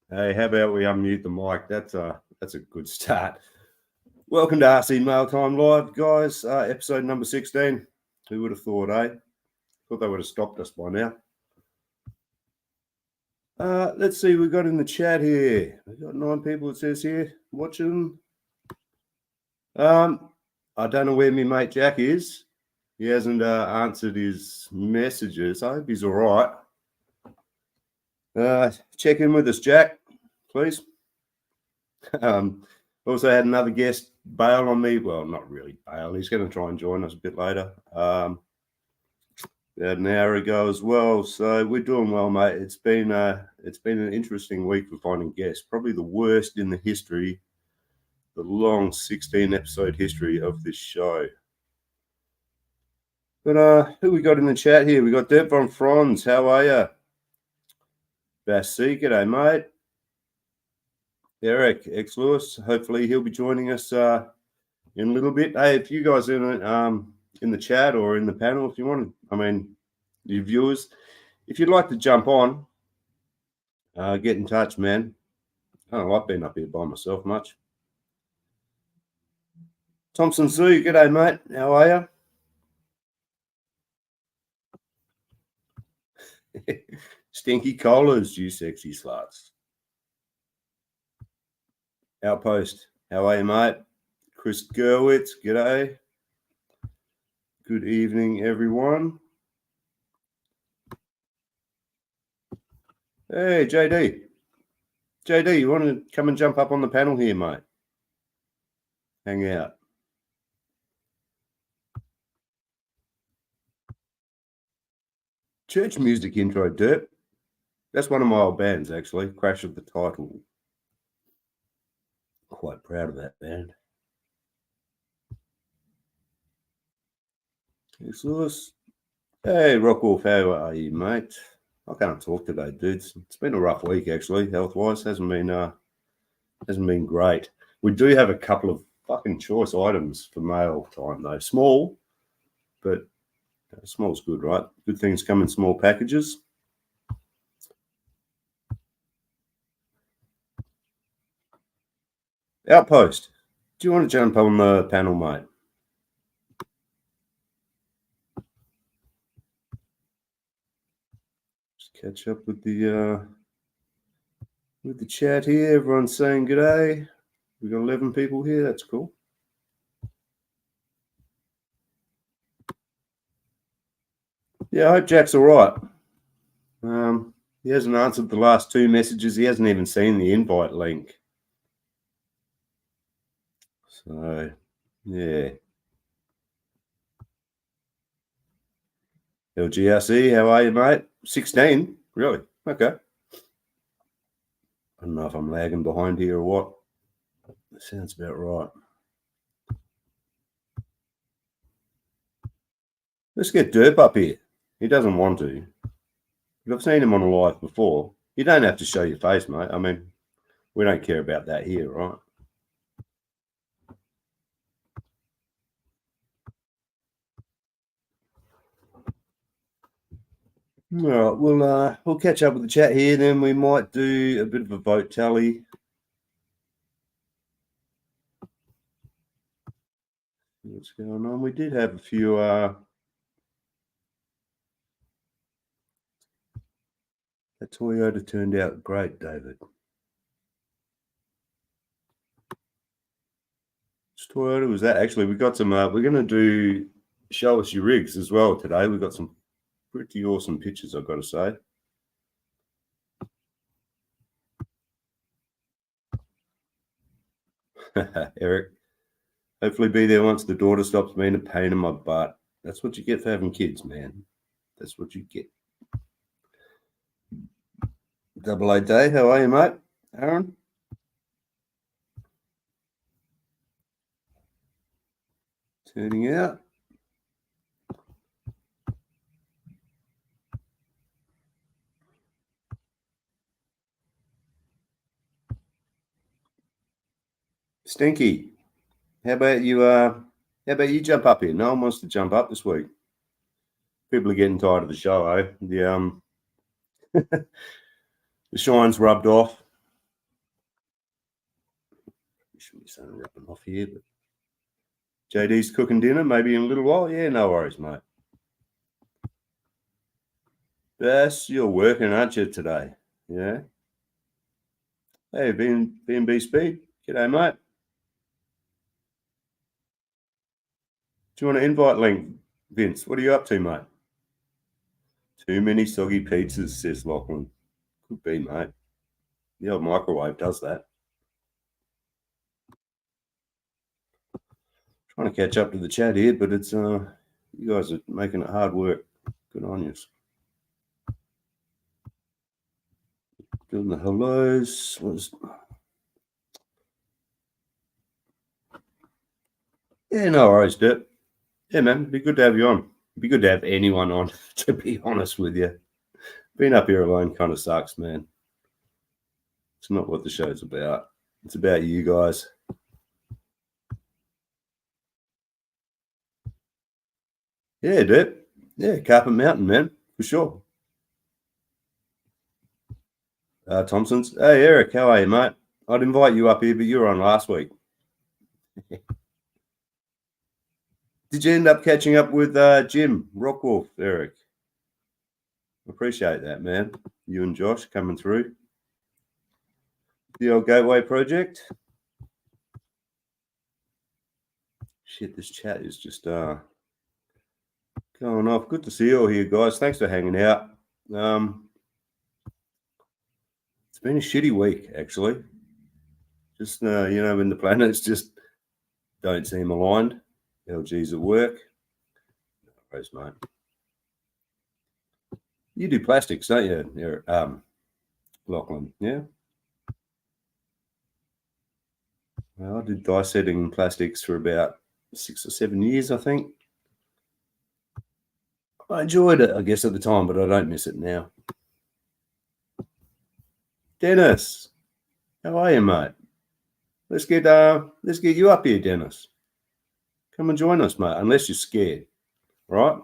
Hey, how about we unmute the mic? That's a good start. Welcome to RC Mail Time Live, guys. Episode number 16. Who would have thought, eh? Thought they would have stopped us by now. Let's see, we've got in the chat here. We've got 9 people, it says here, watching. I don't know where my mate Jack is. He hasn't answered his messages. I hope he's all right. Check in with us, Jack, please. Also had another guest bail on me. Well, not really bail. He's going to try and join us a bit later. About an hour ago as well. So we're doing well, mate. It's been an interesting week for finding guests. Probably the worst in the history, the long 16-episode history of this show. But who we got in the chat here? We got Deb von Franz. How are you? Bassi, g'day, mate. Eric, ex-Lewis. Hopefully he'll be joining us in a little bit. Hey, if you guys are in the chat or in the panel, if you want to, your viewers, if you'd like to jump on, get in touch, man. I don't like being up here by myself much. Thompson Sue, g'day, mate. How are you? Stinky collars, you sexy sluts. Outpost, how are you, mate? Chris Gerwitz, g'day. Good evening, everyone. Hey, JD. JD, you want to come and jump up on the panel here, mate? Hang out. Church music intro, Derp. That's one of my old bands, actually. Crash of the Title. Quite proud of that band. Yes, Lewis. Hey, Rockwolf, how are you, mate? I can't talk today, dudes. It's been a rough week, actually, health-wise. Hasn't been great. We do have a couple of fucking choice items for mail time, though. Small, but small's good, right? Good things come in small packages. Outpost, do you want to jump on the panel, mate? Just catch up with the chat here. Everyone's saying good day. We've got 11 people here. That's cool. Yeah, I hope Jack's all right. He hasn't answered the last 2 messages. He hasn't even seen the invite link. So, yeah. LGRC, how are you, mate? 16? Really? Okay. I don't know if I'm lagging behind here or what. That sounds about right. Let's get Derp up here. He doesn't want to. But I've seen him on a live before. You don't have to show your face, mate. We don't care about that here, right? All right, we'll catch up with the chat here. Then we might do a bit of a vote tally. What's going on? We did have a few. That Toyota turned out great, David. Which Toyota was that? Actually, we got some. We're going to do show us your rigs as well today. We've got some pretty awesome pictures, I've got to say. Eric, hopefully be there once the daughter stops being a pain in my butt. That's what you get for having kids, man. That's what you get. Double A Day, how are you, mate? Aaron? Turning out. Stinky, how about you jump up here? No one wants to jump up this week. People are getting tired of the show, eh? The shine's rubbed off. Just wrapping off here, but JD's cooking dinner, maybe in a little while. Yeah, no worries, mate. Bess, you're working, aren't you, today? Yeah. Hey, B&B Speed. G'day, mate. Do you want an invite link, Vince? What are you up to, mate? Too many soggy pizzas, says Lachlan. Could be, mate. The old microwave does that. Trying to catch up to the chat here, but it's you guys are making it hard work. Good on you. Doing the hellos. Yeah, no worries, Dip. Yeah, man, it'd be good to have you on. It'd be good to have anyone on, to be honest with you. Being up here alone kind of sucks, man. It's not what the show's about. It's about you guys. Yeah, Dip. Yeah, Carpet Mountain, man, for sure. Thompson's. Hey, Eric, how are you, mate? I'd invite you up here, but you were on last week. Did you end up catching up with Jim Rockwolf, Eric? Appreciate that, man. You and Josh coming through. The old Gateway project. Shit, this chat is just going off. Good to see you all here, guys. Thanks for hanging out. It's been a shitty week, actually. Just, when the planets just don't seem aligned. LG's at work. Rose, mate. You do plastics, don't you, Lachlan? Yeah. Well, I did die setting plastics for about 6 or 7 years, I think. I enjoyed it, I guess, at the time, but I don't miss it now. Dennis, how are you, mate? Let's get you up here, Dennis. Come and join us, mate. Unless you're scared, right?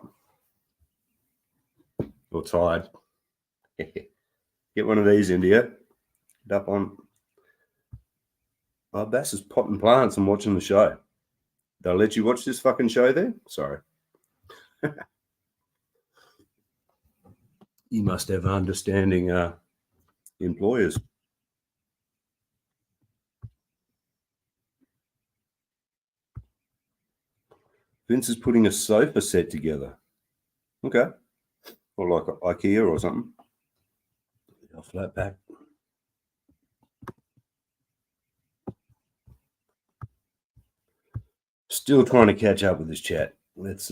Or tired. Get one of these into you. Get up on. Oh, Bass is potting plants and watching the show. They'll let you watch this fucking show there? Sorry. You must have understanding employers. Vince is putting a sofa set together. Okay. Or like IKEA or something. A flat pack. Still trying to catch up with this chat. Let's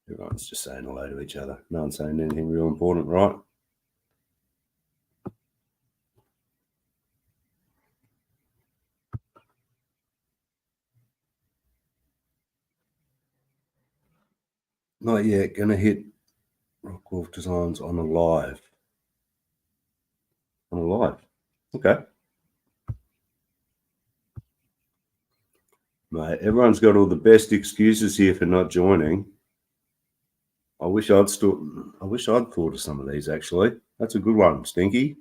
everyone's just saying hello to each other. No one's saying anything real important, right? Not yet. Gonna hit Rockwolf Designs on a live. On a live. Okay. Mate, everyone's got all the best excuses here for not joining. I wish I'd thought of some of these, actually. That's a good one, Stinky.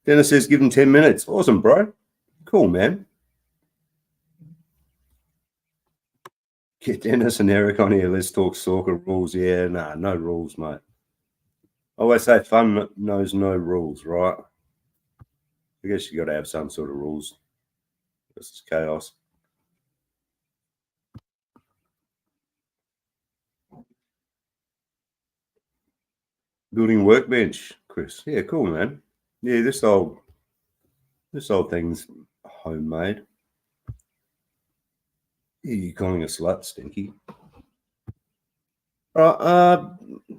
Dennis says give him 10 minutes. Awesome, bro. Cool, man. Get Dennis and Eric on here. Let's talk soccer rules. Yeah, nah, no rules, mate. I always say fun knows no rules, right? I guess you got to have some sort of rules. This is chaos. Building workbench, Chris. Yeah, cool, man. Yeah, this old thing's homemade. Yeah, you're calling a slut, Stinky. All right,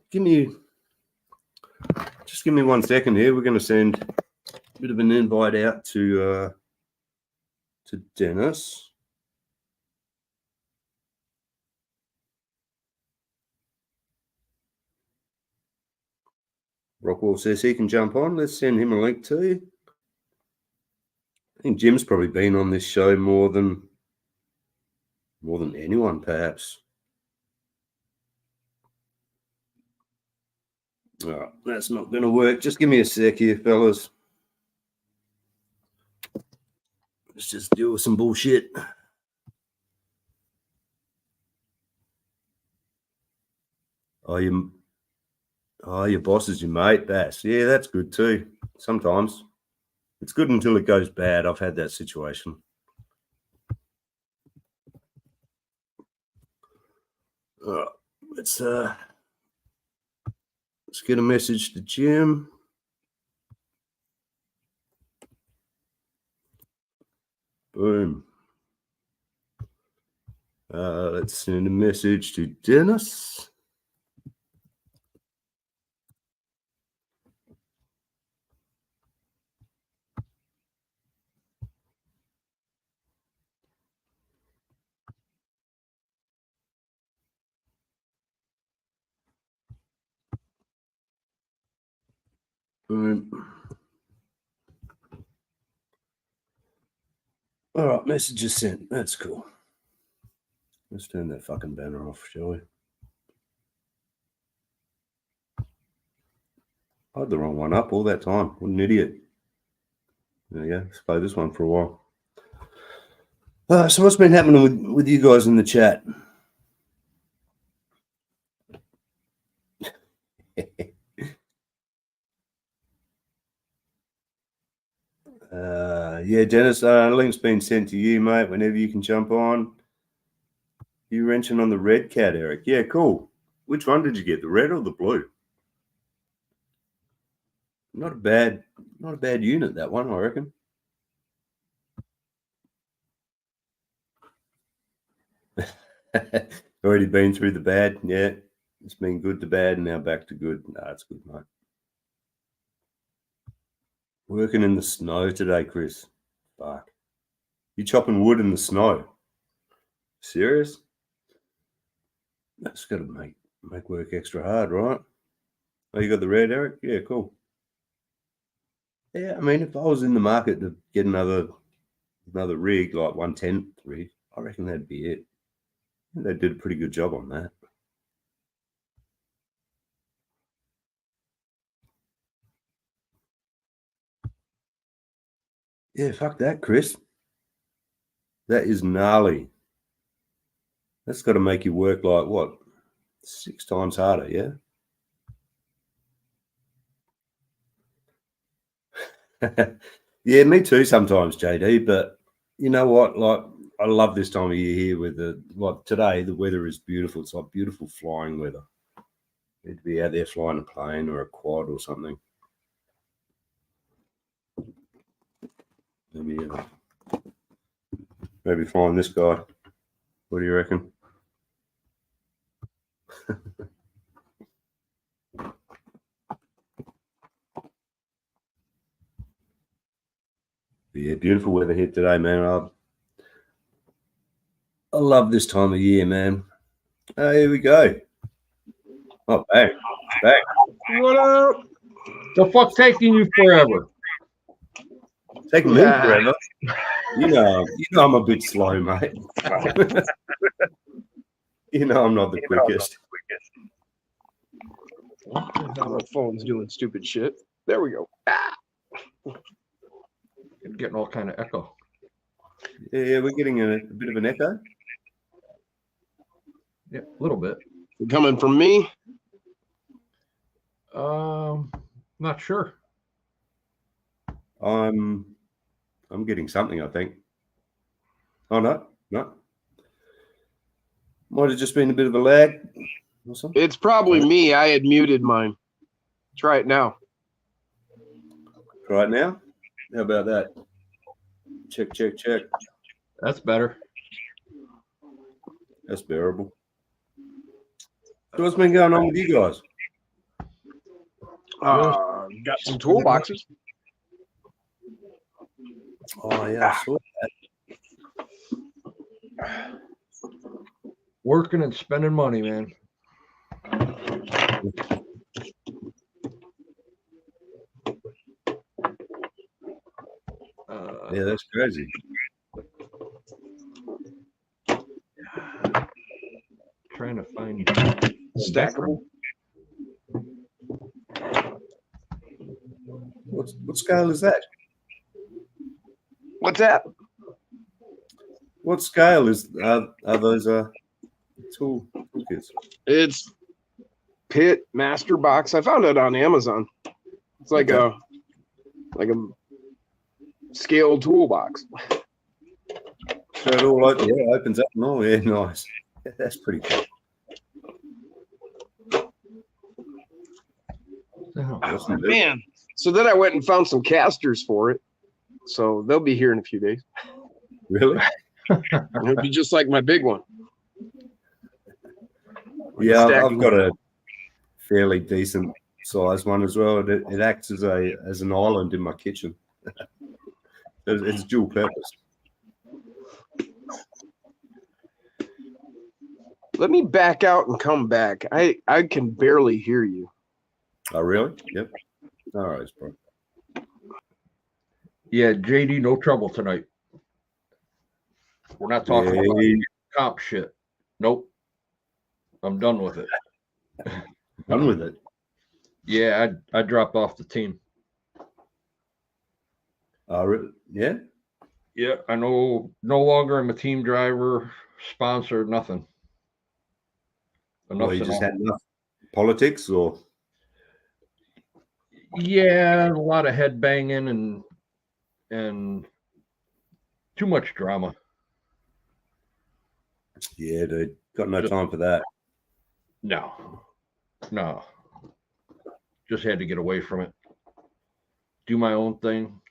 give me 1 second here. We're going to send a bit of an invite out to Dennis. Rockwell says he can jump on. Let's send him a link too. I think Jim's probably been on this show more than anyone, perhaps. All right, that's not going to work. Just give me a sec here, fellas. Let's just deal with some bullshit. Oh, your boss is your mate, Bass. Yeah, that's good too. Sometimes. It's good until it goes bad. I've had that situation. All right, let's get a message to Jim. Boom. Let's send a message to Dennis. Boom. All right, message is sent. That's cool. Let's turn that fucking banner off, shall we? I had the wrong one up all that time. What an idiot. There you go. Let's play this one for a while. So what's been happening with you guys in the chat? Yeah, Dennis, link's been sent to you, mate, whenever you can jump on. You wrenching on the red cat, Eric. Yeah, cool. Which one did you get, the red or the blue? Not a bad unit, that one, I reckon. Already been through the bad. Yeah, it's been good to bad and now back to good. Nah, it's good, mate. Working in the snow today, Chris. Fuck. You chopping wood in the snow? Serious? That's got to make work extra hard, right? Oh, you got the red, Eric? Yeah, cool. Yeah, I mean, if I was in the market to get another rig, like 110 rig, I reckon that'd be it. They did a pretty good job on that. Yeah, fuck that, Chris. That is gnarly. That's got to make you work like, what, 6 times harder, yeah? Yeah, me too sometimes, JD. But you know what? Like, I love this time of year here with today, the weather is beautiful. It's like beautiful flying weather. Need to be out there flying a plane or a quad or something. Maybe flying this guy. What do you reckon? Yeah, beautiful weather here today, man. I love this time of year, man. Oh, here we go. Oh, back. What up? The fuck taking you forever? Taking me forever. You know I'm a bit slow, mate. You know I'm not the quickest. My phone's doing stupid shit. There we go. Getting all kind of echo. Yeah, we're getting a bit of an echo. Yeah, a little bit. Coming from me? Not sure. I'm getting something, I think. Oh no. Might have just been a bit of a lag or something. It's probably me. I had muted mine. Try it now. Try it now? How about that? Check. That's better. That's bearable. So what's been going on with you guys? Got some toolboxes. Oh yeah, I saw that. Working and spending money, man. Yeah, that's crazy. Trying to find Stackable. What scale is that? What's that? What scale are those toolkits? It's Pit Master Box. I found it on Amazon. It's like Okay. a scale toolbox. So it all opens up and all. Yeah, nice. That's pretty cool. Awesome, dude. Man. So then I went and found some casters for it. So they'll be here in a few days. Really? It'll be just like my big one. Yeah, Stacking. I've got a fairly decent size one as well. It acts as an island in my kitchen. It's dual purpose. Let me back out and come back. I can barely hear you. Oh, really? Yep. All right, bro. Yeah, JD, no trouble tonight. We're not talking about comp shit. Nope. I'm done with it. Done with it. Yeah, I dropped off the team. Yeah. Yeah, I know. No longer I'm a team driver, sponsor, nothing. Well, you just had enough politics, or yeah, a lot of head banging and too much drama. Yeah, dude, got no time for that. No. Just had to get away from it. Do my own thing.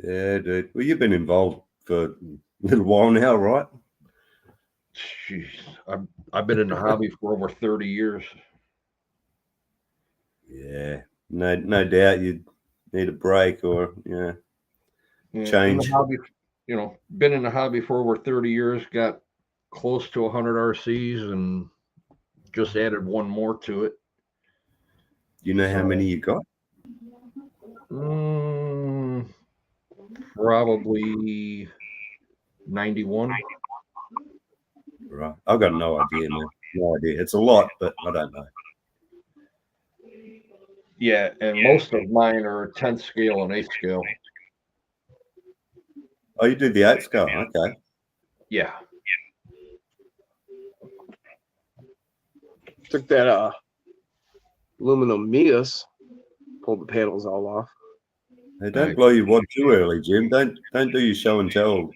Yeah, dude. Well, you've been involved for a little while now, right? Jeez, I've been in the hobby for over 30 years. Yeah, no doubt you'd need a break or change. In the hobby, been in the hobby for over 30 years. Got close to 100 RCs and just added one more to it. You know how many you got? Probably 91. Right. I've got no idea, man. No idea. It's a lot, but I don't know. Yeah, and most of mine are 10th scale and 8th scale. Oh, you do the 8th scale? Okay. Yeah. Took that aluminum Mias, pulled the panels all off. Hey, don't blow your wad too early, Jim. Don't do your show and tell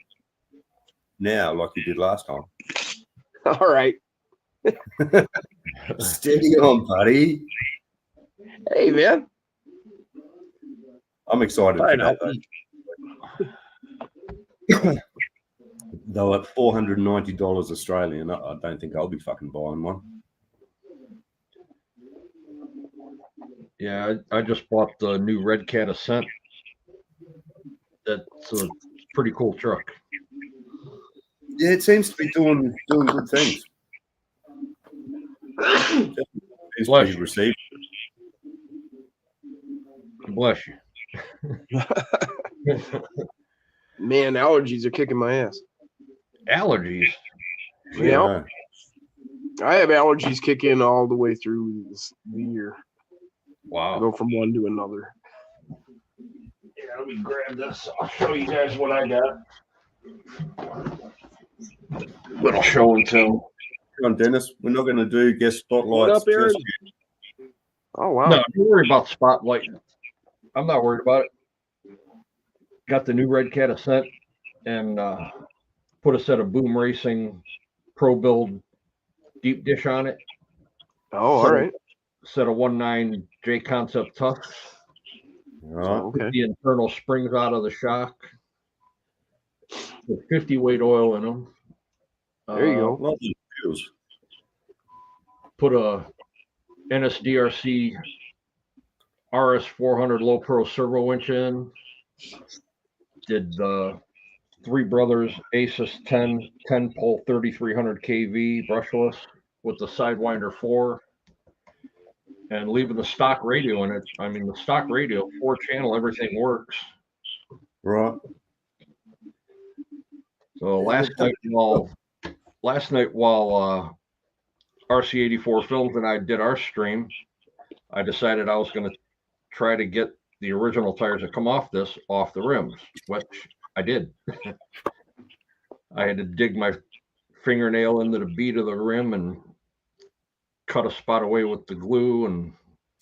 now like you did last time. All right. Steady on, buddy. Hey, man. I'm excited for that. Though at $490 Australian, I don't think I'll be fucking buying one. Yeah, I just bought the new Red Cat Ascent. That's a pretty cool truck. Yeah, it seems to be doing good things. Bless you. Received. Bless you. Man, allergies are kicking my ass. Allergies? Yeah. I have allergies kick in all the way through the year. Wow. I go from one to another. Yeah, let me grab this. I'll show you guys what I got. Little show and tell. Come on, Dennis. We're not going to do guest spotlights. What up, Aaron? Oh, wow. No, don't worry about spotlight. I'm not worried about it. Got the new Red Cat Ascent and put a set of Boom Racing Pro Build deep dish on it. Oh, all right. Set of 1.9 J Concept Tufts. Right. Okay. The internal springs out of the shock. With 50 weight oil in them. There you go. Lovely wheels. Put a NSDRC RS400 low pro servo winch in. Did the Three Brothers Asus 10 pole 3300 kV brushless with the Sidewinder 4 and leaving the stock radio in it. I mean, the stock radio, 4-channel, everything works. Right. So last night while RC84 Films and I did our stream, I decided I was going to try to get the original tires that come off this off the rims, which I did. I had to dig my fingernail into the bead of the rim and cut a spot away with the glue and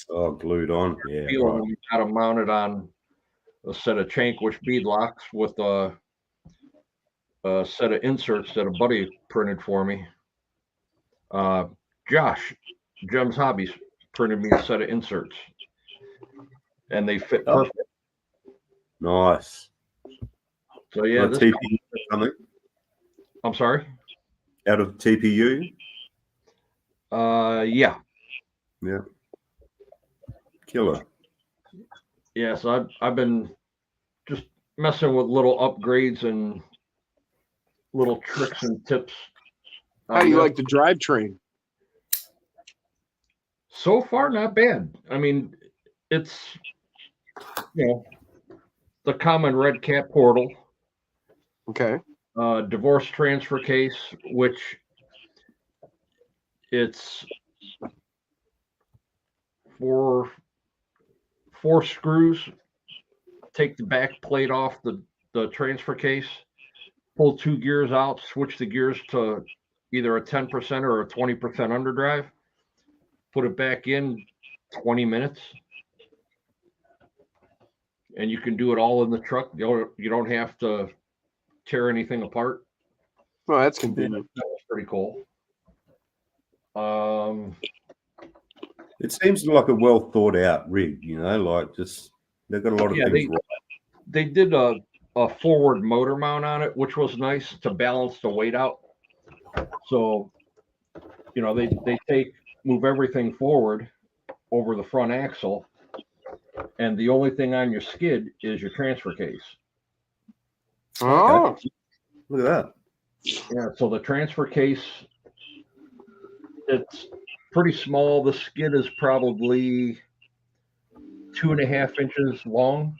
Oh, glued on. Yeah, peel right. them. Got them mounted on a set of Chankwish bead locks with a set of inserts that a buddy printed for me. Josh, Jem's Hobbies, printed me a set of inserts, and they fit Oh. perfect. Nice. So yeah, Not this. TPU something I'm sorry. out of TPU. Yeah. Yeah. Killer. Yeah. So I've been just messing with little upgrades and little tricks and tips. How do you like the drivetrain? So far, not bad. I mean, it's the common red cat portal, Okay. divorce transfer case, which it's four screws. Take the back plate off the transfer case, pull 2 gears out, switch the gears to either a 10% or a 20% underdrive, put it back in 20 minutes. And you can do it all in the truck. You don't have to tear anything apart. Well, that's convenient. That was pretty cool. It seems like a well thought out rig, like just they've got a lot of things right. They did a forward motor mount on it, which was nice to balance the weight out. So, they move everything forward over the front axle, and the only thing on your skid is your transfer case. Oh, Look at that. Yeah, so the transfer case, it's pretty small. The skid is probably 2.5 inches long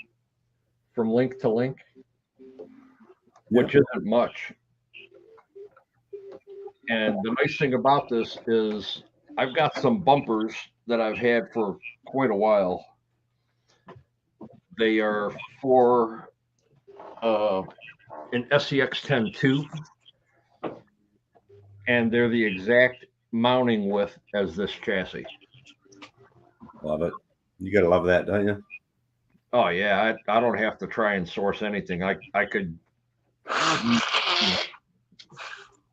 from link to link, which isn't much. And the nice thing about this is I've got some bumpers that I've had for quite a while. They are for an SEX10 tube, and they're the exact mounting width as this chassis. Love it. You got to love that, don't you? Oh yeah, I don't have to try and source anything. I could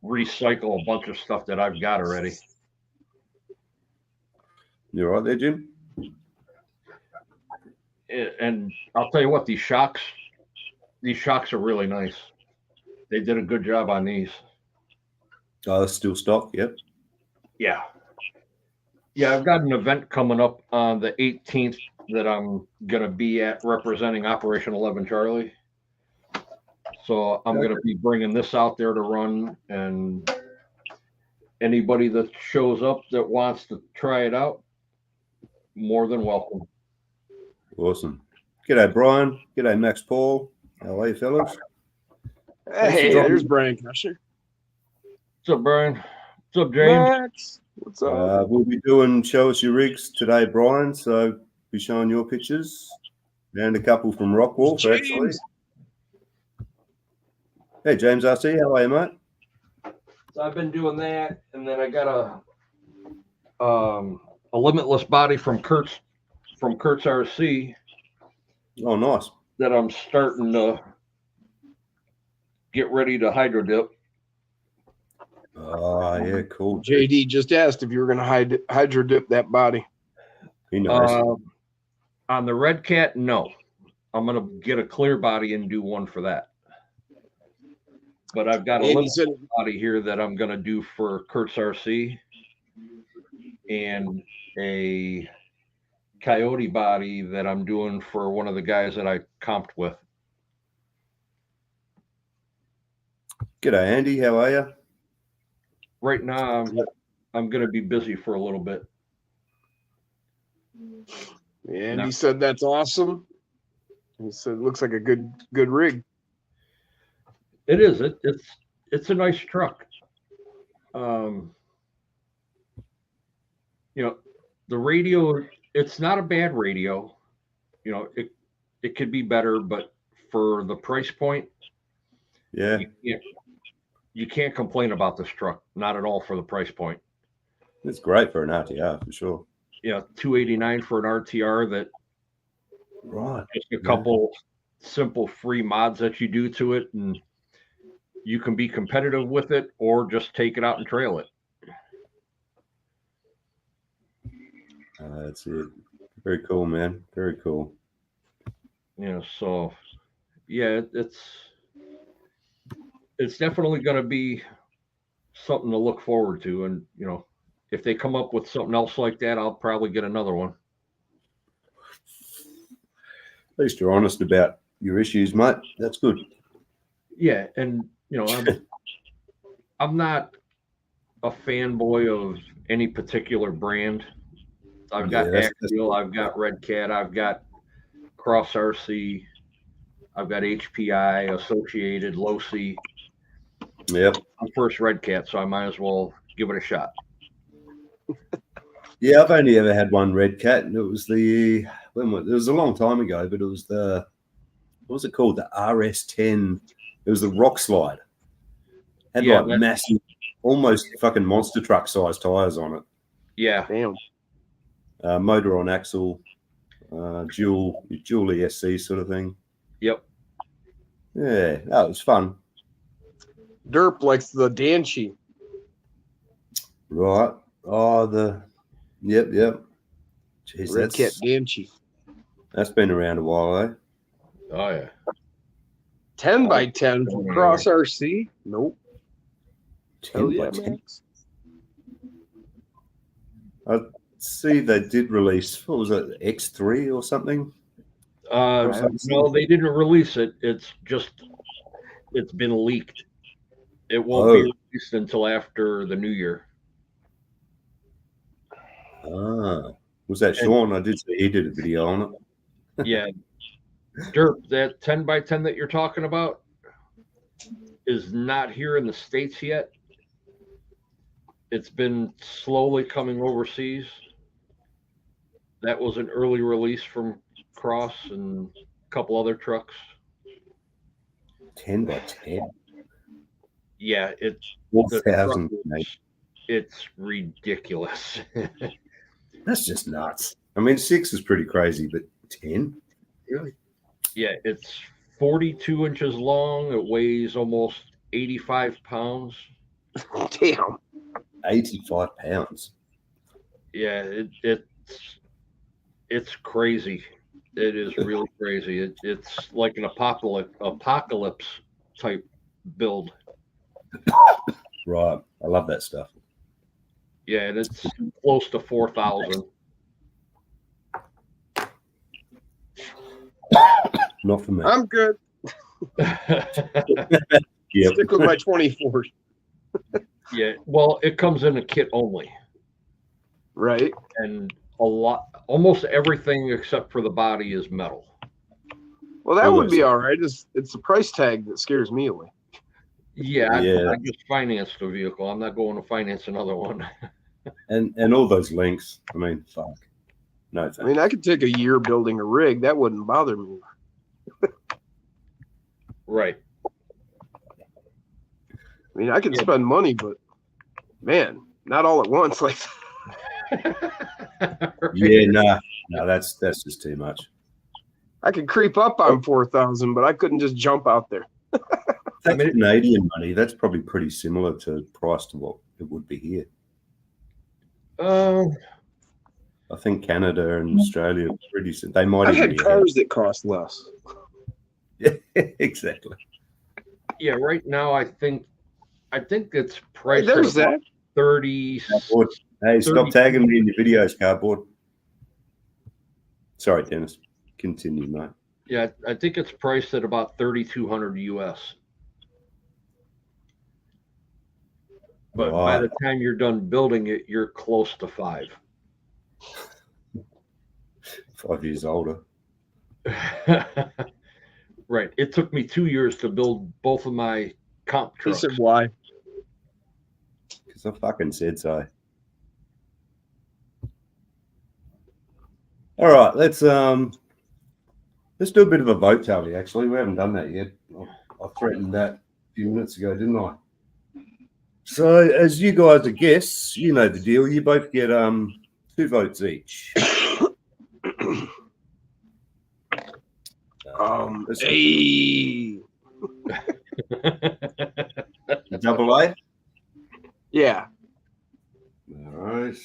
recycle a bunch of stuff that I've got already. You all right there, Jim? And I'll tell you what, these shocks are really nice. They did a good job on these. Oh, that's still stock. Yep. Yeah. Yeah, I've got an event coming up on the 18th that I'm going to be at representing Operation 11 Charlie. So I'm going to be bringing this out there to run, and anybody that shows up that wants to try it out, more than welcome. Awesome. G'day, Brian. G'day, Max Paul. How are you, fellas? hey, there's Brian Kushner. What's up, Brian? What's up, James? Max, what's up? We'll be doing Show Us Your Rigs today, Brian. So be showing your pictures. And a couple from Rockwolf, actually. Hey, James RC. How are you, mate? So I've been doing that, and then I got a limitless body from Kurt's RC. Oh, nice. That I'm starting to get ready to hydro dip. Oh, yeah, cool. JD just asked if you were going to hydro dip that body. He knows. On the Red Cat, no. I'm going to get a clear body and do one for that. But I've got a limited body here that I'm going to do for Kurt's RC, and a Coyote body that I'm doing for one of the guys that I comped with. G'day, Andy. How are you? Right now, I'm going to be busy for a little bit. And he said that's awesome. He said it looks like a good rig. It is. It's a nice truck. The radio, it's not a bad radio. It could be better, but for the price point, Yeah. you can't complain about this truck, not at all for the price point. It's great for an RTR for sure. Yeah, $289 for an RTR that Right. just a couple simple free mods that you do to it, and you can be competitive with it or just take it out and trail it. That's it. Very cool, man. Very cool. Yeah, so yeah, it's definitely going to be something to look forward to. And, you know, if they come up with something else like that, I'll probably get another one. At least you're honest about your issues, mate. That's good. Yeah, and you know, I'm not a fanboy of any particular brand. I've got Axial, I've got Red Cat, I've got Cross RC, I've got HPI, Associated, Losi. Yep. I'm first Red Cat, so I might as well give it a shot. Yeah, I've only ever had one Red Cat, and it was it was a long time ago, but it was what was it called? The RS10. It was the rock slide. Had like massive, almost fucking monster truck size tires on it. Yeah. Damn. Motor on axle, dual ESC sort of thing. Yep. Yeah, that was fun. Derp likes the Danchi. Right. Oh, yep. Jeez, Red Cat Danchi. That's been around a while, eh? Oh yeah. 10 by 10 from Cross RC. Nope. 10 by 10. I see they did release, what was it, X3 or something? No, they didn't release it. It's been leaked. It won't be released until after the new year. Was that Sean? I did see he did a video on it. Yeah. Derp, that 10 by 10 that you're talking about is not here in the States yet. It's been slowly coming overseas. That was an early release from Cross and a couple other trucks. 10 by 10. Yeah, it's ridiculous. That's just nuts. I mean, 6 is pretty crazy, but 10? Really? Yeah, it's 42 inches long. It weighs almost 85 pounds. Damn. 85 pounds. Yeah, it's crazy. It is really crazy. It's like an apocalypse type build. Right. I love that stuff. Yeah, and it's close to 4,000. Not for me. I'm good. Yep. Stick with my 24. Yeah, well, it comes in a kit only. Right. And almost everything except for the body is metal. Well, that would be all right. It's the price tag that scares me away. Yeah, I just financed a vehicle. I'm not going to finance another one. and all those links. I mean, fuck. No thanks. I mean, I could take a year building a rig. That wouldn't bother me. Right. I mean, I can spend money, but man, not all at once. Like, yeah, no, that's just too much. I could creep up on 4,000, but I couldn't just jump out there. That's Canadian money. That's probably pretty similar to price to what it would be here. I think Canada and Australia are pretty. They might. I've had cars that cost less. Yeah, exactly. Yeah, right now I think it's priced Hey, there's at that 30. Hey, stop tagging me in your videos, Cardboard. Sorry, Dennis. Continue, mate. Yeah, I think it's priced at about 3,200 US. But by the time you're done building it, you're close to 5. 5 years older. Right. It took me 2 years to build both of my comp trucks. He said why? Because I fucking said so. All right, let's do a bit of a vote tally. Actually, we haven't done that yet. I threatened that a few minutes ago, didn't I? So, as you guys are guests, you know the deal. You both get 2 votes each. Hey. Double A. Yeah. All right.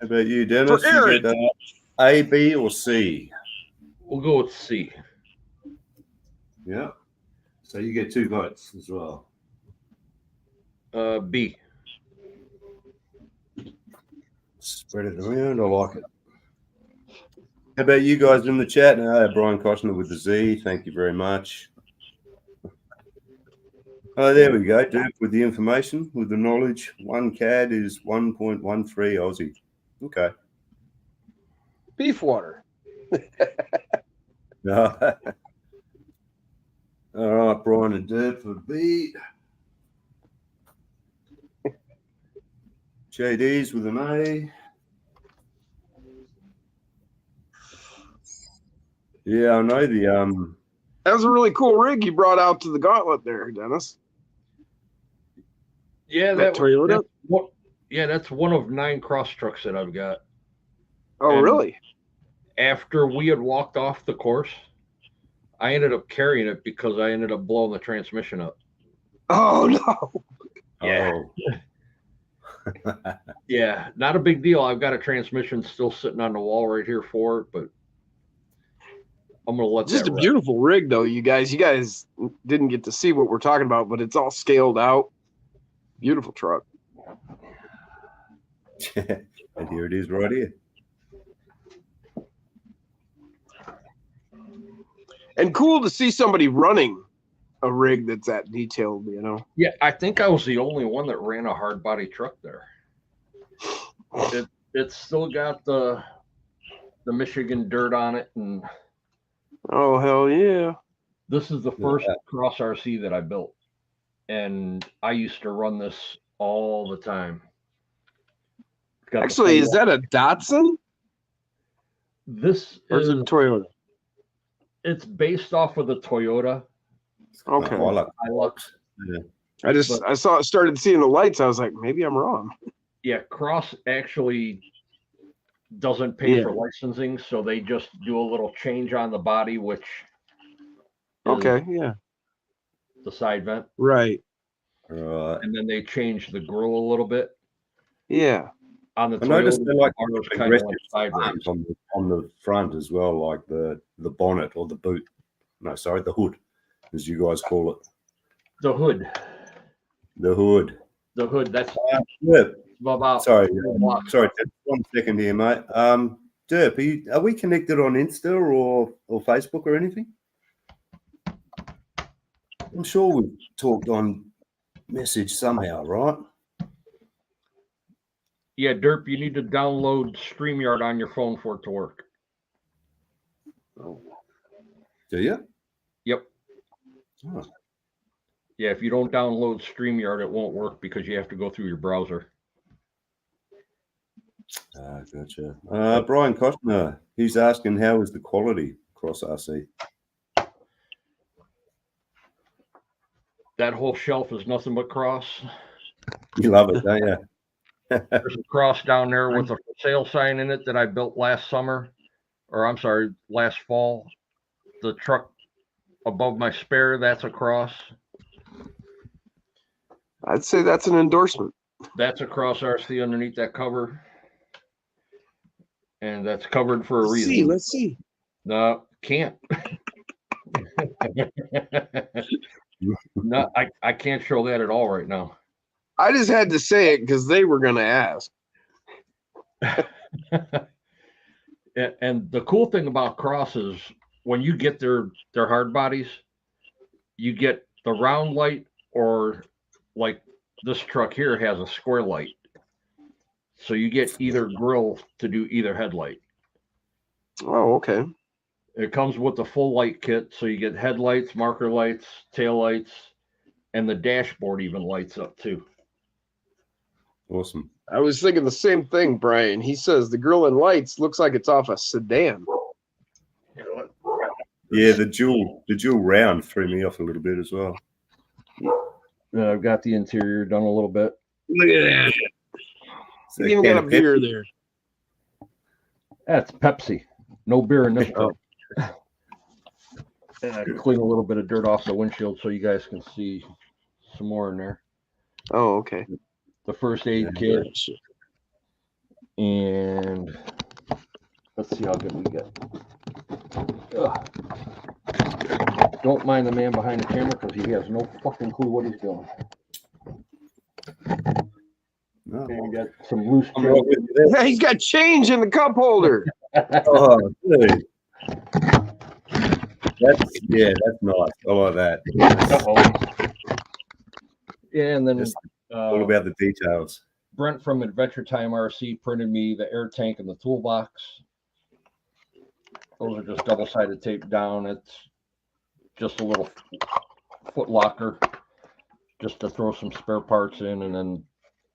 How about you, Dennis? For You Aaron. get A, B, or C? We'll go with C. Yeah. So you get 2 votes as well. B. Spread it around. I like it. How about you guys in the chat? Brian Costner with the Z. Thank you very much. Oh, there we go. Dude, with the information, with the knowledge, 1 CAD is 1.13 Aussie. Okay. Beef water. No. All right, Brian and Dirt for B. JD's with an A. Yeah, I know the That was a really cool rig you brought out to the gauntlet there, Dennis. Yeah, That Toyota? That's one of 9 cross trucks that I've got. Oh, And really? After we had walked off the course, I ended up carrying it because I ended up blowing the transmission up. Oh, no. Yeah. Oh. Yeah, not a big deal. I've got a transmission still sitting on the wall right here for it, but I'm gonna let Just that a rest. beautiful rig, though, you guys. You guys didn't get to see what we're talking about, but it's all scaled out. Beautiful truck. And here it is right here. And cool to see somebody running a rig that's that detailed, you know? Yeah, I think I was the only one that ran a hard body truck there. It's still got the Michigan dirt on it, and Oh, hell yeah. this is the first cross RC that I built, and I used to run this all the time. Actually, is that a Datsun? This Or is it a Toyota? It's based off of the Toyota. Okay. Hilux. Yeah. I started seeing the lights. I was like, maybe I'm wrong. Yeah, Cross actually doesn't pay for licensing, so they just do a little change on the body, which Okay, the side vent. Right. Right. And then they change the grill a little bit. Yeah. On the I noticed Toyota, they're like kind of like sideways. on the front as well, like the bonnet or the boot. No, sorry, the hood, as you guys call it. The hood. The hood. The hood. That's yeah. about Sorry, 1 second here, mate. Derp, are we connected on Insta or Facebook or anything? I'm sure we've talked on message somehow, right? Yeah, Derp, you need to download StreamYard on your phone for it to work. Oh. Do you? Yep. Oh. Yeah, if you don't download StreamYard, it won't work because you have to go through your browser. Gotcha. Brian Costner, he's asking, how is the quality Cross RC? That whole shelf is nothing but Cross. You love it, don't you? There's a Cross down there with a for sale sign in it that I built last summer, or I'm sorry, last fall. The truck above my spare, that's a Cross. I'd say that's an endorsement. That's a Cross RC underneath that cover. And that's covered for a reason. Let's see. No, can't. No, I can't show that at all right now. I just had to say it because they were going to ask. And the cool thing about Cross is when you get their hard bodies, you get the round light, or like this truck here has a square light. So you get either grill to do either headlight. Oh, okay. It comes with the full light kit, so you get headlights, marker lights, tail lights, and the dashboard even lights up too. Awesome. I was thinking the same thing, Brian. He says the grill and lights looks like it's off a sedan. Yeah, the dual round threw me off a little bit as well. I've got the interior done a little bit. Look at that. So You even can got of a beer Pepsi. there. That's Pepsi. No beer in this truck. And I clean a little bit of dirt off the windshield so you guys can see some more in there. Oh, okay. The first aid kit, and let's see how good we get. Ugh. Don't mind the man behind the camera because he has no fucking clue what he's doing. No. And we got some loose I'm right with you there. Yeah, he's got change in the cup holder. Oh, dude. That's nice. I like that. Yeah, and then Just all about the details. Brent from Adventure Time RC printed me the air tank and the toolbox. Those are just double-sided tape down. It's just a little foot locker just to throw some spare parts in, and then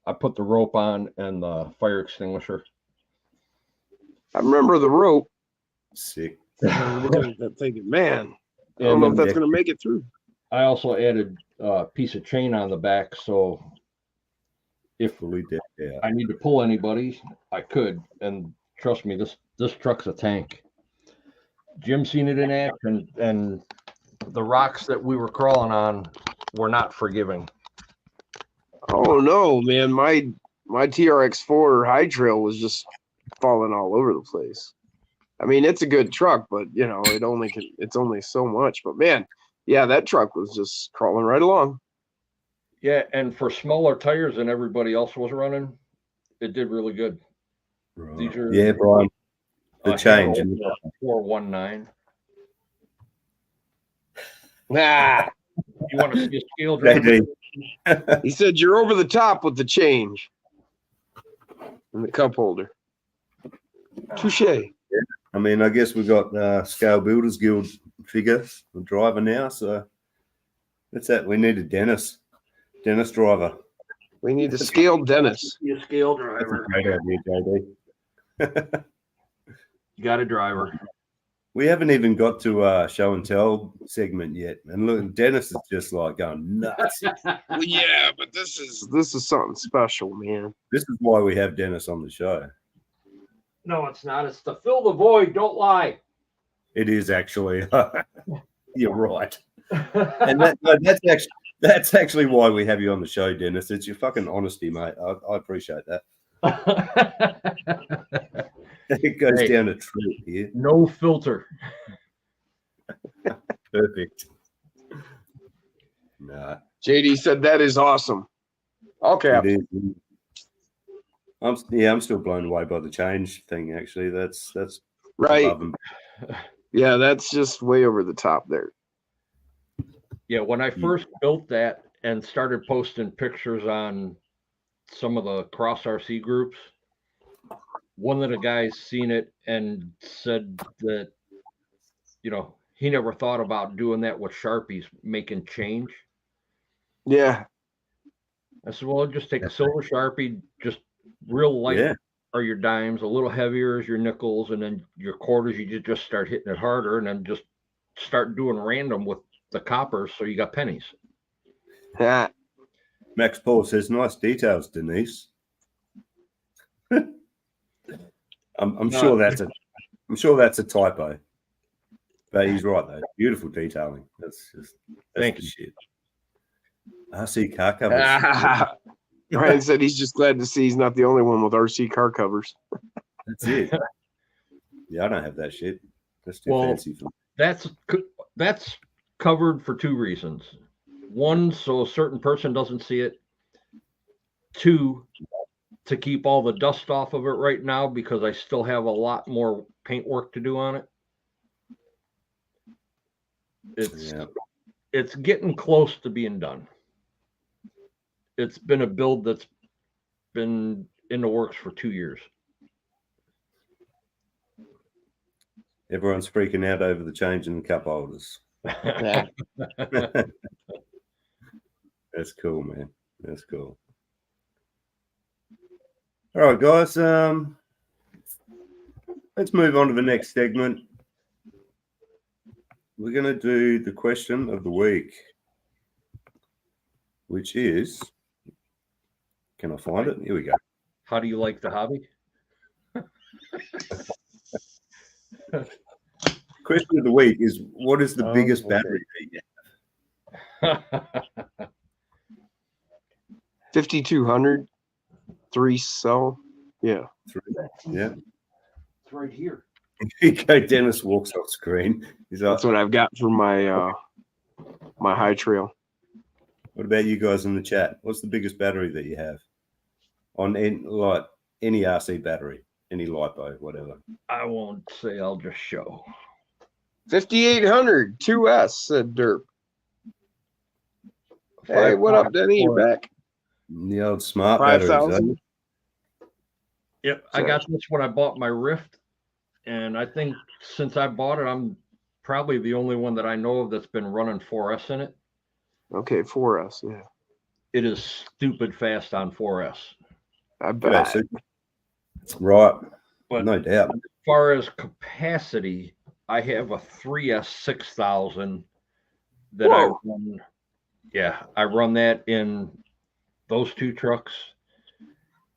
I put the rope on and the fire extinguisher. I remember the rope. Sick. I'm looking at that thinking, man, I don't know if that's going to make it through. I also added a piece of chain on the back, so if Fully decked out. I need to pull anybody, I could. And trust me, this truck's a tank. Jim's seen it in action, and the rocks that we were crawling on were not forgiving. Oh no, man, my TRX4 High Trail was just falling all over the place. I mean, it's a good truck, but you know, it's only so much. But man, yeah, that truck was just crawling right along. Yeah, and for smaller tires than everybody else was running, it did really good. Right. These are Yeah, Brian. The change in 419. Ah, You want to see a scale driver? JD. he said you're over the top with the change in the cup holder. Touche. I mean, I guess we've got Scale Builders Guild figure, the driver now. So that's that. We need a Dennis driver. We need to scale Dennis. You a scale That's a driver. great idea, JD. You got a driver. We haven't even got to show and tell segment yet, and look, Dennis is just like going nuts. Well, yeah, but this is something special, man. This is why we have Dennis on the show. No, it's not. It's to fill the void. Don't lie. It is actually. You're right, and that's actually why we have you on the show, Dennis. It's your fucking honesty, mate. I appreciate that. It goes down a treat here. No filter. Perfect. Nah, JD said that is awesome. Okay. it is. I'm still blown away by the change thing. Actually, that's Right. above and Yeah, that's just way over the top there. Yeah, when I first built that and started posting pictures on some of the cross RC groups, one of the guys seen it and said that, you know, he never thought about doing that with Sharpies, making change. Yeah. I said, well, just take a silver Sharpie, just real light Yeah. are your dimes, a little heavier as your nickels, and then your quarters, you just start hitting it harder, and then just start doing random with the coppers, so you got pennies. Yeah. Max Paul says, "Nice details, Denise." I'm sure that's a typo, but he's right though. Beautiful detailing. That's Thank the you. shit. RC car covers. Ryan said he's just glad to see he's not the only one with RC car covers. That's it. Yeah, I don't have that shit. That's too Well, fancy for me. That's covered for two reasons. One, so a certain person doesn't see it. Two, to keep all the dust off of it right now, because I still have a lot more paint work to do on it. It's getting close to being done. It's been a build that's been in the works for 2 years. Everyone's freaking out over the change in the cup holders. Yeah. That's cool, man. That's cool. All right, guys. Let's move on to the next segment. We're going to do the question of the week. which is, can I find it? Here we go. How do you like the hobby? Question of the week is, what is the biggest okay. battery that you 5200 3-cell. Yeah. have? Yeah. It's right here. Okay, Dennis walks off screen. He's like, That's what I've got for my my high trail. what about you guys in the chat? What's the biggest battery that you have on any RC battery, any LiPo, whatever? I won't say. I'll just show. 5800 2S, said Derp. Hey, what up, Denny? You're back. The old smart batteries. 5,000. Yep, I got this when I bought my Rift, and I think since I bought it, I'm probably the only one that I know of that's been running 4S in it. Okay, 4S. Yeah, It is stupid fast on 4S. I bet. Right, But no doubt. as far as capacity, I have a 3S 6000 that I run. Yeah, I run that in those two trucks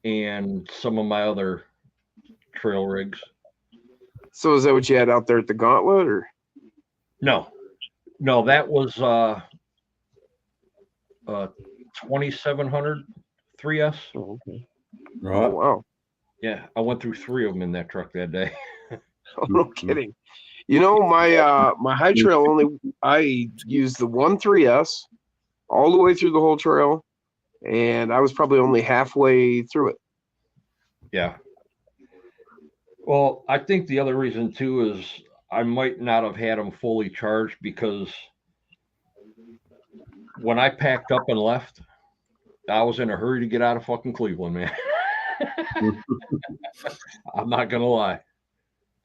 and some of my other trail rigs. So is that what you had out there at the Gauntlet, or? No, that was 2700 3S. Oh, okay. Right. Oh, wow. Yeah, I went through 3 of them in that truck that day. Oh, no kidding. You know, my my high trail I used the 3S all the way through the whole trail, and I was probably only halfway through it. Yeah. Well, I think the other reason too is I might not have had them fully charged because when I packed up and left, I was in a hurry to get out of fucking Cleveland, man. I'm not gonna lie.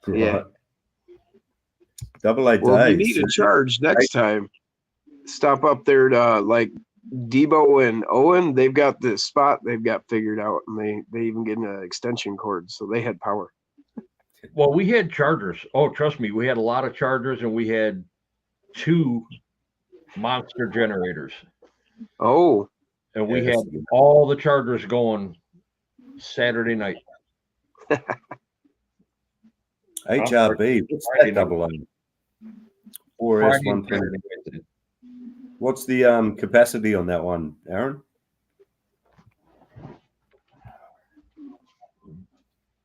Right. Yeah. Double A Well, if you days. need a charge next time, stop up there to like Debo and Owen. They've got this spot they've got figured out, and they even get an extension cord, so they had power. Well, we had chargers. Oh, trust me, we had a lot of chargers, and we had 2 monster generators, Oh, and we Yeah, had all the chargers going Saturday night. HRB. What's Friday that night. double A? 4S Friday and 120. Saturday night. What's the capacity on that one, Aaron?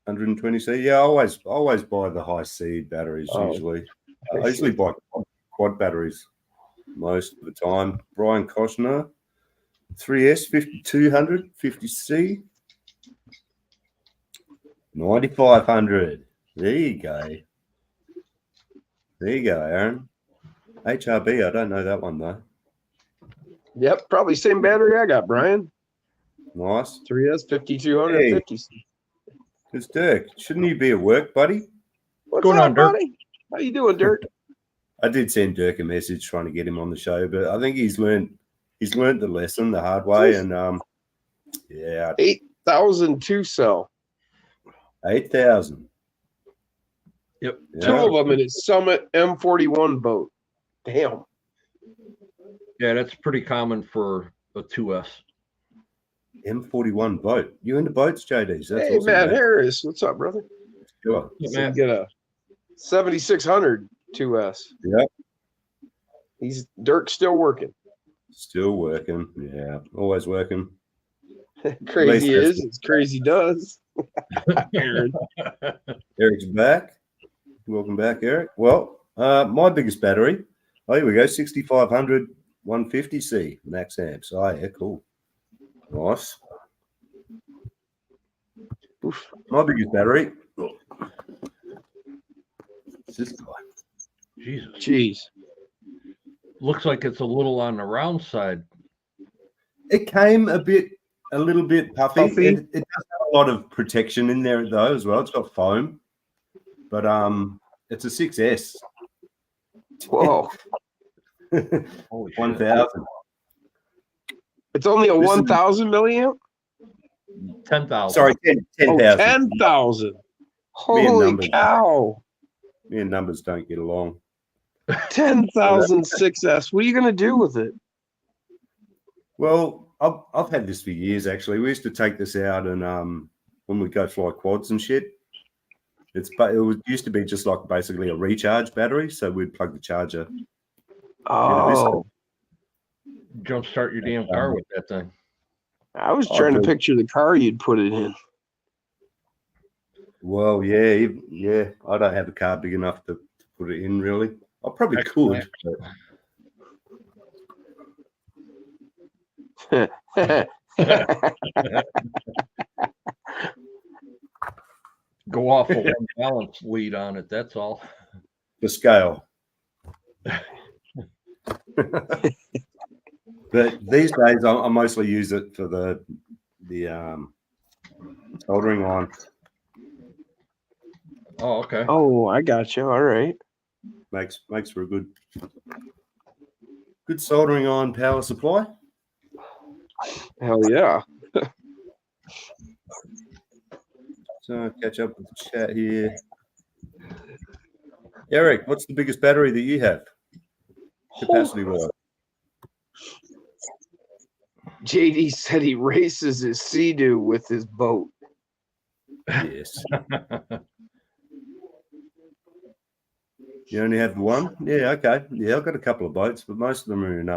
120C. Yeah, I always buy the high seed batteries usually. I usually buy quad batteries most of the time. Brian Koshner, 3S 5200 50C, 9500. There you go. There you go, Aaron. HRB. I don't know that one though. yep, probably same battery I got, Brian. Nice. 3S 5250. It's Dirk. Shouldn't you be at work, buddy? What's going up, on, Dirk? buddy? How you doing, Dirk? I did send Dirk a message trying to get him on the show, but I think he's learned the lesson the hard way. And yeah, 8,000 2-cell. 8,000. Yep. Yeah. 2 of them in his Summit M41 boat. Damn. Yeah, that's pretty common for a 2S. M41 boat. You into boats, JDs? That's Hey, awesome, Matt man. Harris. What's up, brother? Sure. So you get a 7600 2S. Yeah. Dirk's still working. Still working. Yeah. Always working. Crazy At least is, it's crazy does. Aaron. Eric's back. Welcome back, Eric. Well, my biggest battery. Oh, here we go. 6500 150C max amps. Oh, yeah, cool. Nice. Oof. My biggest battery. It's this guy. Jesus. Jeez. Looks like it's a little on the round side. It came a little bit puffy. Puffy? It does have a lot of protection in there though as well. It's got foam, but it's a 6S. Whoa. Holy shit. 1000. It's only a This is- 1,000 milliamp? 10,000. Sorry, 10,000. 10,000. Holy numbers. cow. Me and numbers don't get along. 10,000 6S. What are you going to do with it? Well, I've had this for years actually. We used to take this out and when we go fly quads and shit. Used to be just like basically a recharge battery, so we'd plug the charger. Oh, Jumpstart your damn car with that thing. I was trying to picture the car you'd put it in. Well, yeah. I don't have a car big enough to put it in, really. I probably could. Go off a one balance lead on it. That's all. The scale. But these days, I mostly use it for the soldering iron. Oh, okay. Oh, I got you. All right. Makes for a good soldering iron power supply. Hell yeah. So catch up with the chat here. Eric, what's the biggest battery that you have? Capacity wise. JD said he races his Sea-Doo with his boat. Yes. You only have one? Yeah, okay. Yeah, I've got a couple of boats, but most of them are in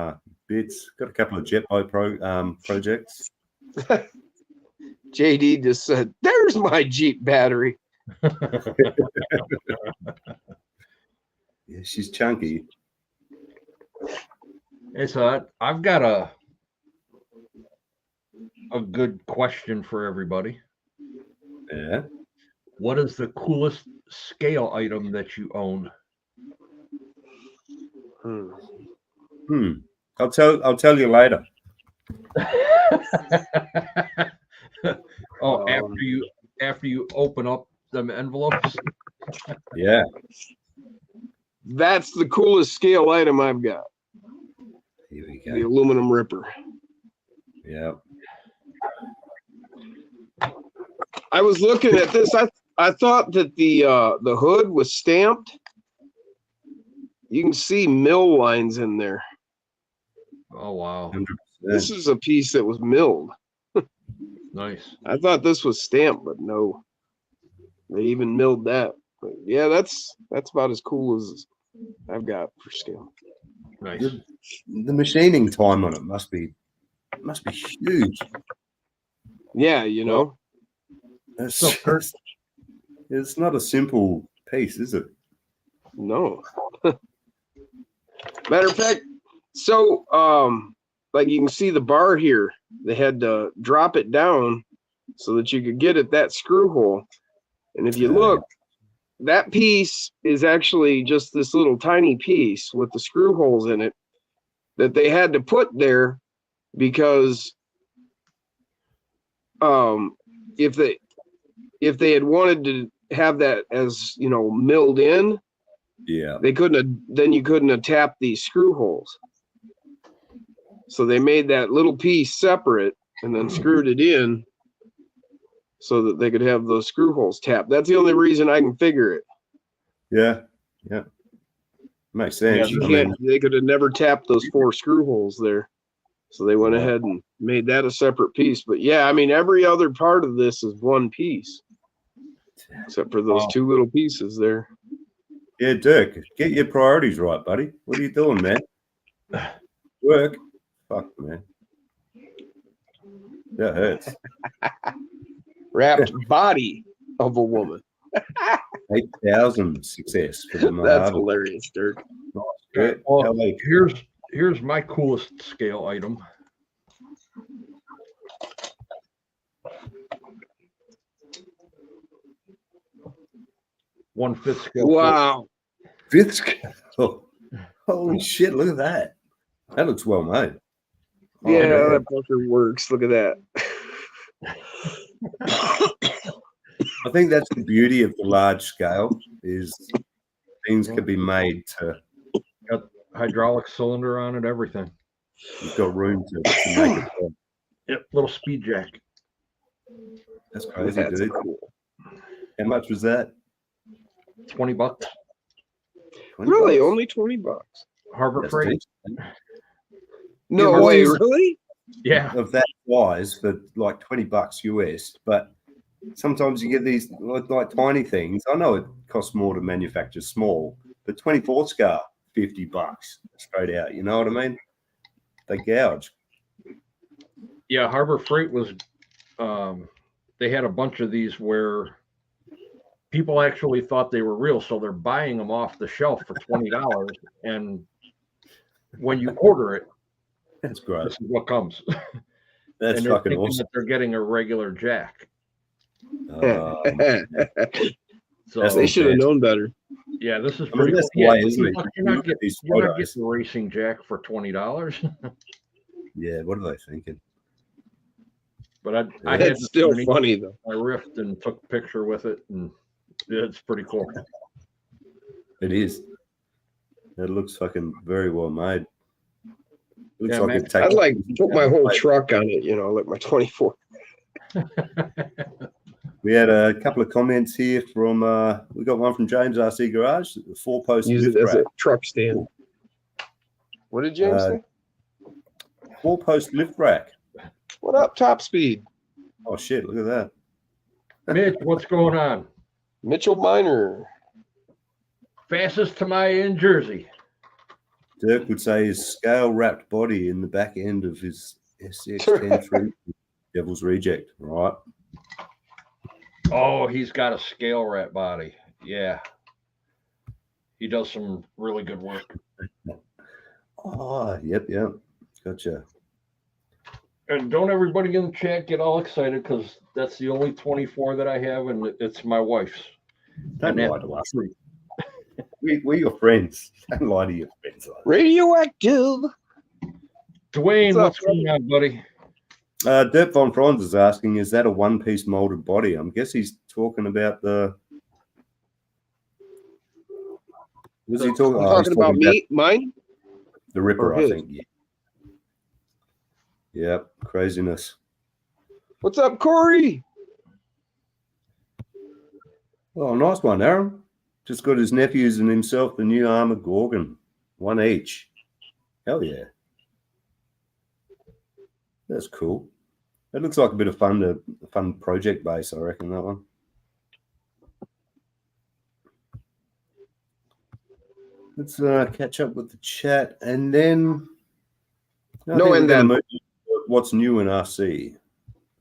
bits. Got a couple of jet boat projects. JD just said, "There's my Jeep battery." Yeah, she's chunky. Hey, so I've got a good question for everybody. Yeah. What is the coolest scale item that you own? I'll tell you later. Oh, after you open up them envelopes. Yeah. That's the coolest scale item I've got. Here we go. The aluminum ripper. Yeah. I was looking at this. I thought that the hood was stamped. You can see mill lines in there. Oh wow. 100%. This is a piece that was milled. Nice. I thought this was stamped, but no. They even milled that. But yeah, that's about as cool as I've got for scale. Nice. The machining time on it must be huge. Yeah, you know. It's not a simple piece, is it? No. Matter of fact, so like you can see the bar here, they had to drop it down so that you could get at that screw hole. And if you look, that piece is actually just this little tiny piece with the screw holes in it that they had to put there because if they had wanted to have that as, you know, milled in, yeah, they you couldn't have tapped these screw holes. So they made that little piece separate and then screwed it in so that they could have those screw holes tapped. That's the only reason I can figure it. Yeah. Makes sense. They could have never tapped those 4 screw holes there. So they went ahead and made that a separate piece. But yeah, I mean, every other part of this is one piece, except for those 2 little pieces there. Yeah, Dirk, get your priorities right, buddy. What are you doing, man? Work. Fuck, man. That hurts. Wrapped body of a woman. 8,000 success for the That's hilarious, Dirk. Nice. Well, here's my coolest scale item. One-fifth scale. Wow. 5th scale. Holy shit, look at that. That looks well made. Yeah, that fucker works. Look at that. I think that's the beauty of the large scale is things can be made to. Got hydraulic cylinder on it, everything. You've got room to make it work. Yep, little speed jack. That's crazy, That's dude. cool. How much was that? $20. 20 Really? bucks? Only $20? Harbor That's Freight. decent. No Yeah, way, well, really? Yeah. of that size for like $20 US. But sometimes you get these like tiny things. I know it costs more to manufacture small, but 24 scale, $50 straight out. You know what I mean? They gouge. Yeah. Harbor Freight was, they had a bunch of these where people actually thought they were real. So they're buying them off the shelf for $20. And when you order it, That's great. this is what comes. That's and they're fucking thinking awesome. that they're getting a regular jack. So They should have known better. yeah, this is I mean, pretty that's cool. the way, Yeah, isn't it? you're not These getting photos. a racing jack for $20. Yeah, what are they thinking? But I had That's this still underneath funny though. my Rift and took a picture with it, and it's pretty cool. It is. It looks fucking very well made. Looks Yeah, like man. it takes. I'd like put my whole truck on it, like my 24. We had a couple of comments here from. We got one from James RC Garage. The 4-post Use lift it as a rack. truck stand. What did James say? 4-post lift rack. What up, Top Speed? Oh shit! Look at that. Mitch, what's going on? Mitchell Miner. Fastest to my in Jersey. Dirk would say his scale wrapped body in the back end of his SCX-10 Devil's Reject, right? Oh, he's got a scale wrap body. Yeah. He does some really good work. Oh, yep. Gotcha. And don't everybody in the chat get all excited because that's the only 24 that I have, and it's my wife's. Don't And lie to us. We're your friends. Don't lie to your friends. Radioactive. Dwayne, What's what's up, going on, buddy? Dirk Von Franz is asking, is that a one-piece molded body? I guess he's talking about the. Was he talking? I'm talking about me, mine. The Ripper, or I his? think. Yeah. Yep, craziness. What's up, Corey? Oh, nice one, Aaron. Just got his nephews and himself the new Armored Gorgon, one each. Hell yeah. That's cool. That looks like a bit of fun, a fun project base, I reckon, that one. Let's catch up with the chat and then. What's new in RC?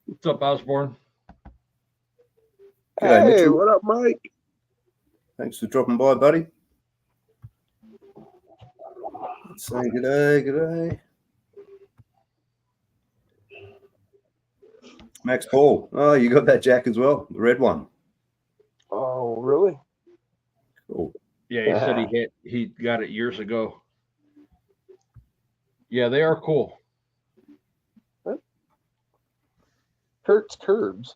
What's up, Osborne? G'day, Hey, Mitchell. what up, Mike? Thanks for dropping by, buddy. Let's say g'day. Max Paul. Oh, you got that jack as well, the red one. Oh, really? Cool. Yeah, he said he got it years ago. Yeah, they are cool. Kurt's Curbs.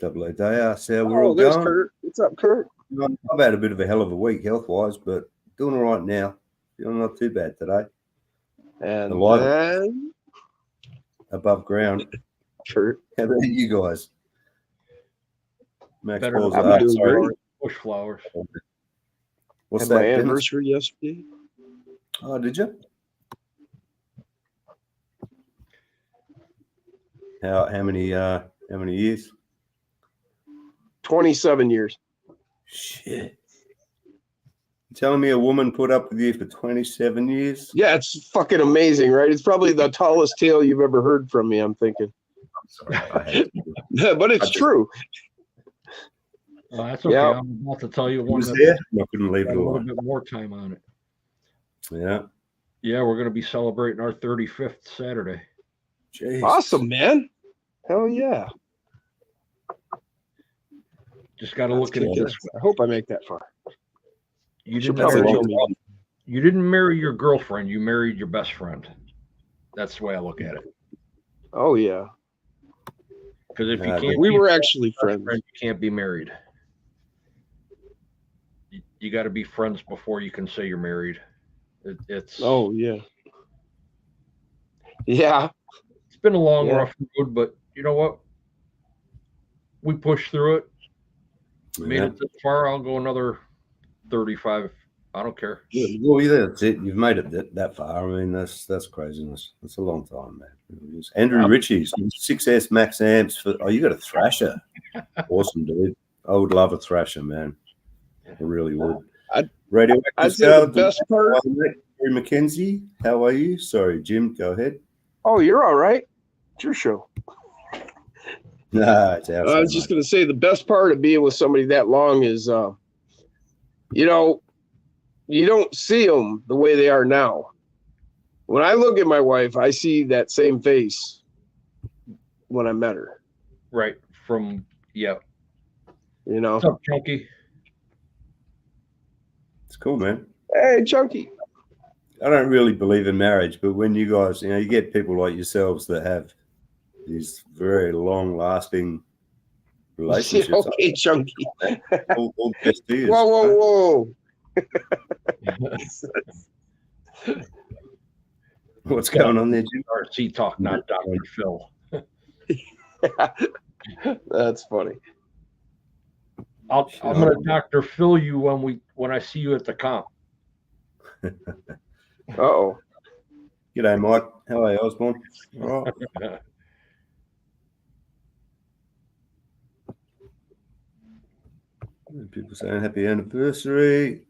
Double A day. So we're all there's going. Kurt. What's up, Kurt? I've had a bit of a hell of a week health-wise, but doing all right now. Feeling not too bad today. And Alive. then Above ground. Kurt. How about you guys? Max Better Paul's than I'm doing sorry. great. Bush flowers. What's Had my that? Dennis? anniversary yesterday. Oh, did you? How many years? 27 years. Shit. You telling me a woman put up with you for 27 years? Yeah, it's fucking amazing, right? It's probably the tallest tale you've ever heard from me, I'm thinking. Sorry, I had to. But it's true. That's okay. Yeah. I'm about to tell you It one was that there. I couldn't leave got it a little alone. bit more time on it. Yeah. Yeah, we're going to be celebrating our 35th Saturday. Jeez. Awesome, man. Hell yeah. Just got to look at it this way. I hope I make that far. You Should didn't, probably marry, kill me. you didn't marry your girlfriend. You married your best friend. That's the way I look at it. Oh, yeah. Because if you can't, We be were your actually best friends. friend, you can't be married. You got to be friends before you can say you're married. It's Oh, yeah. Yeah. It's been a long, Yeah. rough road, but you know what? We pushed through it. Made Yeah. it this far. I'll go another 35 I don't care. Well, yeah, that's it. You've made it that far. I mean, that's craziness. That's a long time, man. It is. Andrew Ritchie's 6S Max amps for. Oh, you got a Thrasher. Awesome, dude. I would love a Thrasher, man. I really would. Radioactive I'd say the best part. Terry Mackenzie, how are you? Sorry, Jim. Go ahead. Oh, you're all right. It's your show. Nah, it's our I show, was just mate. going to say the best part of being with somebody that long is, you know, you don't see them the way they are now. When I look at my wife, I see that same face when I met her. Right. You know. What's up, Chunky? It's cool, man. Hey, Chunky. I don't really believe in marriage, but when you guys, you get people like yourselves that have these very long-lasting relationships. Okay, Chunky. all the best to you. Whoa. What's going on there, Jim? RC talk, not Dr. Phil. That's funny. I'm going to Dr. Phil you when I see you at the comp. Uh-oh. G'day, Mike. How are you, Osborne? All right. People saying happy anniversary.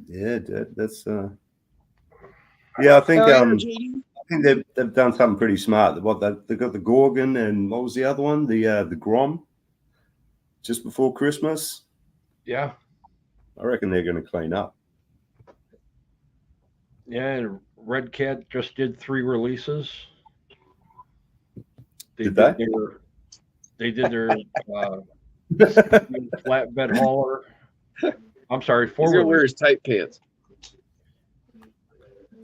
Yeah, that's yeah. I think they've done something pretty smart. What they've got the Gorgon and what was the other one? The Grom. Just before Christmas. Yeah. I reckon they're going to clean up. Yeah, and Red Cat just did 3 releases. They did their flatbed hauler. I'm sorry, He's gonna wear his tight pants.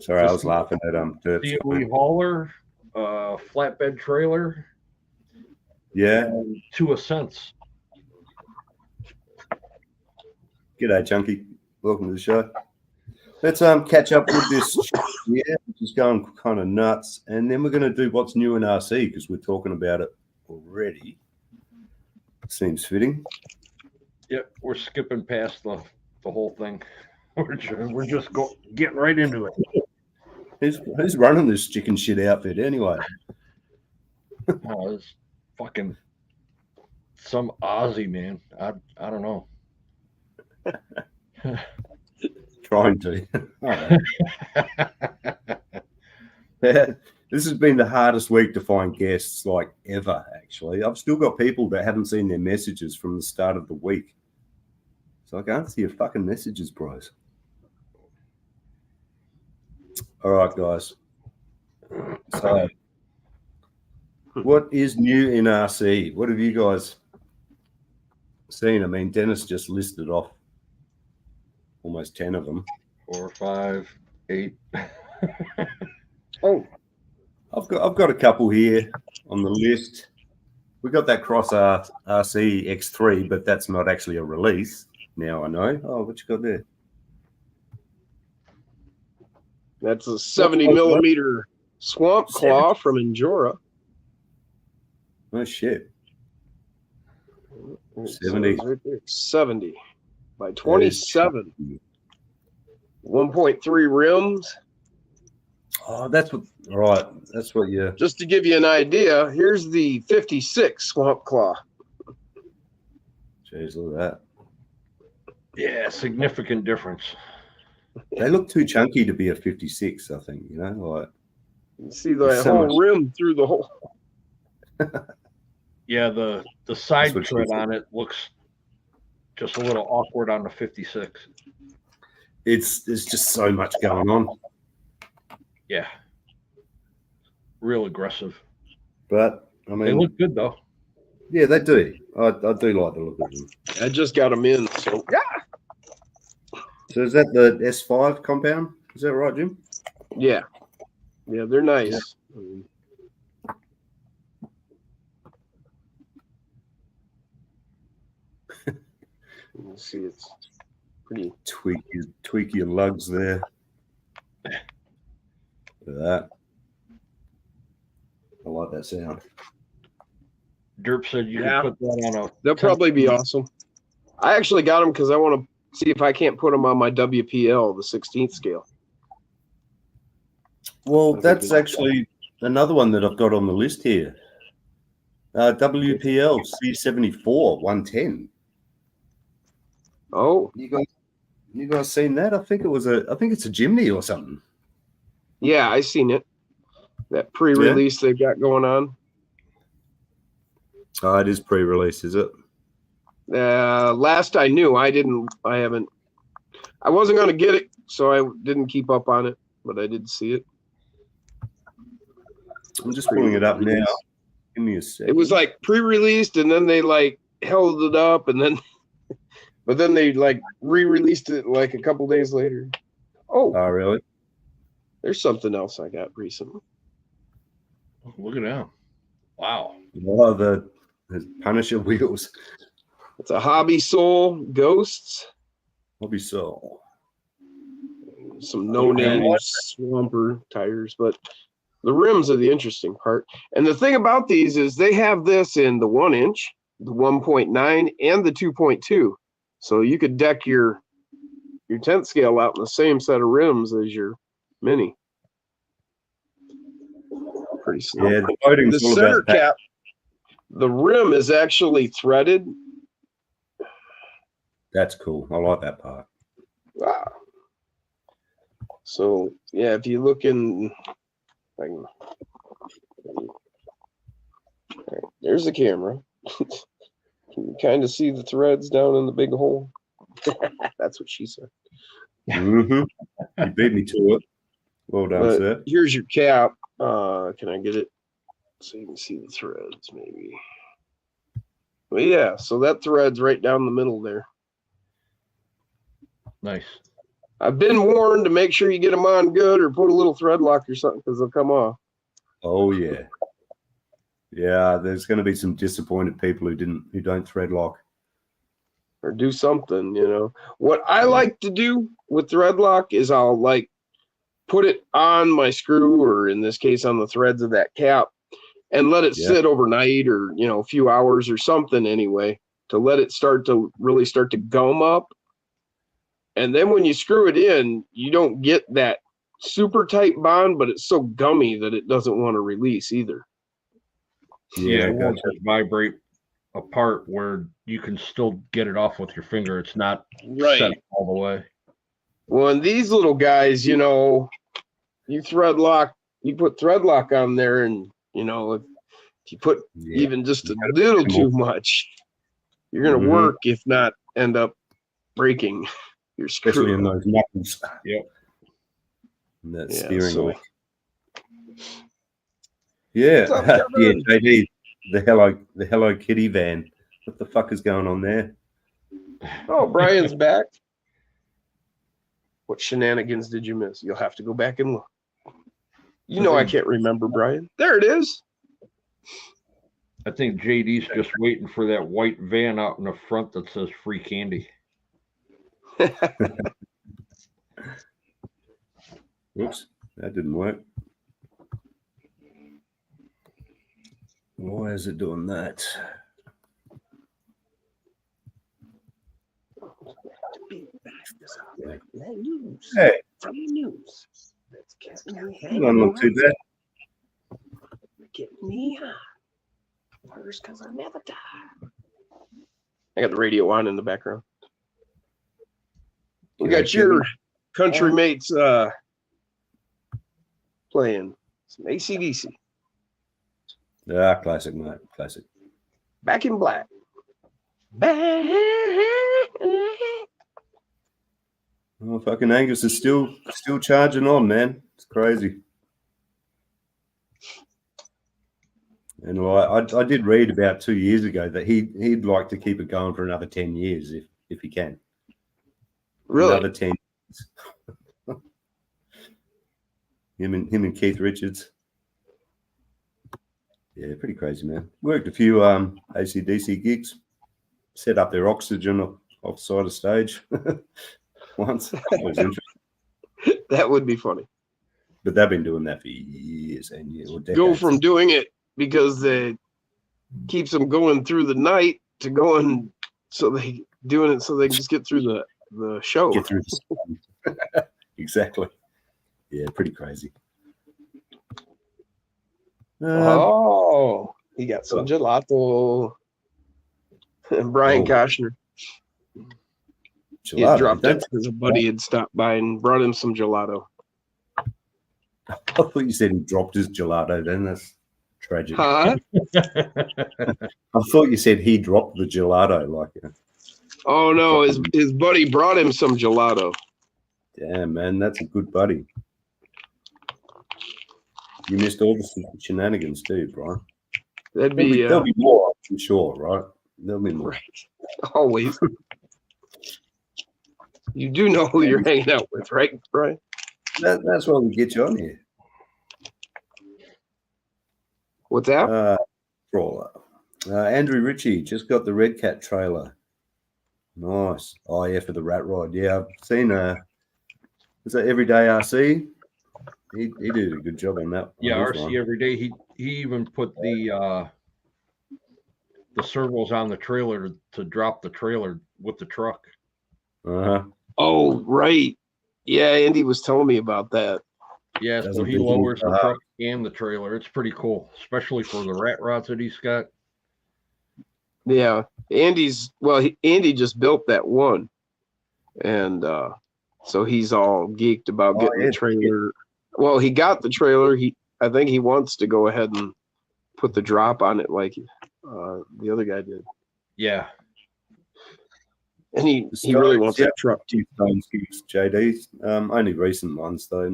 Sorry, I was laughing at DOE hauler, flatbed trailer. Yeah. And 2 Ascents. G'day, Chunky. Welcome to the show. Let's catch up with this year, which is going kind of nuts, and then we're going to do what's new in RC because we're talking about it already. Seems fitting. Yep, we're skipping past the whole thing. We're just getting right into it. Who's running this chicken shit outfit anyway? Oh, it's fucking some Aussie man. I don't know. Trying to. This has been the hardest week to find guests like ever, actually. I've still got people that haven't seen their messages from the start of the week. So I can't see your fucking messages, bros. All right, guys. So what is new in RC? What have you guys seen? I mean, Dennis just listed off almost 10 of them. 4, 5, 8. Oh, I've got a couple here on the list. We got that Cross RC X3, but that's not actually a release. Now I know. Oh, what you got there? That's a 70 millimeter swamp claw from Injora. Oh shit. 70. 70 by 27. 1.3 rims. Oh, that's what. All right, that's what you. Just to give you an idea, here's the 56 swamp claw. Jeez, look at that. Yeah, significant difference. They look too chunky to be a 56. I think like. You see the whole rim through the hole. Yeah, the side tread on it looks just a little awkward on the 56. There's just so much going on. Yeah. Real aggressive. But I mean, they look good though. Yeah, they do. I do like the look of them. I just got them in. So yeah. So is that the S5 compound? Is that right, Jim? Yeah. Yeah, they're nice. Let's see, it's pretty tweak your lugs there. Look at that. I like that sound. Derp said you could put that on a. They'll probably be awesome. I actually got them because I want to See if I can't put them on my WPL, the 16th scale. Well, that's actually another one that I've got on the list here. WPL C74 110. Oh, You guys seen that? I think it's a Jimny or something. yeah, I seen it. That pre-release they've got going on. Oh, it is pre-release, is it? Last I knew, I wasn't going to get it, so I didn't keep up on it, but I did see it. I'm just pulling it up now. Give me a second. It was like pre-released, and then they like held it up, and then, but then they like re-released it like a couple days later. Oh, really? There's something else I got recently. Look at that! Wow. Oh, the Punisher wheels. It's a Hobby Soul Ghosts. Hobby Soul. Some no-name Swamper tires, but the rims are the interesting part. And the thing about these is they have this in the 1-inch, the 1.9, and the 2.2. So you could deck your 10th scale out in the same set of rims as your Mini. Pretty slick. Yeah, the center cap, the rim is actually threaded. That's cool. I like that part. Wow. So yeah, if you look in, there's the camera. Can you kind of see the threads down in the big hole? That's what she said. Mm-hmm. You beat me to it. Well done, sir. Here's your cap. Can I get it so you can see the threads maybe? Well, yeah, so that thread's right down the middle there. Nice. I've been warned to make sure you get them on good or put a little thread lock or something because they'll come off. Oh yeah. Yeah, there's going to be some disappointed people who don't thread lock. Or do something, you know. What I like to do with thread lock is I'll like put it on my screw, or in this case on the threads of that cap, and let it sit overnight or, you know, a few hours or something anyway, to let it really start to gum up. And then when you screw it in, you don't get that super tight bond, but it's so gummy that it doesn't want to release either. Yeah, it won't just vibrate apart where you can still get it off with your finger. It's not set all the way. Well, and these little guys, you know, you put thread lock on there, and, you know, if you put even just a little too much, you're going to work, if not end up breaking your screw. Especially in those knuckles. Yep. And that steering wheel. Yeah. Yeah, JD, the Hello Kitty van. What the fuck is going on there? Oh, Brian's back. What shenanigans did you miss? You'll have to go back and look. You know I can't remember, Brian. There it is. I think JD's just waiting for that white van out in the front that says free candy. Whoops, that didn't work. Why is it doing that? Hey, from the news. Let's get me don't look too bad. Get me high. First, because I never die. I got the radio on in the background. We got your country mates playing some AC/DC. Ah, classic, mate. Classic. Back in Black. Oh, fucking Angus is still charging on, man. It's crazy. And I did read about 2 years ago that he'd like to keep it going for another 10 years if he can. Really? Another 10 years. him and Keith Richards. Yeah, pretty crazy, man. Worked a few AC/DC gigs. Set up their oxygen off the side of stage once. That was interesting. That would be funny. But they've been doing that for years and years. Go from doing it because they keeps them going through the night to going so they doing it so they can just get through the show. Get through the storm. Exactly. Yeah, pretty crazy. Oh, he got some gelato. And Brian Koshner. He had dropped it because a buddy had stopped by and brought him some gelato. I thought you said he dropped his gelato. Then that's tragic. Huh? I thought you said he dropped the gelato. Like, Oh no, his buddy brought him some gelato. damn man, that's a good buddy. You missed all the shenanigans too, Brian. That'd be There'll be more, I'm sure, right? There'll be more. right. Always. You do know who you're hanging out with, right, Brian? That's why we get you on here. What's that? Crawler. Andrew Ritchie just got the Red Cat trailer. Nice. Oh yeah, for the Rat Ride. Yeah, I've seen is that Everyday RC? He did a good job on that. Yeah, on his RC one. every day. He even put the servos on the trailer to drop the trailer with the truck. Uh-huh. Oh, right. Yeah, Andy was telling me about that. Yeah, That's so a he big lowers the one. truck and the trailer. It's pretty cool, especially for the rat rods that he's got. Yeah, Andy just built that one, and so he's all geeked about getting the trailer. Well, he got the trailer. I think he wants to go ahead and put the drop on it like the other guy did. Yeah, and he really wants that truck too. JD's only recent ones though.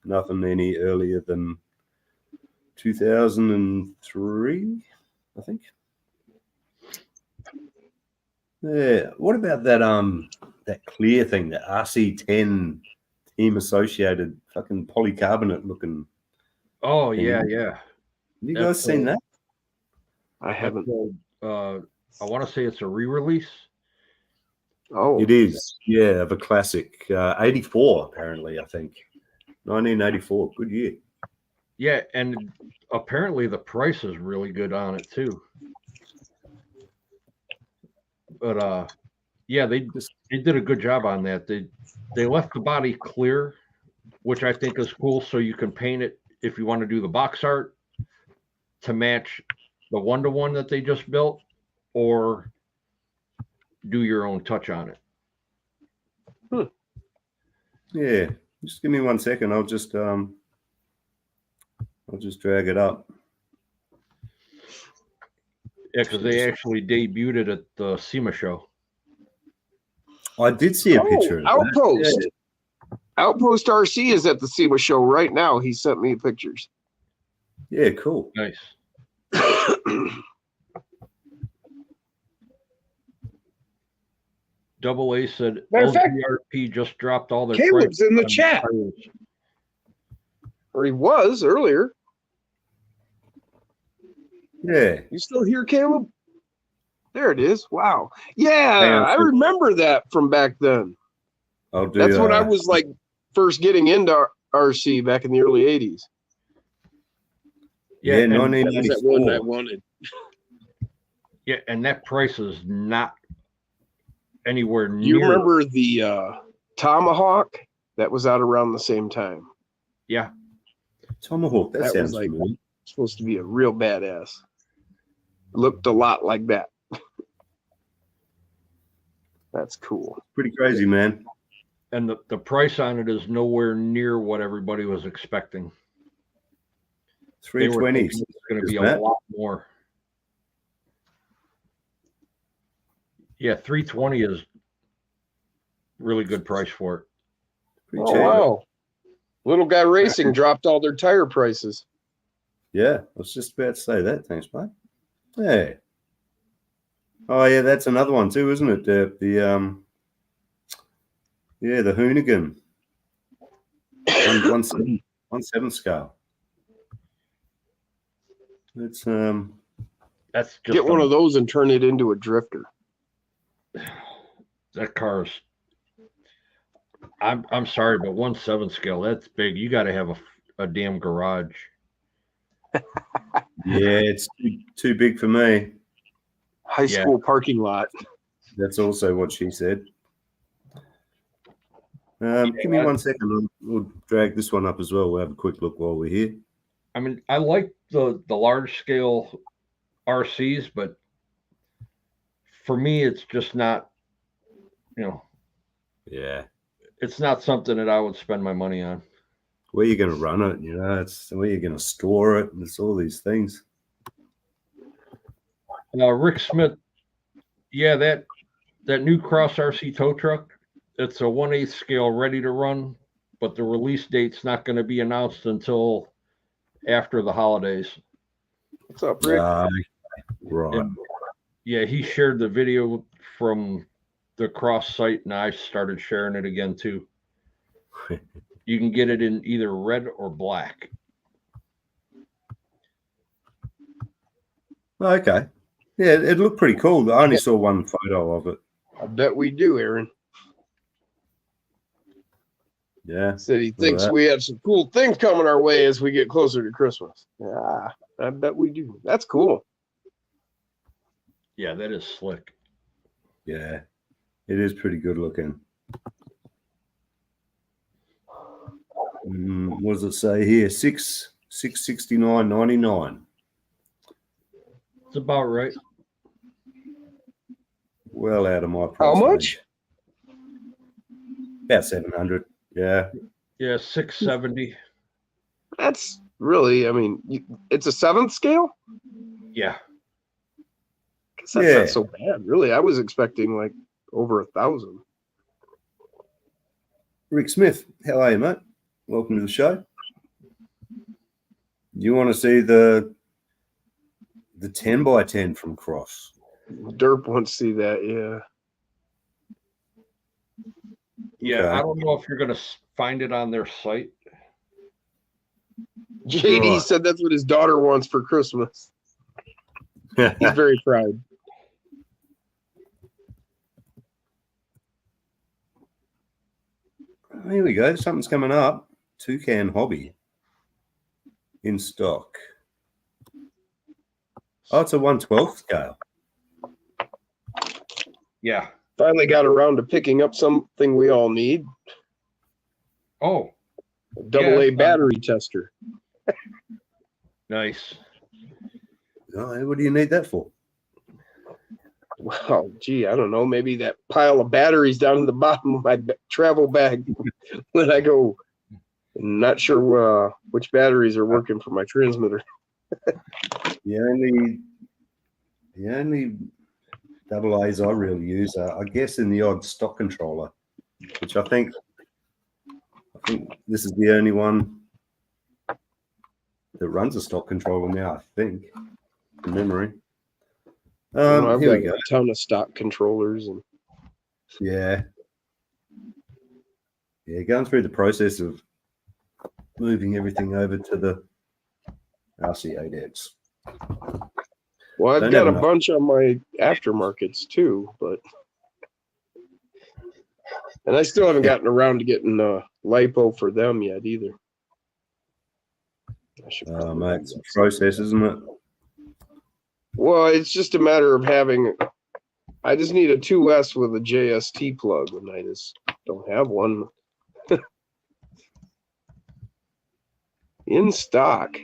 Nothing any earlier than 2003, I think. Yeah. What about that clear thing, the RC10 team associated fucking polycarbonate looking? Oh thing? yeah. Have you guys seen that? I haven't. I want to say it's a re-release. Oh, It is. Yeah, of a classic. 84 apparently, I think. 1984. Good year. Yeah, and apparently the price is really good on it too. But yeah, they did a good job on that. They left the body clear, which I think is cool. So you can paint it if you want to do the box art to match the 1-to-1 that they just built, or do your own touch on it. Yeah. Just give me 1 second. I'll just drag it up. Yeah, because they actually debuted it at the SEMA show. I did see a picture of Outpost. that. Outpost RC is at the SEMA show right now. He sent me pictures. Yeah, cool. Nice. Double A said Matter of fact, LGRP just dropped all their Caleb's prices in the on chat. tires. Or he was earlier. Yeah. You still here, Caleb? There it is. Wow. Yeah, Hang on. I remember that from back then. I'll do That's when I was like first getting into RC back in the early 80s. Yeah, and That was that one I 1994. wanted. Yeah, and that price is not anywhere near. You remember the Tomahawk? That was out around the same time. Yeah, Tomahawk, that That was sounds like- familiar. Supposed to be a real badass. Looked a lot like that. That's cool. Pretty crazy, man. and the price on it is nowhere near what everybody was expecting. They were 320. thinking it's going to be isn't a it? lot more. Yeah, 320 is really good price for it. Pretty Oh cheap. wow! Little Guy Racing dropped all their tire prices. Yeah, I was just about to say that. Thanks, mate. Yeah. Oh yeah, that's another one too, isn't it? The Hoonigan. 1/7 scale. It's That's just Get one of those and turn it into a drifter. that car's. I'm sorry, but 1/7 scale, that's big. You got to have a damn garage. yeah, it's too big for me. High school parking lot. That's also what she said. Give me 1 second. We'll drag this one up as well. We'll have a quick look while we're here. I mean, I like the large scale RCs, but for me, it's just not, Yeah. it's not something that I would spend my money on. Where you're going to run it, it's where you're going to store it. It's all these things. Rick Smith, yeah, that new Cross RC tow truck, it's a 1/8 scale ready to run, but the release date's not going to be announced until after the holidays. What's up, Rick? Right. And yeah, he shared the video from the Cross site, and I started sharing it again too. You can get it in either red or black. Okay. Yeah, it looked pretty cool. I only saw one photo of it. I bet we do, Aaron. Yeah. Said he thinks we have some cool things coming our way as we get closer to Christmas. Yeah, I bet we do. That's cool. Yeah, that is slick. Yeah. It is pretty good looking. What does it say here? $669.99. It's about right. Well out of my price. How much? About 700. Yeah. Yeah, 670. That's really, I mean, it's a 7th scale? Yeah. That's not so bad, really. I was expecting like over 1,000. Rick Smith, how are you, mate? Welcome to the show. You want to see the 10x10 from Cross? Derp wants to see that, yeah. Yeah, Okay. I don't know if you're going to find it on their site. JD Right. said that's what his daughter wants for Christmas. He's very proud. Here we go. Something's coming up. Toucan Hobby in stock. Oh, it's a 1/12 scale. Yeah. Finally got around to picking up something we all need. Oh, A double A Yeah. battery tester. nice. Oh, what do you need that for? Well, gee, I don't know. Maybe that pile of batteries down in the bottom of my travel bag when I go. I'm not sure which batteries are working for my transmitter. The only double A's I really use are, I guess, in the odd stock controller, which I think this is the only one that runs a stock controller now, I think, from memory. I've Here we got go. a ton of stock controllers and Yeah, going through the process of moving everything over to the RC8X. well, I've Don't got have a enough. bunch on my aftermarkets too, and I still haven't gotten around to getting lipo for them yet either. I should Oh, probably mate, do it's a that. process, isn't it? Well, it's just a matter of having. I just need a 2S with a JST plug, and I just don't have one in stock.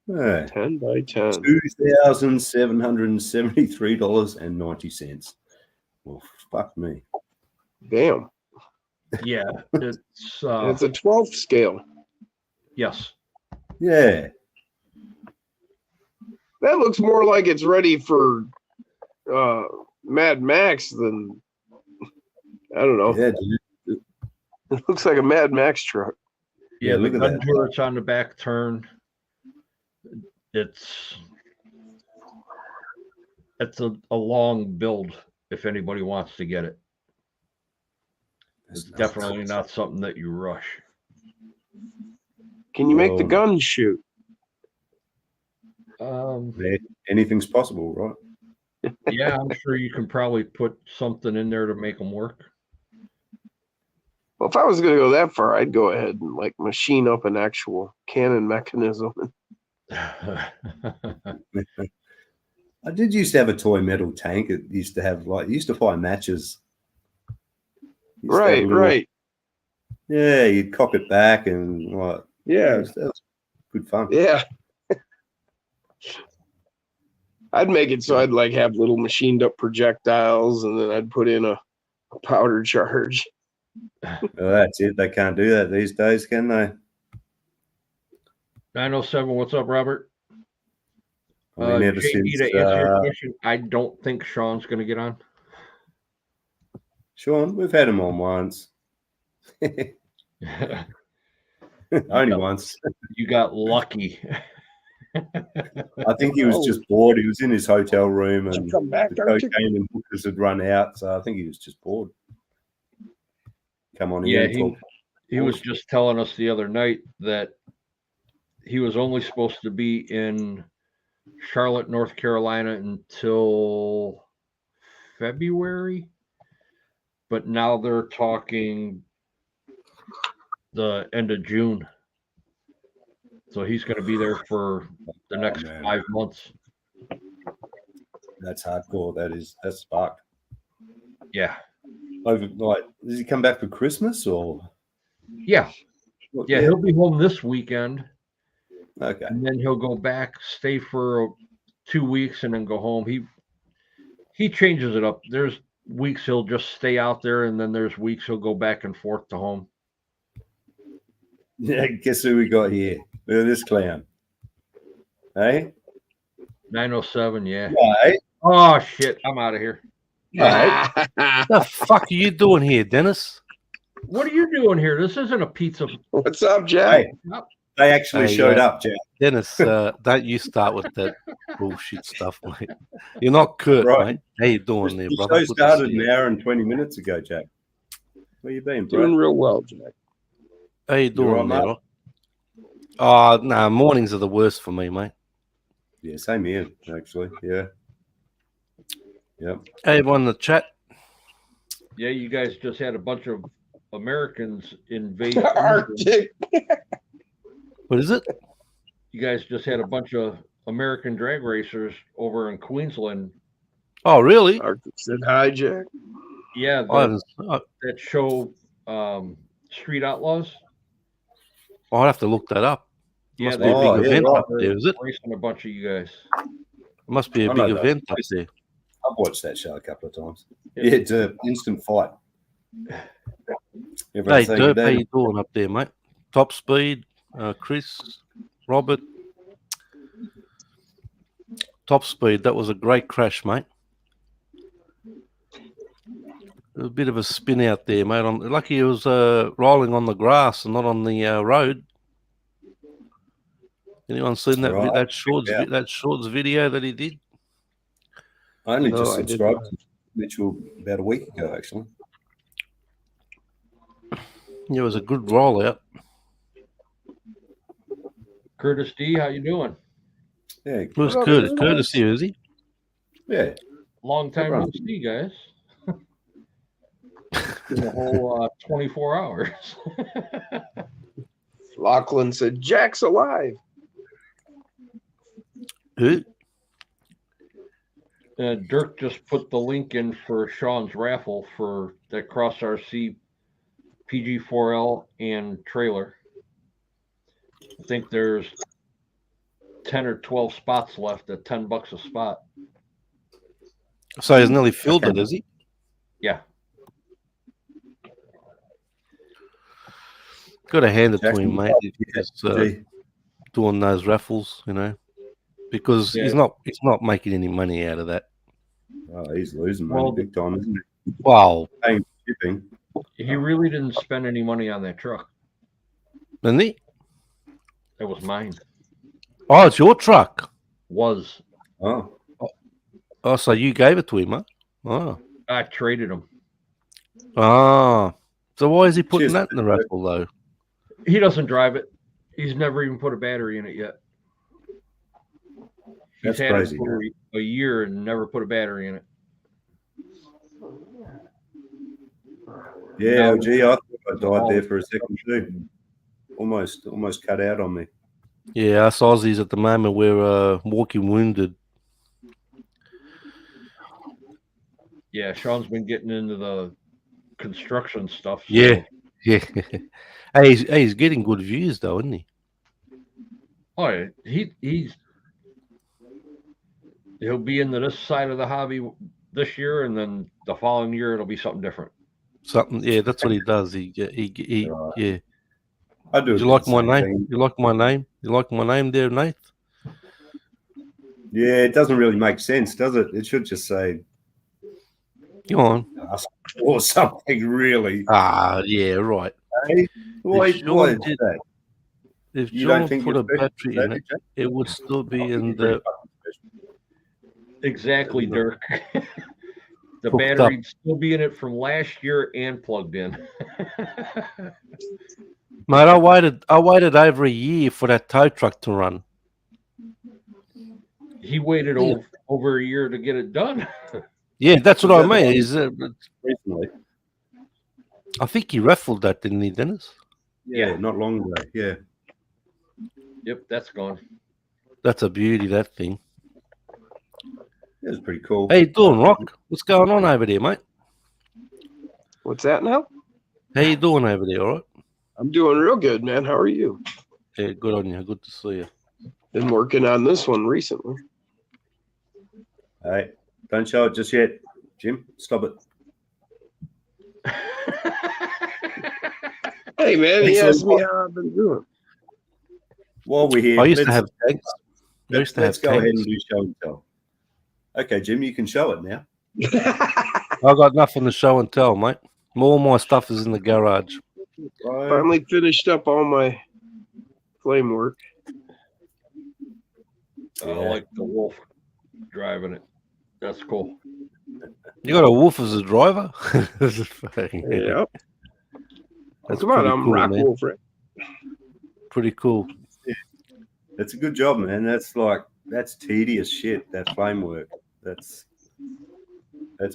Yeah. 10x10. $2,773.90. Well, fuck me. Damn. Yeah, it's And it's a 12th scale. yes. Yeah. That looks more like it's ready for Mad Max than I don't know. Yeah, dude. It looks like a Mad Max truck. Yeah, the look at gun that. turret's on the back turn. It's a long build if anybody wants to get it. It's definitely not something that you rush. Can you make the Whoa. gun shoot? Yeah, anything's possible, right? Yeah, I'm sure you can probably put something in there to make them work. Well, if I was going to go that far, I'd go ahead and like machine up an actual cannon mechanism. I did used to have a toy metal tank. It used to have used to fire matches Used to have a Right, little- right. Yeah, you'd cock it back and like, Yeah, that was good fun. yeah. I'd make it so I'd like have little machined up projectiles, and then I'd put in a powder charge. Well, that's it. They can't do that these days, can they? 907, what's up, Robert? I mean, ever JD, since to answer your question, I don't think Sean's going to get on. Sean, we've had him on once. Only once. You got lucky. I think he was just bored. He was in his hotel room and Come back, the cocaine and hookers had run out. So I think he was just bored. Come on, Yeah, in. he was just telling us the other night that he was only supposed to be in Charlotte, North Carolina until February, but now they're talking the end of June. So he's going to be there for the next 5 months. That's hardcore. That's fucked. Yeah. Like, does he come back for Christmas or? Yeah. Yeah, he'll be home this weekend. Okay. And then he'll go back, stay for 2 weeks, and then go home. He changes it up. There's weeks he'll just stay out there, and then there's weeks he'll go back and forth to home. Yeah, guess who we got here? Look at this clown. Hey? 907, yeah. Hey? Oh, shit. I'm out of here. What the fuck are you doing here, Dennis? What are you doing here? This isn't a pizza. What's up, Jack? Hey, they actually Hey, showed up, Jack. Dennis, don't you start with that bullshit stuff, mate. You're not Kurt, Right. mate. How you doing there, The brother? show Good to started see an you. hour and 20 minutes ago, Jack. Where you been, Doing bro? real well, Jack. How you doing all right, there? mate? Oh, no, mornings are the worst for me, mate. Yeah, same here, actually. Yeah. Yep. Hey, everyone in the chat. Yeah, you guys just had a bunch of Americans invade. Arctic. What is it? You guys just had a bunch of American drag racers over in Queensland. Oh, really? Arctic said hi, Jack. Yeah, that show Street Outlaws. I'll have to look that up. Yeah, Must be a big event right. up there, is it? Racing a bunch of you guys. Must be a I big know that. event up there. I've watched that show a couple of times. Yeah, it's an instant fight. Hey, Everyone's saying Derp, good how day. you doing up there, mate? Top Speed, Chris, Robert. Top Speed, that was a great crash, mate. A bit of a spin out there, mate. Lucky it was rolling on the grass and not on the road. Anyone seen that Right. that Shorts video that he did? I only No, just I didn't. subscribed to Mitchell about a week ago, actually. Yeah, it was a good rollout. Curtis D, how you doing? Yeah. Who's Well, Curtis? it was Curtis here, is he? Yeah. Long time no Everyone. see, guys. In the whole 24 hours. Lachlan said Jack's alive. Who? Dirk just put the link in for Sean's raffle for that Cross RC PG4L and trailer. I think there's 10 or 12 spots left at $10 a spot. So he's nearly filled it, is he? Yeah. Got to hand it to Jackson, him, mate. He's Gee. doing those raffles, you know, because Yeah. he's not making any money out of that. Oh, he's losing money Well, big time, isn't he? Wow, Paying shipping. He really didn't spend any money on that truck. didn't he? That was mine. Oh, it's your truck. Was. Oh, Oh, so you gave it to him, huh? Oh, I traded him. ah. So why is he putting Cheers. that in the raffle though? He doesn't drive it. He's never even put a battery in it yet. He's That's had crazy. it for a year and never put a battery in it. yeah. No. Oh, gee, I thought I died there for a second too. Almost cut out on me. Yeah, us Aussies at the moment we're walking wounded. Yeah, Sean's been getting into the construction stuff. So Yeah. Yeah. Hey, he's getting good views though, isn't he? Oh, yeah, he'll be into this side of the hobby this year, and then the following year it'll be something different. Something. Yeah, that's what he does. He Right. yeah. I do. Do you like the my same name? thing. You like my name? You like my name there, Nate? Yeah, it doesn't really make sense, does it? It should just say Go on. us or something, really. Ah, yeah, right. Hey, why Sean is did- that? If You don't John think put you're a battery in it, Jack? it would still be Oh, in you're pretty the fucking special. Exactly, Dirk. The Hooked battery'd still be in it from last year and plugged in. mate. I waited over a year for that tow truck to run. He waited Yeah. over a year to get it done. Yeah, that's what Is I that the mean. one- Is Recently. I think he raffled that, didn't he, Dennis? Yeah, not long ago. Yeah. Yep, that's gone. That's a beauty, that thing. It was pretty cool. How you doing, Rock? What's going on over there, mate? What's that now? How you doing over there? All right? I'm doing real good, man. How are you? Yeah, good on you. Good to see you. Been working on this one recently. Hey, don't show it just yet, Jim. Stop it. Hey, man, he Excellent. asked me how I've been doing. While we're here, I used to let's- have tanks. I used to let's have go ahead tanks. and do show and tell. Okay, Jim, you can show it now. I got nothing to show and tell, mate. More of my stuff is in the garage. Right. Finally finished up all my flame work. I like the wolf driving it. That's cool. You got a wolf as a driver? Yeah. That's Come on, pretty I'm cool, Rock man. Wolf. Right? Pretty cool. It's a good job, man. That's tedious shit. That flame work. That's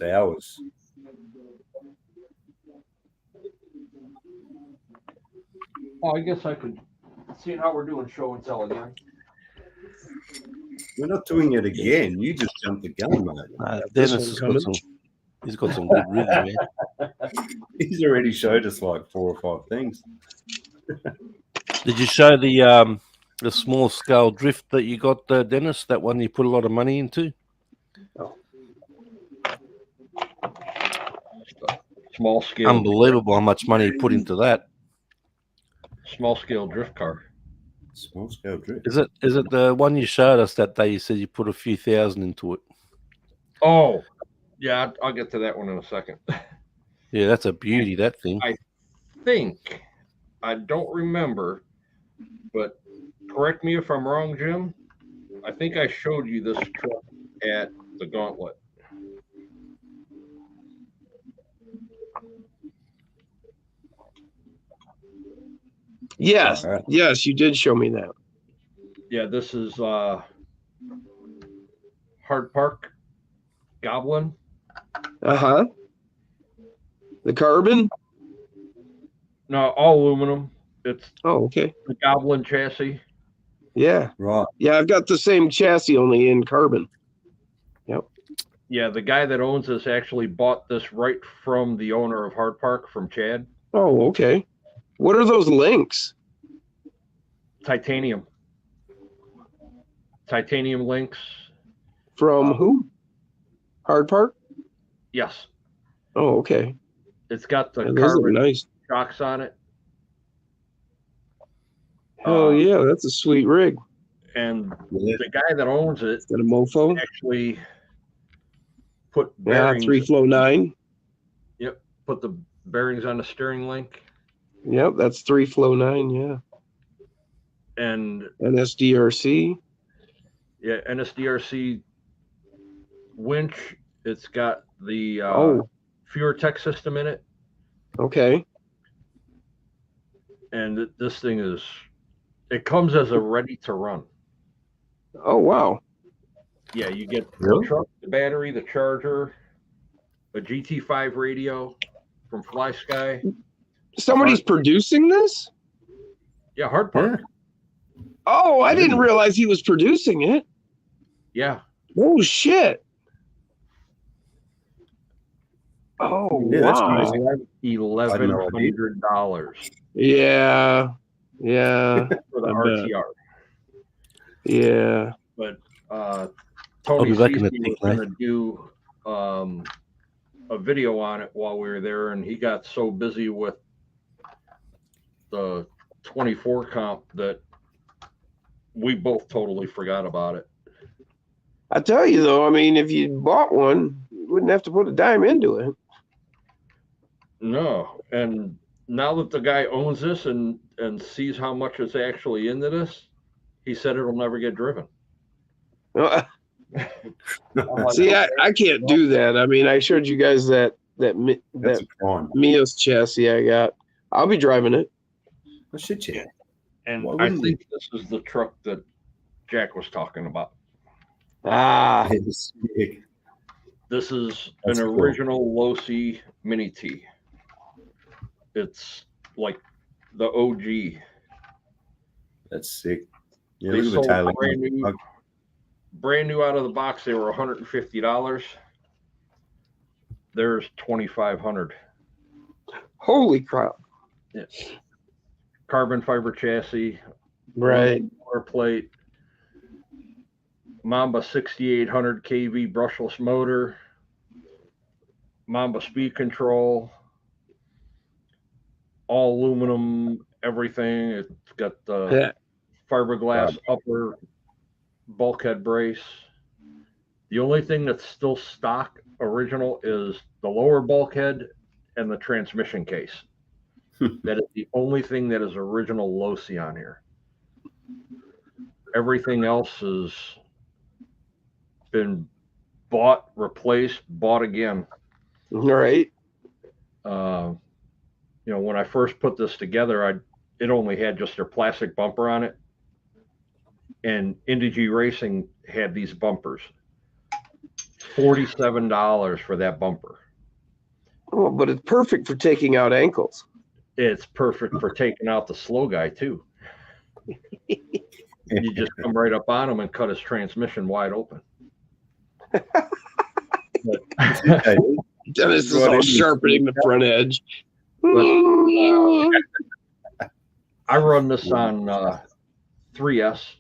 hours. Oh, I guess I could see how we're doing show and tell again. We're not doing it again. You just jumped the gun, mate. This Dennis one has coming. got some. He's got some good rigs, man. He's already showed us like 4 or 5 things. Did you show the small scale drift that you got, Dennis? That one you put a lot of money into? Small scale. Unbelievable how much money you put into that. Small scale drift car. Small scale drift. Is it the one you showed us that day? You said you put a few thousand into it. Oh, yeah, I'll get to that one in a second. Yeah, that's a beauty, that thing. I don't remember, but correct me if I'm wrong, Jim. I think I showed you this truck at the Gauntlet. Yes, All right. yes, you did show me that. Yeah, this is Hard Park Goblin. Uh-huh. The carbon? No, all aluminum. It's Oh, okay. the Goblin chassis. Yeah. Right. Yeah, I've got the same chassis, only in carbon. Yeah, the guy that owns this actually bought this right from the owner of Hard Park, from Chad. Oh, okay. What are those links? Titanium links. From who? Hard Park? Yes. Oh, okay. It's got the Yeah, those look carbon nice. shocks on it. Oh, yeah, that's a sweet rig. And Yeah. the guy that owns it Is that a mofo? actually put Yeah, bearings. 3-flow-9. Put the bearings on the steering link, Yep, that's 3-flow-9, yeah. and NSDRC. yeah, NSDRC winch. It's got the Oh, FureTech system in it, okay. and this thing is. It comes as a ready to run. Oh, wow. Yeah, you get Really? the truck, the battery, the charger, a GT5 radio from Fly Sky. Somebody's producing this? Yeah, Hard Park. Oh, I didn't realize he was producing it. Yeah. Oh, shit. Oh Yeah, that's wow. amazing. $1,100 Yeah. Yeah. for the I bet. RTR. Yeah. But I'll Tony be back in a Cece tick, was going mate. to do a video on it while we were there, and he got so busy with the 24 comp that we both totally forgot about it. I tell you though, I mean, if you bought one, you wouldn't have to put a dime into it. No, and now that the guy owns this and sees how much is actually into this, he said it'll never get driven. See, I can't do that. I mean, I showed you guys that That's a crime. Mios chassis I got. I'll be driving it. Oh, shit, yeah. And Why I wouldn't think this is the truck that Jack was talking about. Ah, It's sick. This is That's an cool. original Losi Mini T. It's like the OG. That's sick. Yeah, They look at the sold tail. brand new out of the box. They were $150. There's $2,500. holy crap! Yeah. Carbon fiber chassis, Right. water plate, Mamba 6800 kV brushless motor, Mamba speed control, all aluminum, everything. It's got the Yeah. fiberglass upper bulkhead brace. The only thing that's still stock original is the lower bulkhead and the transmission case. That is the only thing that is original Losi on here. Everything else has been bought, replaced, bought again. Right. When I first put this together, it only had just their plastic bumper on it, and Indy Racing had these bumpers. $47 for that bumper. Oh, but it's perfect for taking out ankles. It's perfect for taking out the slow guy too. You just come right up on him and cut his transmission wide open. Dennis is all sharpening the front edge. I run this on 3S.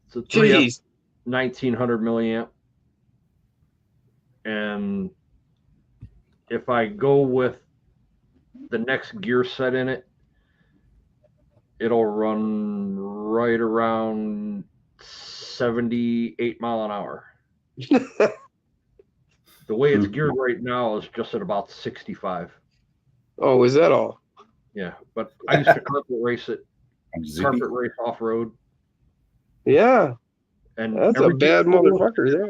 It's a 3S 1900 milliamp. And if I go with the next gear set in it, it'll run right around 78 mile an hour. The way it's geared right now is just at about 65. Oh, is that all? Yeah, but I used to carpet race it, carpet race off road. Yeah, and that's a bad motherfucker there.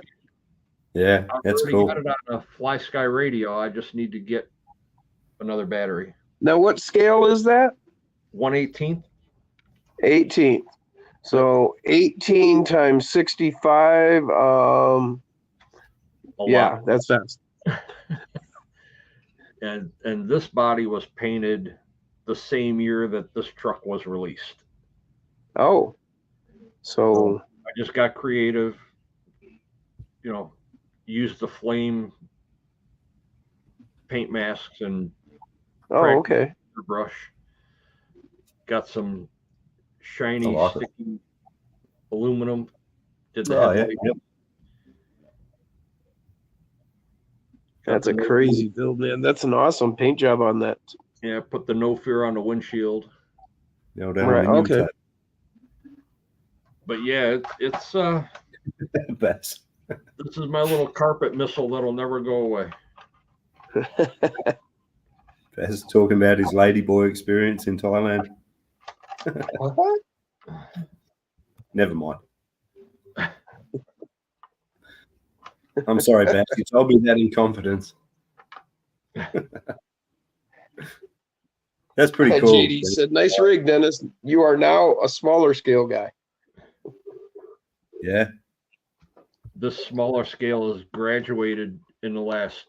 Yeah, that's cool. I've already got it on a Fly Sky radio. I just need to get another battery. Now, what scale is that? 1/18. 18. So 18 times 65. Yeah, that's fast. And this body was painted the same year that this truck was released. Oh, so I just got creative, used the flame paint masks and okay. brush. Got some shiny sticky aluminum. Did the headlight. That's a crazy build, man. That's an awesome paint job on that. Yeah, put the No Fear on the windshield. Right, okay. But yeah, it's best. This is my little carpet missile that'll never go away. Baz talking about his ladyboy experience in Thailand. What? Never mind. I'm sorry, Baz. You told me that in confidence. That's pretty cool. JD said, "Nice rig, Dennis. You are now a smaller scale guy." Yeah. This smaller scale has graduated in the last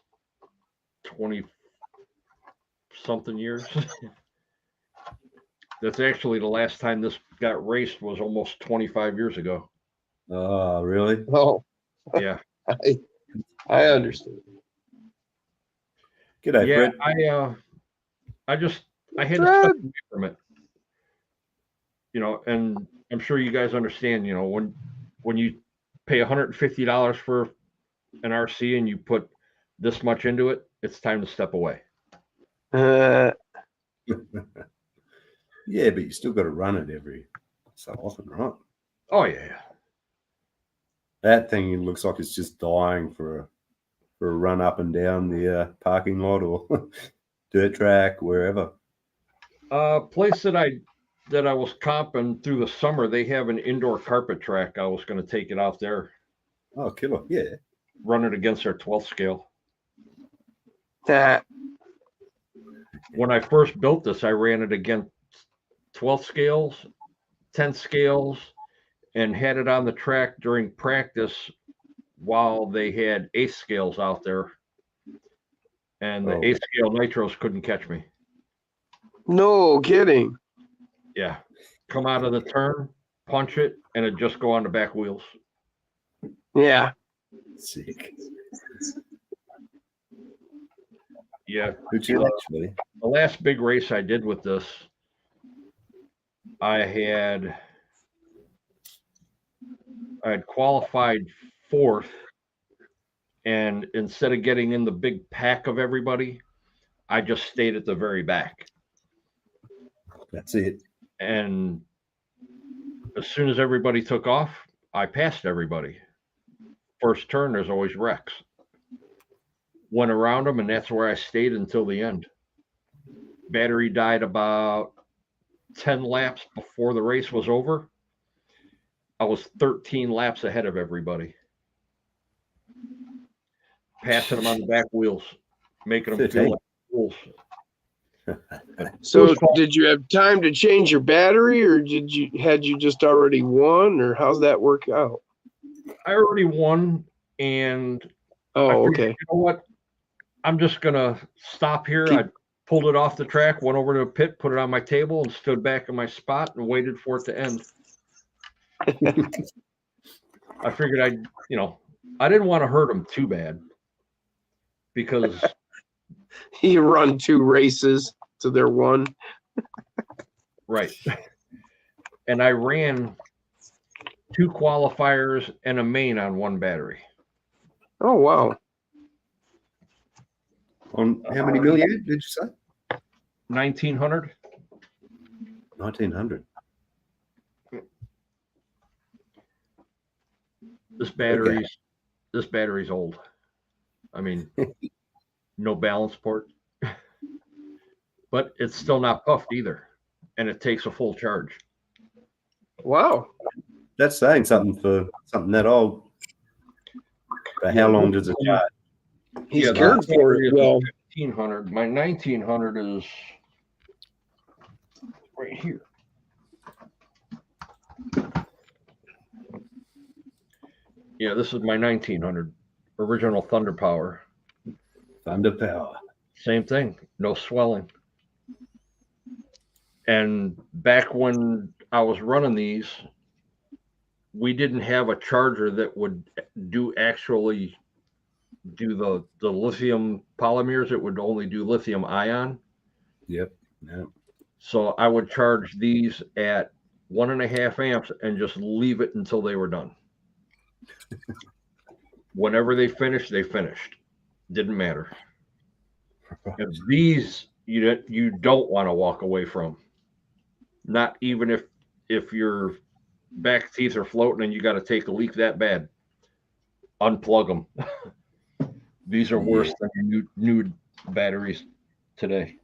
20-something years. That's actually the last time this got raced was almost 25 years ago. Oh, really? Oh, yeah. I understand. G'day, Yeah, Fred. I had to Fred. step away from it. And I'm sure you guys understand, when you pay $150 for an RC and you put this much into it, it's time to step away. Uh, Yeah, but you still got to run it every so often, right? Oh yeah. That thing looks like it's just dying for a run up and down the parking lot or dirt track, wherever. Place that I was comping through the summer, they have an indoor carpet track. I was going to take it out there, Oh, killer. Yeah. run it against their 12th scale. that When I first built this, I ran it against 12 scales, 10 scales, and had it on the track during practice while they had 8 scales out there. And the Oh. 8 scale nitros couldn't catch me. no kidding. Yeah. Come out of the turn, punch it, and it just go on the back wheels. Yeah. Sick. Yeah. Would you actually? The last big race I did with this, I had qualified 4th, and instead of getting in the big pack of everybody, I just stayed at the very back. That's it. And as soon as everybody took off, I passed everybody. First turn, there's always wrecks. Went around them, and that's where I stayed until the end. Battery died about 10 laps before the race was over. I was 13 laps ahead of everybody. Passing them on the back wheels, making them feel like fools. So did you have time to change your battery, or had you just already won, or how's that work out? I already won, and Oh, figured, okay. you know what? I'm just gonna stop here. I pulled it off the track, went over to a pit, put it on my table, and stood back in my spot and waited for it to end. I figured I didn't want to hurt them too bad because You run 2 races to their 1. right. And I ran 2 qualifiers and a main on 1 battery. Oh, wow. On how many milliamp did you say? 1900. 1900. This battery's old. I mean, no balance port, but it's still not puffed either, and it takes a full charge. Wow. That's saying something for something that old. But how long does it charge? He's cared for it well. 1500. My 1900 is right here. Yeah, this is my 1900 original Thunder Power. Thunder Power. Same thing, no swelling. And back when I was running these, we didn't have a charger that would actually do the lithium polymers. It would only do lithium ion. Yep. Yep. So I would charge these at 1.5 amps and just leave it until they were done. Whenever they finished, they finished. Didn't matter. And these you don't want to walk away from. Not even if your back teeth are floating and you got to take a leak that bad. Unplug them. These are worse than new batteries today.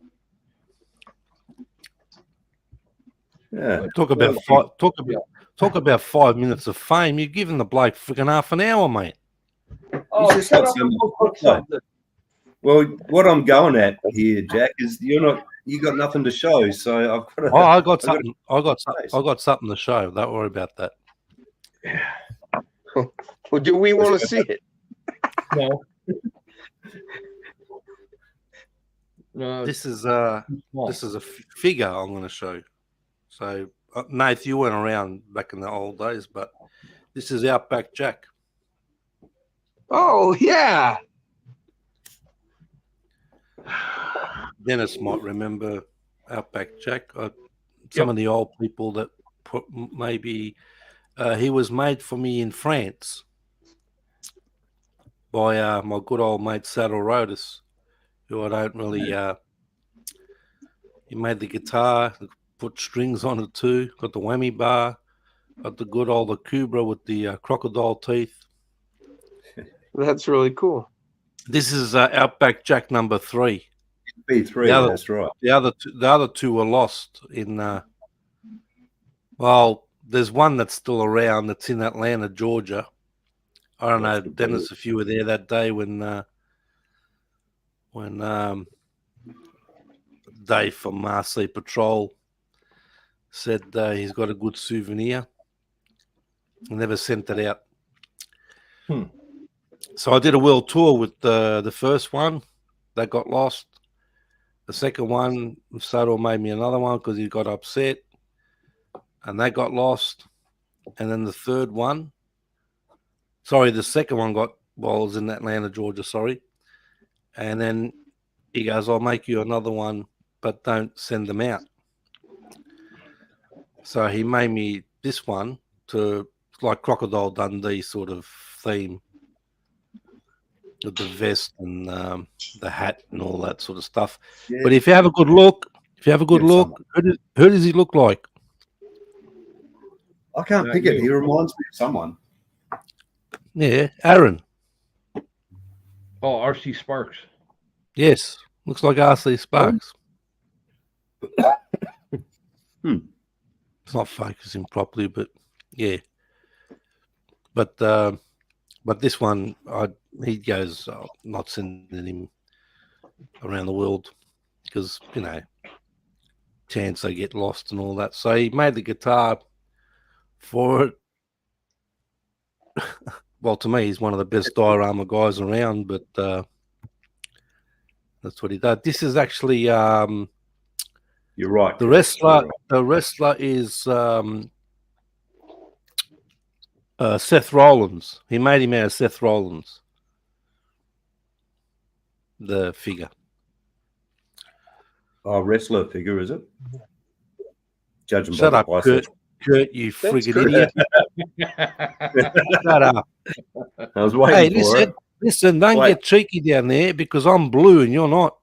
Yeah. Talk about 5 minutes of fame. You're giving the bloke freaking half an hour, mate. Oh, just got something. Well, what I'm going at here, Jack, is you got nothing to show. So I've got to, I got something. I got something to show. Don't worry about that. Well, do we want to see it? No. No. This is a figure I'm going to show. So, Nath, you weren't around back in the old days, but this is Outback Jack. Oh, yeah. Dennis might remember Outback Jack. Some of the old people that maybe he was made for me in France by my good old mate Saddle Rodas, who I don't really. He made the guitar, put strings on it too. Got the whammy bar, got the good old Cobra with the crocodile teeth. That's really cool. This is Outback Jack number 3. B3, that's right. The other two were lost in. Well, there's one that's still around. That's in Atlanta, Georgia. I don't know, Dennis, if you were there that day when Dave from Marseille Patrol said he's got a good souvenir. I never sent it out. So I did a world tour with the first one that got lost. The second one, Sato made me another one because he got upset, and that got lost. And then the third one, the second one it was in Atlanta, Georgia, And then he goes, I'll make you another one, but don't send them out. So he made me this one to like Crocodile Dundee sort of theme with the vest and the hat and all that sort of stuff. Yeah. But if you have a good look, who does he look like? I can't pick it. He reminds me of someone. Yeah, Aaron. Oh, R.C. Sparks. Yes, looks like R.C. Sparks. It's not focusing properly, but yeah. But this one, he goes, not sending him around the world because, chance they get lost and all that. So he made the guitar for it. Well, to me, he's one of the best diorama guys around, but that's what he did. This is actually you're right. The wrestler is Seth Rollins. He made him out of Seth Rollins, the figure. Oh, wrestler figure, is it? Judging Shut by up, Kurt, you friggin' idiot. Shut up. I was waiting for it. Listen, don't get cheeky down there because I'm blue and you're not.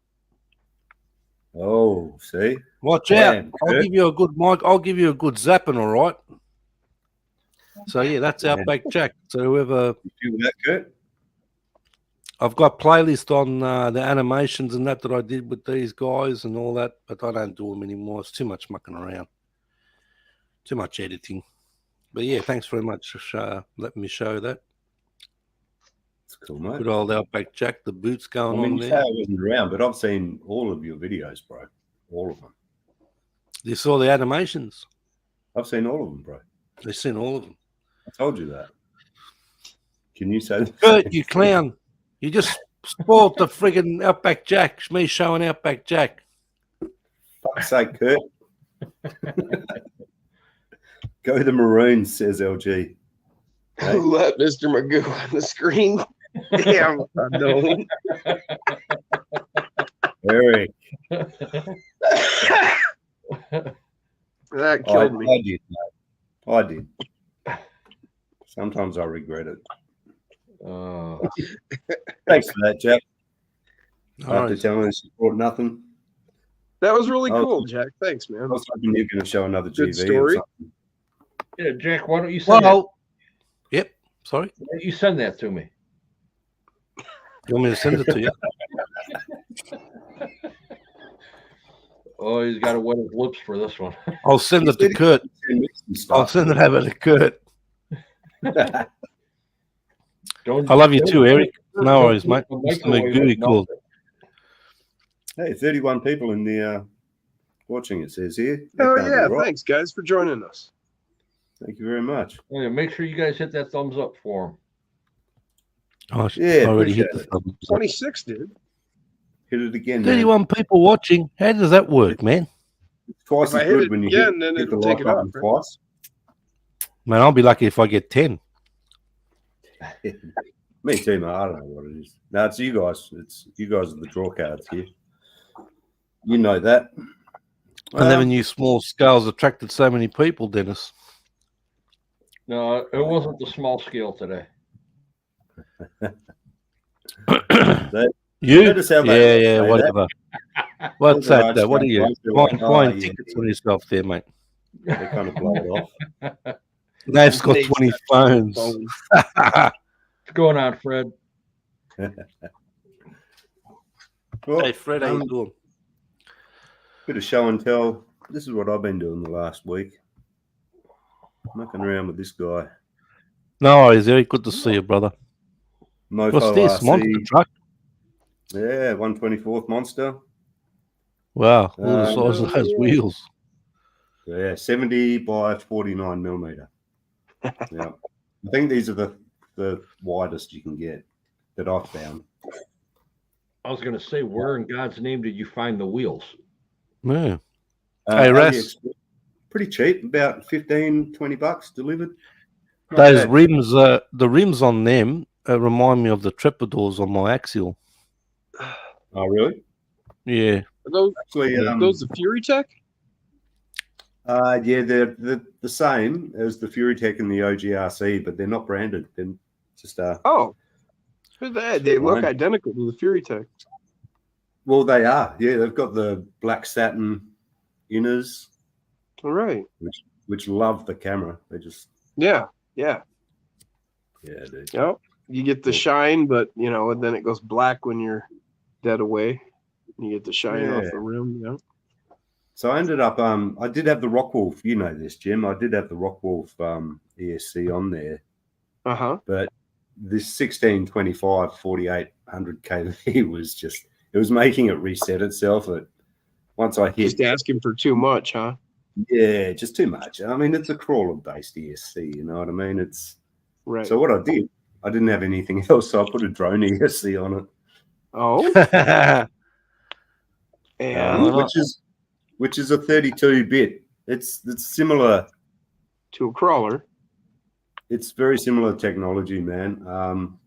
Oh, see? Watch out. I'll give you a good mic. I'll give you a good zapping, all right? So, yeah, that's Outback Jack. So whoever... You feel that, Kurt? I've got playlist on the animations and that I did with these guys and all that, but I don't do them anymore. It's too much mucking around. Too much editing. But, yeah, thanks very much for letting me show that. It's cool, mate. Good old Outback Jack, the boots going on there. You say I wasn't around, but I've seen all of your videos, bro. All of them. You saw the animations? I've seen all of them, bro. I've seen all of them. I told you that. Can you say that? Kurt, you clown. You just spoiled the friggin' Outback Jack. Me showing Outback Jack. Fuck's sake, Kurt. Go the Maroons, says LG. Hey. Let Mr. Magoo on the screen. Damn, I know. Eric. That killed me. I did. Sometimes I regret it. Thanks for that, Jack. After telling us you brought nothing. That was really cool, Jack. Thanks, man. I was hoping you were going to show another Good GV story. or something. Yeah, Jack, why don't you send that? Yep. Sorry? Why don't you send that to me? You want me to send it to you? Oh, he's got to wet his lips for this one. I'll send it to Kurt. I'll send it over to Kurt. I love you too, Eric. No worries, mate. Mr. Magoo called. Hey, 31 people in the watching, it says here. Oh, yeah. Right. Thanks, guys, for joining us. Thank you very much. Oh, yeah, make sure you guys hit that thumbs up for him. Oh, yeah, already hit the thumbs up. 26, dude. Hit it again. 31 people watching. How does that work, man? It's twice as good when you hit the like button twice. Man, I'll be lucky if I get 10. Me too, man. I don't know what it is. No, it's you guys. It's you guys are the draw cards here. You know that. I never knew small scales attracted so many people, Dennis. No, it wasn't the small scale today. You? Notice how Yeah, they yeah, say whatever. What's Those that? are What are you arts, buying yeah, tickets on yourself there, mate? they kind of blow it off. Dave's got Nate's 20 got phones. What's going on, Fred? Well, Hey, Fred, how you doing? bit of show and tell. This is what I've been doing the last week. Mucking around with this guy. No worries, Eric. Good to see you, brother. Mofo What's this? RC. Monster truck? Yeah, 124th Monster. Wow, look at the size of those yeah. wheels. Yeah, 70 by 49 millimeter. Yeah. I think these are the widest you can get that I've found. I was going to say, where in God's name did you find the wheels? Yeah. Hey, Ras, AliExpress, pretty cheap, about 15, 20 bucks delivered. Not those bad. rims, the rims on them remind me of the Trepadors on my Axial. Oh, really? Yeah. Are those, Actually, those the Fury Tech? yeah, they're the same as the Fury Tech and the OGRC, but they're not branded. They're just Oh, they look Fine. identical to the Fury Tech. well, they are. Yeah, they've got the black satin inners, All right. which love the camera. They just Yeah. dude. Yep. You get the Cool. shine, but and then it goes black when you're dead away. You get the shine off Yeah. the rim. Yeah. So I ended up I did have the Rockwolf, you know this, Jim. I did have the Rockwolf ESC on there, Uh-huh. but this 1625 4800 kV was just it was making it reset itself at once I hit Just asking for too much, huh? yeah, just too much. I mean, it's a crawler based ESC, you know what I mean? It's Right. so what I did, I didn't have anything else, so I put a drone ESC on it. Oh, and which is a 32-bit. It's similar. to a crawler. It's very similar technology, man.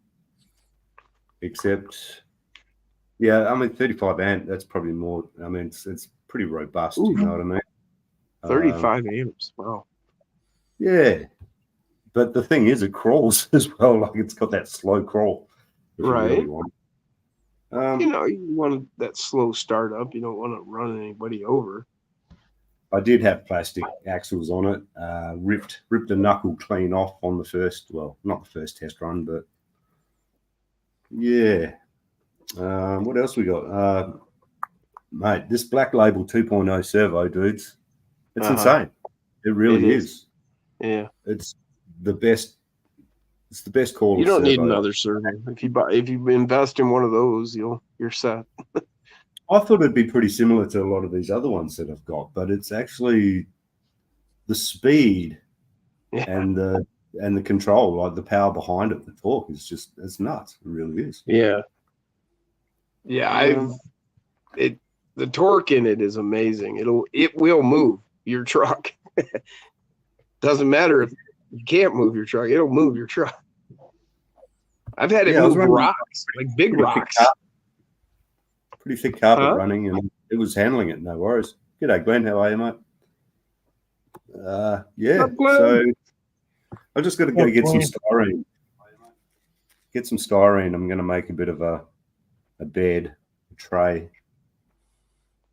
Except, yeah, I mean, 35 amp. That's probably more. I mean, it's pretty robust. Ooh. You know what I mean? 35 amps. Wow. Yeah, but the thing is, it crawls as well. Like it's got that slow crawl. If you really Right. want. You want that slow startup. You don't want to run anybody over. I did have plastic axles on it. Ripped a knuckle clean off on the first. Well, not the first test run, but yeah. What else we got? Mate, this Black Label 2.0 servo, dudes. It's insane. It really It is. Yeah. It's the best. It's the best call. You don't need another servo. If you invest in one of those, you're set. I thought it'd be pretty similar to a lot of these other ones that I've got, but it's actually the speed and the control, like the power behind it, the torque is just it's nuts. It really is. Yeah. Yeah, the torque in it is amazing. It will move your truck. Doesn't matter if you can't move your truck, it'll move your truck. I've had it move rocks, like big rocks. Pretty thick carpet running, and it was handling it, no worries. G'day, Glenn. How are you, mate? Yeah. So I just got to go get some styrene. Get some styrene. I'm going to make a bit of a bed, a tray.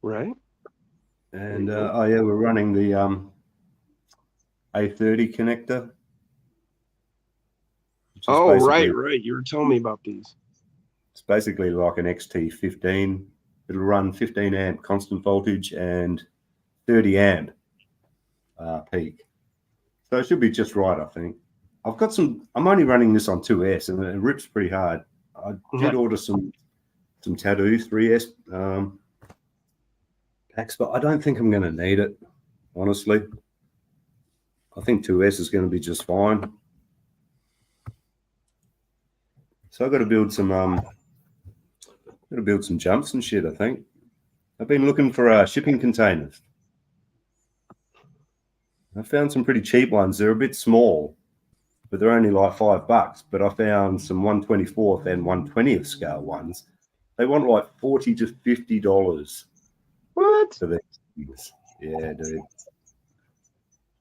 Right. And oh yeah, we're running the A30 connector. Oh, right. You were telling me about these. It's basically like an XT15. It'll run 15 amp constant voltage and 30 amp peak. So it should be just right, I think. I've got some. I'm only running this on 2S, and it rips pretty hard. I did order some Tattoo 3S packs, but I don't think I'm going to need it, honestly. I think 2S is going to be just fine. So I've got to build some jumps and shit, I think. I've been looking for shipping containers. I found some pretty cheap ones. They're a bit small, but they're only like $5. But I found some 1/24th and 1/20th scale ones. They want like $40 to $50. What? for these things. Yeah, dude.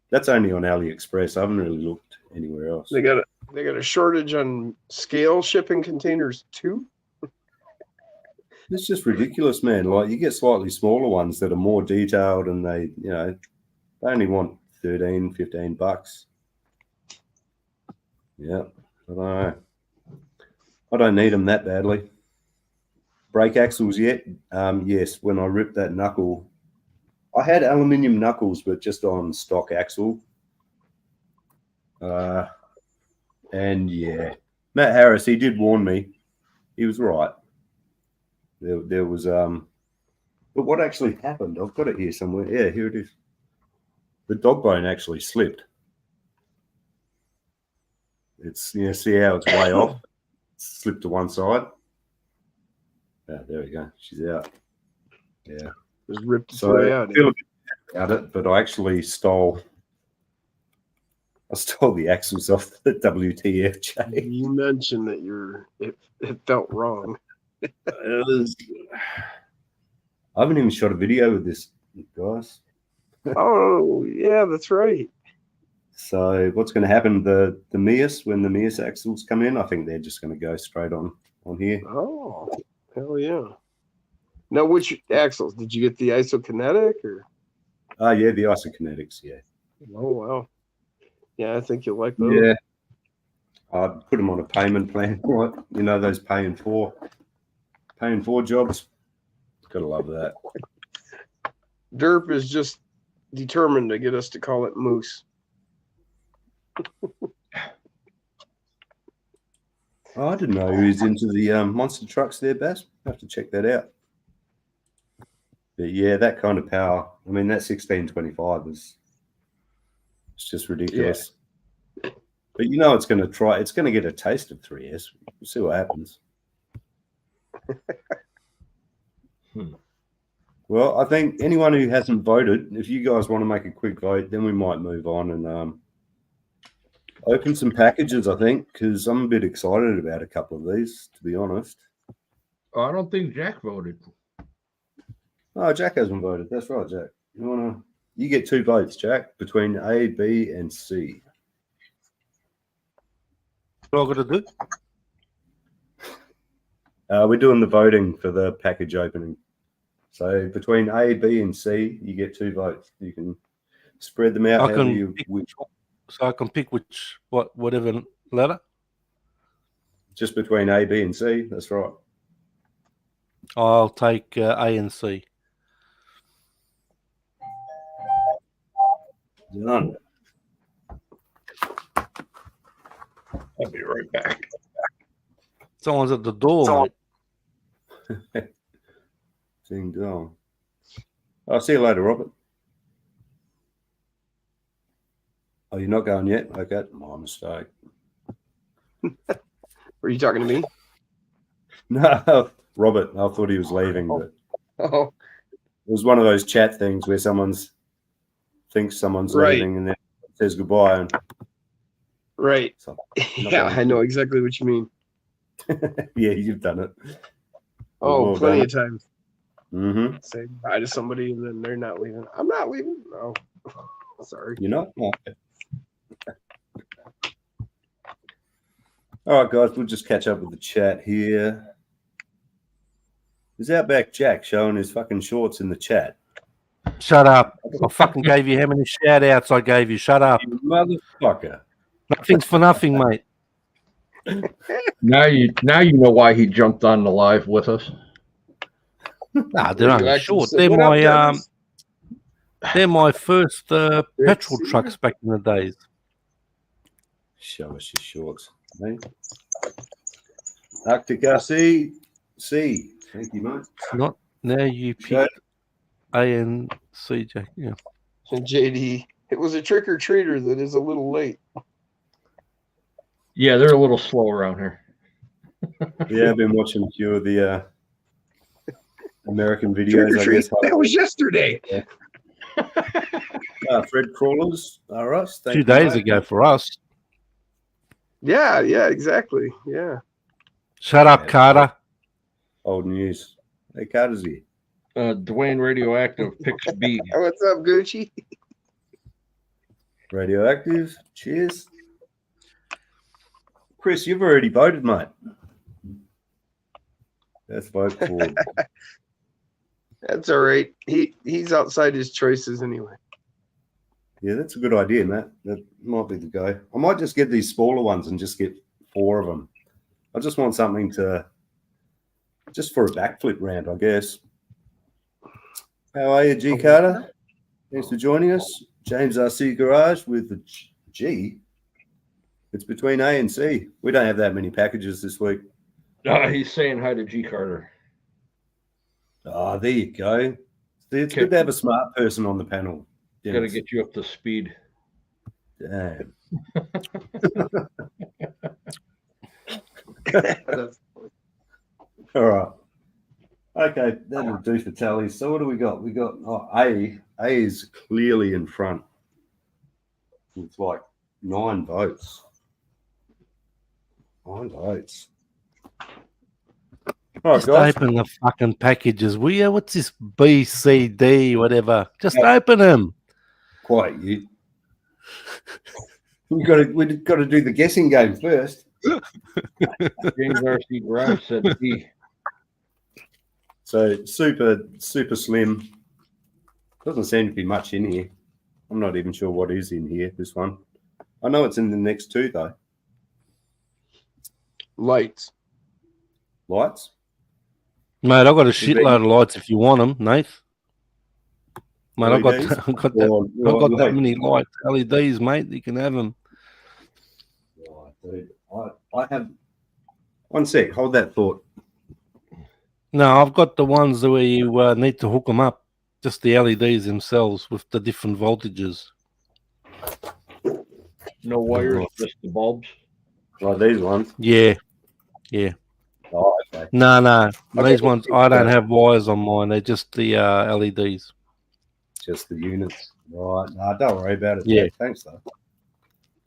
That's only on AliExpress. I haven't really looked anywhere else. They got a shortage on scale shipping containers too. It's just ridiculous, man. Like you get slightly smaller ones that are more detailed and they only want $13-15. Yeah, I don't know. I don't need them that badly. Brake axles yet? Yes, when I ripped that knuckle, I had aluminium knuckles, but just on stock axle. And yeah, Matt Harris, he did warn me. He was right. There was but what actually happened? I've got it here somewhere. Yeah, here it is. The dog bone actually slipped. It's see how it's way off. It's slipped to one side. Yeah, there we go. She's out. Yeah. Just ripped its So way I out. feel a bit bad about it, but I actually stole the axles off the WTFJ. You mentioned that it felt wrong. I haven't even shot a video with this, guys. Oh yeah, that's right. So what's going to happen? The Mias, when the Mias axles come in, I think they're just going to go straight on here. Oh, hell yeah. Now, which axles? Did you get the isokinetic or? Yeah, the isokinetics, yeah. Oh, wow. Yeah, I think you'll like those. Yeah. I'd put them on a payment plan. Right? You know, those paying for jobs. Gotta love that. Derp is just determined to get us to call it Moose. Oh, I didn't know he was into the monster trucks there, Bass. Have to check that out. But yeah, that kind of power. I mean, that 1625 it's just ridiculous. Yeah. But you know, it's going to get a taste of 3S. We'll see what happens. Well, I think anyone who hasn't voted, if you guys want to make a quick vote, then we might move on and open some packages, I think, because I'm a bit excited about a couple of these, to be honest. Oh, I don't think Jack voted. Oh, Jack hasn't voted. That's right, Jack. You get 2 votes, Jack, between A, B, and C. What I got to do? We're doing the voting for the package opening. So between A, B, and C, you get 2 votes. You can spread them out. So I can pick whatever letter? Just between A, B, and C. That's right. I'll take A and C. Done. I'll be right back. Someone's at the door, mate. Ding dong. I'll see you later, Robert. Oh, you're not going yet? Okay, my mistake. Were you talking to me? No, Robert. I thought he was leaving, but Oh, it was one of those chat things where thinks someone's leaving and then says goodbye. And right. so, Yeah, I know exactly what you mean. yeah, you've done it. Oh, plenty of times. Mm-hmm. Say bye to somebody and then they're not leaving. I'm not leaving. No. Sorry. You're not? No. All right, guys, we'll just catch up with the chat here. Is Outback Jack showing his fucking shorts in the chat? Shut up. I fucking gave you how many shout outs I gave you. Shut up. You motherfucker. Nothing's for nothing, mate. Now you know why he jumped on the live with us. Nah, they're You only actually short. said, They're "What up, my Dennis?" they're my first petrol trucks back in the days. Show us your shorts. Mate. Arctica C. Thank you, mate. Not now you Show- pick A and C, Jack. Yeah. And JD, it was a trick or treater that is a little late. Yeah, they're a little slow around here. Yeah, I've been watching a few of the American Trick videos, or I treat. guess. That was yesterday. Fred Crawlers are us. Thank 2 you, days mate. ago for us. Yeah, exactly. Yeah. Shut up, Yeah. Carter. Old news. Hey, Carter's here. Dwayne Radioactive picks B. What's up, Gucci? Radioactive. Cheers. Chris, you've already voted, mate. Let's vote for. That's all right. He's outside his choices anyway. Yeah, that's a good idea, Matt. That might be the go. I might just get these smaller ones and just get 4 of them. I just want something just for a backflip round, I guess. How are you, G Carter? Thanks for joining us. James RC Garage with the G. It's between A and C. We don't have that many packages this week. He's saying hi to G Carter. Oh, there you go. It's good to have a smart person on the panel. Got to get you up to speed. Damn. All right. Okay, that'll do for tallies. So what do we got? We got A. A is clearly in front. It's like 9 votes. 9 votes. All right, Just guys. open the fucking packages, will you? What's this B, C, D, whatever? Just open them. Quiet, you. We've got to do the guessing game first. James RC Garage said B. So super slim. Doesn't seem to be much in here. I'm not even sure what is in here, this one. I know it's in the next 2, though. Lights. Lights? Mate, I've got a shitload of lights if you want them, Nath. Mate, I've got LEDs? that many lights, LEDs, mate. You can have them. Right, dude. I have... One sec. Hold that thought. No, I've got the ones where you need to hook them up. Just the LEDs themselves with the different voltages. No wires, just the bulbs. Right, these ones. Yeah. Yeah. Oh, okay. No. Okay. These ones, I don't have wires on mine. They're just the LEDs. Just the units. Right. Nah, don't worry about it. Yeah. Dave. Thanks, though.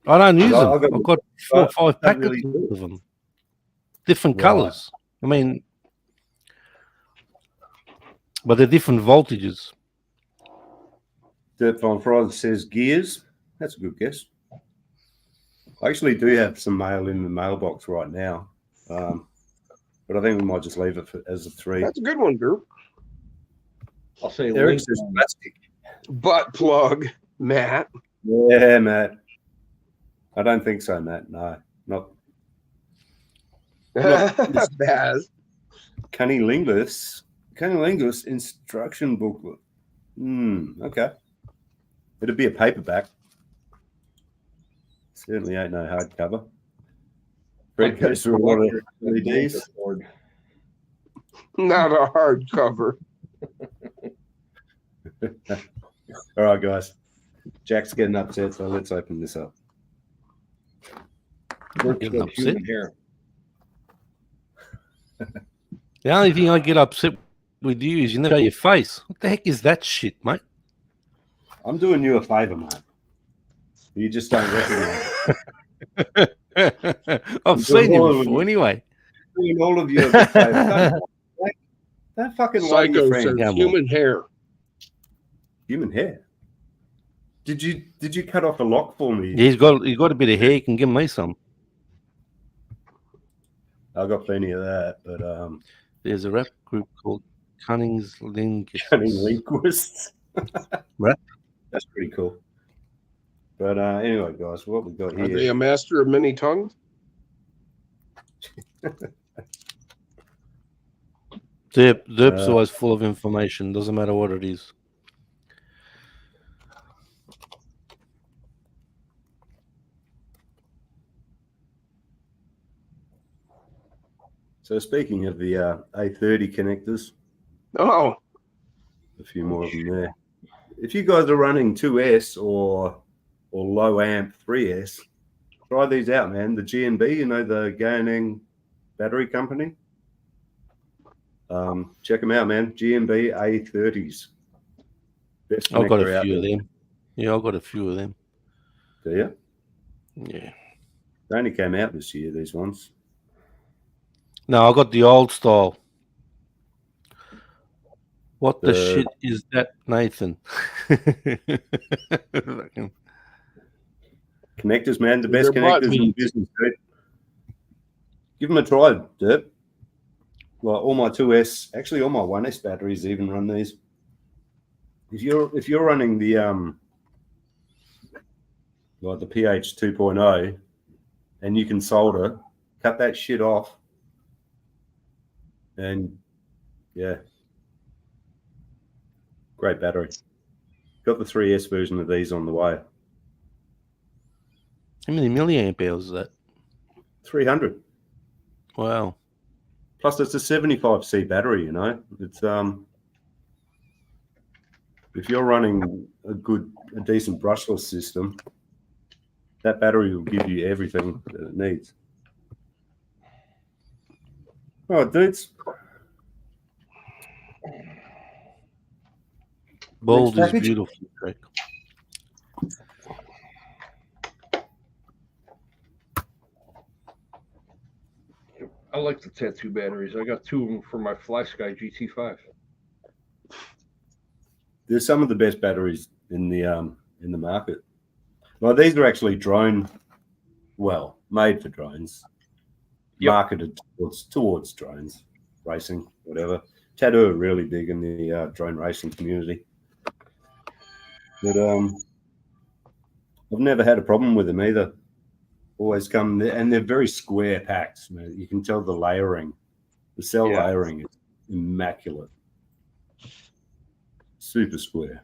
I don't use them. I've got- I've got 4 or 5 I don't packets really of them. Different Right. colors. I mean, but they're different voltages. Dirt Farm Fries says gears. That's a good guess. I actually do have some mail in the mailbox right now. But I think we might just leave it as a 3. That's a good one, group. I'll say Eric link says on- plastic. Butt plug, Matt. Yeah, Matt. I don't think so, Matt. No, not Baz. Cunnilingus. Cunnilingus instruction booklet. Okay. It'd be a paperback. Certainly ain't no hardcover. Fred goes through a lot of LEDs. Not a hardcover. All right, guys. Jack's getting upset, so let's open this up. Works Getting with upset. human hair. The only thing I get upset with you is you never show your face. What the heck is that shit, mate? I'm doing you a favor, mate. You just don't recognize it. I've seen you all of before them. anyway. Doing all of you a big favor. Don't fucking lie to your Psycho friend. says Camel. human hair. Human hair. Did you cut off a lock for me? He's got a bit of hair. You can give me some. I've got plenty of that, but There's a rap group called Cunning's Linguists. cunning linguists. Right. That's pretty cool. But anyway, guys, what we got Are they here? a master of many tongues? Derp's always full of information. Doesn't matter what it is. So speaking of the A30 connectors, Oh, a few more of them there. If you guys are running 2S or low amp 3S, try these out, man. The G&B, you know, the Gaining battery company. Check them out, man. G&B A30s. Best I've got connector a out few of there. them. Yeah, I've got a few of them. Do you? Yeah. They only came out this year, these ones. No, I got the old style. What the shit is that, Nathan? Connectors, man, the They're best butt connectors in meat. business, dude. Give them a try, Derp. Like all my 2S, actually all my 1S batteries even run these. If you're running the like the pH 2.0 and you can solder, cut that shit off, and yeah, great battery. Got the 3S version of these on the way. How many milliamp hours is that? 300. Wow. Plus it's a 75C battery, you know. It's if you're running a decent brushless system, that battery will give you everything that it needs. All right, dudes. Bold is package. beautiful. Rick. I like the tattoo batteries. I got 2 of them for my Fly Sky GT5. They're some of the best batteries in the market. Well, these are actually made for drones, marketed towards drones, racing, whatever. Tattoo are really big in the drone racing community. But I've never had a problem with them either. Always come, and they're very square packs. You can tell the layering, the cell layering is immaculate. Super square.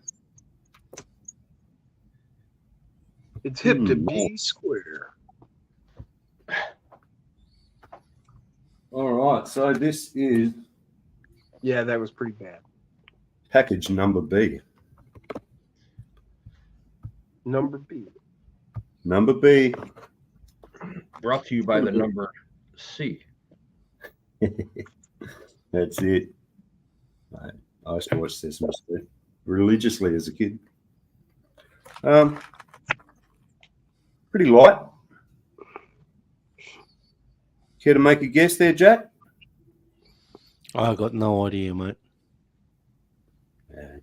It's hip to be square. All right, so this is Yeah, that was pretty bad. package number B. Number B. Number B. Brought to you by the number C. That's it. I used to watch Sesame Street religiously as a kid. Pretty light. Care to make a guess there, Jack? I got no idea, mate. Yeah.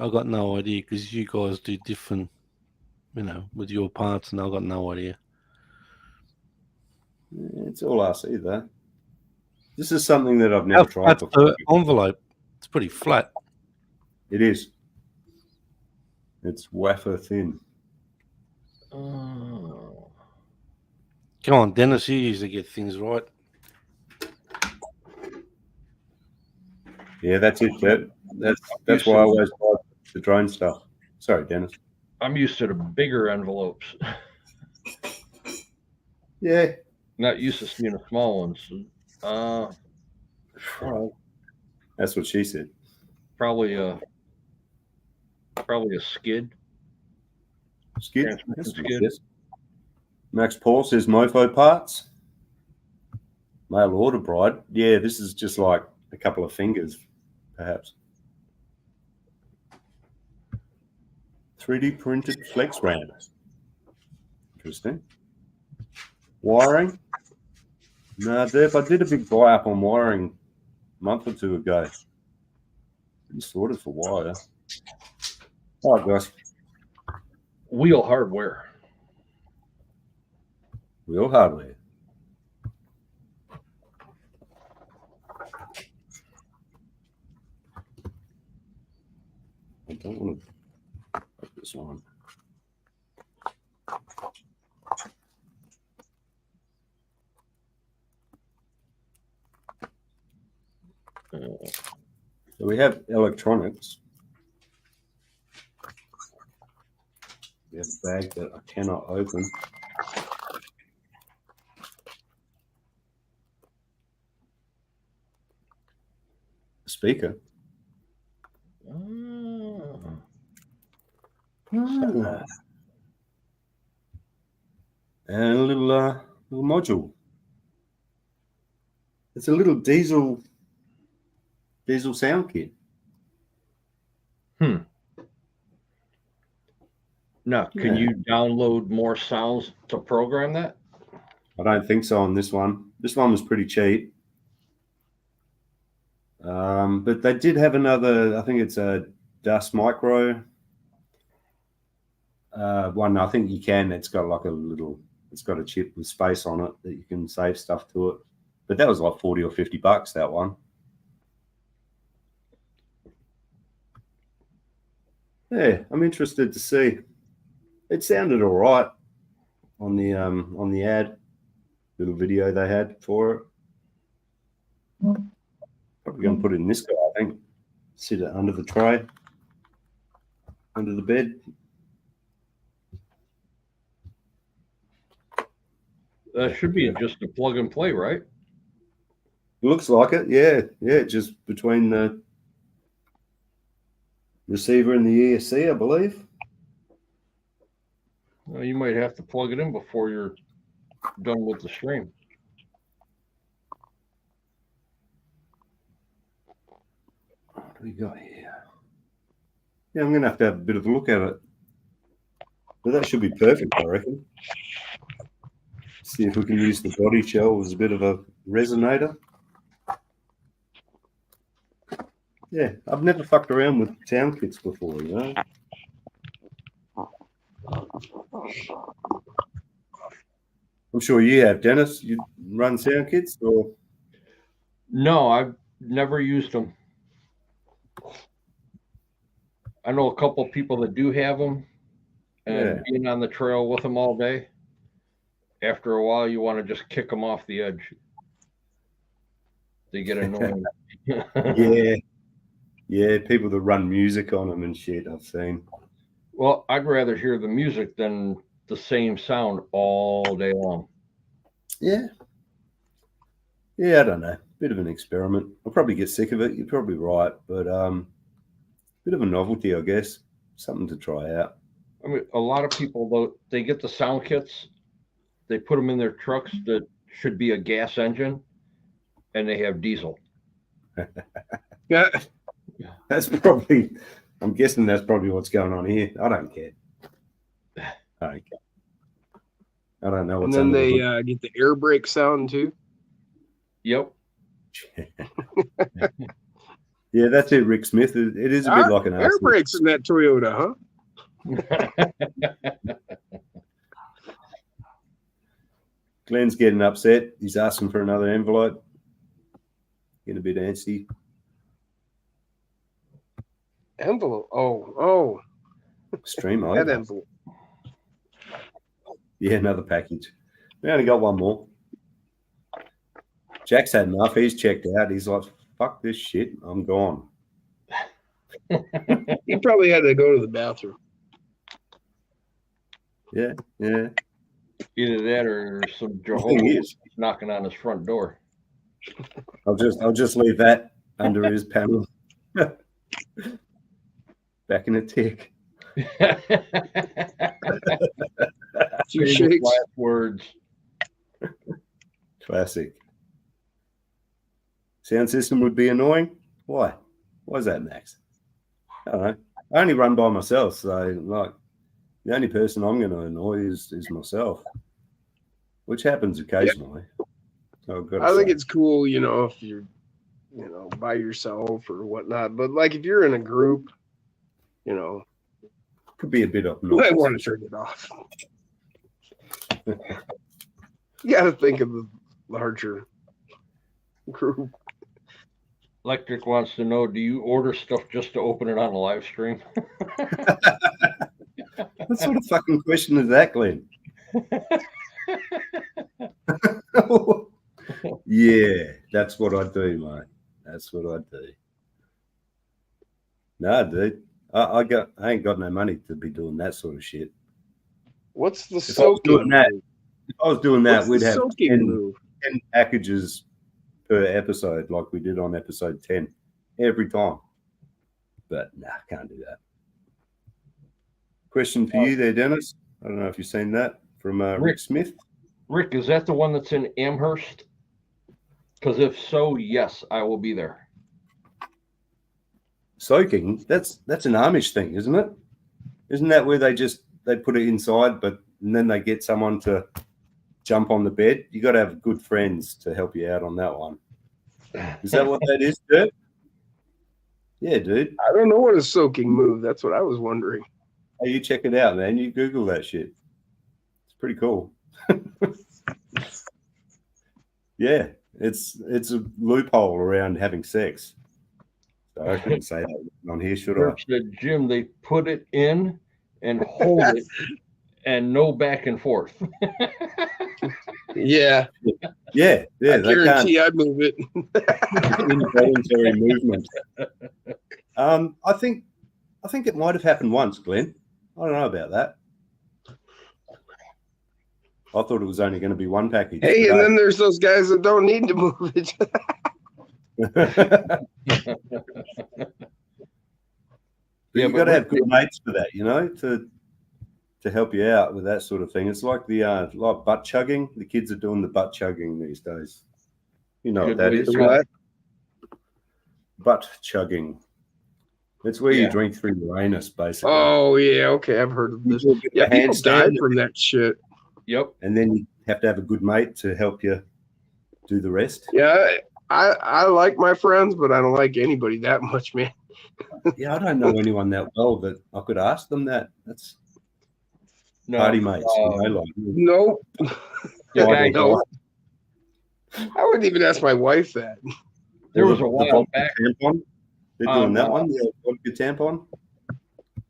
I got no idea because you guys do different, with your parts, and I got no idea. It's all RC though. This is something that I've never tried That's before. the envelope. It's pretty flat. It is. It's wafer thin. Oh. Come on, Dennis, you usually get things right. Yeah, that's it, Kurt. That's why I always buy the drone stuff. Sorry, Dennis. I'm used to the bigger envelopes. Yeah. Not used to seeing the small ones. That's what she said. Probably a skid. Skid. Transmission That's what skid. it is. Max Paul says Mofo parts. Mail order bride. Yeah, this is just like a couple of fingers, perhaps. 3D printed flex RAM. Interesting. Wiring. No, Deb, I did a big buy up on wiring a month or two ago. Pretty sorted for wire. Oh, gosh. Wheel hardware. Wheel hardware. I don't want to put this on. So we have electronics. We have a bag that I cannot open. A speaker. And a little module. It's a little diesel sound kit. Now, can you download more sounds to program that? I don't think so on this one. This one was pretty cheap. But they did have another, I think it's a Dust Micro one. I think you can. It's got like it's got a chip with space on it that you can save stuff to it. But that was like $40 or $50, that one. Yeah, I'm interested to see. It sounded all right on the ad, little video they had for it. Probably going to put it in this guy, I think. Sit it under the tray, under the bed. That should be just a plug and play, right? Looks like it, yeah. Yeah, just between the receiver and the ESC, I believe. Well, you might have to plug it in before you're done with the stream. What do we got here? Yeah, I'm going to have a bit of a look at it. But that should be perfect, I reckon. See if we can use the body shell as a bit of a resonator. Yeah, I've never fucked around with sound kits before, you know. I'm sure you have, Dennis. You run sound kits, or No, I've never used them. I know a couple of people that do have them, and being on the trail with them all day, after a while, you want to just kick them off the edge. They get annoying. Yeah, people that run music on them and shit, I've seen. Well, I'd rather hear the music than the same sound all day long. Yeah, I don't know. Bit of an experiment. I'll probably get sick of it. You're probably right, but bit of a novelty, I guess. Something to try out. I mean, a lot of people, though, they get the sound kits, they put them in their trucks that should be a gas engine, and they have diesel. Yeah. That's probably, I'm guessing that's probably what's going on here. I don't care. I don't know what's and then under they the get the air brake sound too. Yep. Yeah, that's it, Rick Smith. It is a bit like an air arsonist. brakes in that Toyota, huh? Glenn's getting upset. He's asking for another envelope. Getting a bit antsy. Envelope. Oh. StreamYard. That envelope. Yeah, another package. We only got one more. Jack's had enough. He's checked out. He's like, fuck this shit. I'm gone. He probably had to go to the bathroom. Yeah. Either that or some thing Jehovah's is- knocking on his front door. I'll just leave that under his panel. Back in a tick. Few Famous shakes. last words. Classic. Sound system would be annoying. Why? Why is that, Max? I don't know. I only run by myself, so like the only person I'm going to annoy is myself, which happens occasionally. I think it's cool, if you're, by yourself or whatnot. But like if you're in a group, could be a bit I obnoxious. want to turn it off. You got to think of the larger group. Electric wants to know, do you order stuff just to open it on a live stream? What sort of fucking question is that, Glenn? Yeah, that's what I do, mate. That's what I do. No, dude. I ain't got no money to be doing that sort of shit. What's the If I was doing soaking that, move? If I was doing that, What's we'd the have soaking 10 move? packages per episode, like we did on episode 10, every time. But nah, can't do that. Question for you there, Dennis. I don't know if you've seen that from Rick Smith. Rick, is that the one that's in Amherst? Because if so, yes, I will be there. Soaking, that's an Amish thing, isn't it? Isn't that where they put it inside, and then they get someone to jump on the bed? You got to have good friends to help you out on that one. Is that what that is, Dirk? Yeah, dude. I don't know what a soaking move. That's what I was wondering. Hey, you check it out, man. You Google that shit. It's pretty cool. Yeah, it's a loophole around having sex. So I shouldn't say that on here, should I? Herb said, Jim, they put it in and hold it and no back and forth. Yeah, Yeah, I they can't. guarantee I'd move it. Involuntary movement. I think it might have happened once, Glenn. I don't know about that. I thought it was only going to be one package. Hey, and then there's those guys that don't need to move it. You got to have good mates for that, to help you out with that sort of thing. It's like the like butt chugging. The kids are doing the butt chugging these days. You know what that is? What? Butt chugging. It's where you drink through your anus, basically. Oh yeah, okay, I've heard of this. Yeah, people die from that shit. Yep. And then you have to have a good mate to help you do the rest. Yeah, I like my friends, but I don't like anybody that much, man. Yeah, I don't know anyone that well, but I could ask them that. That's party mates. Nope. No. I wouldn't even ask my wife that. There was a while back. Tampon. They're doing that one, the vodka tampon.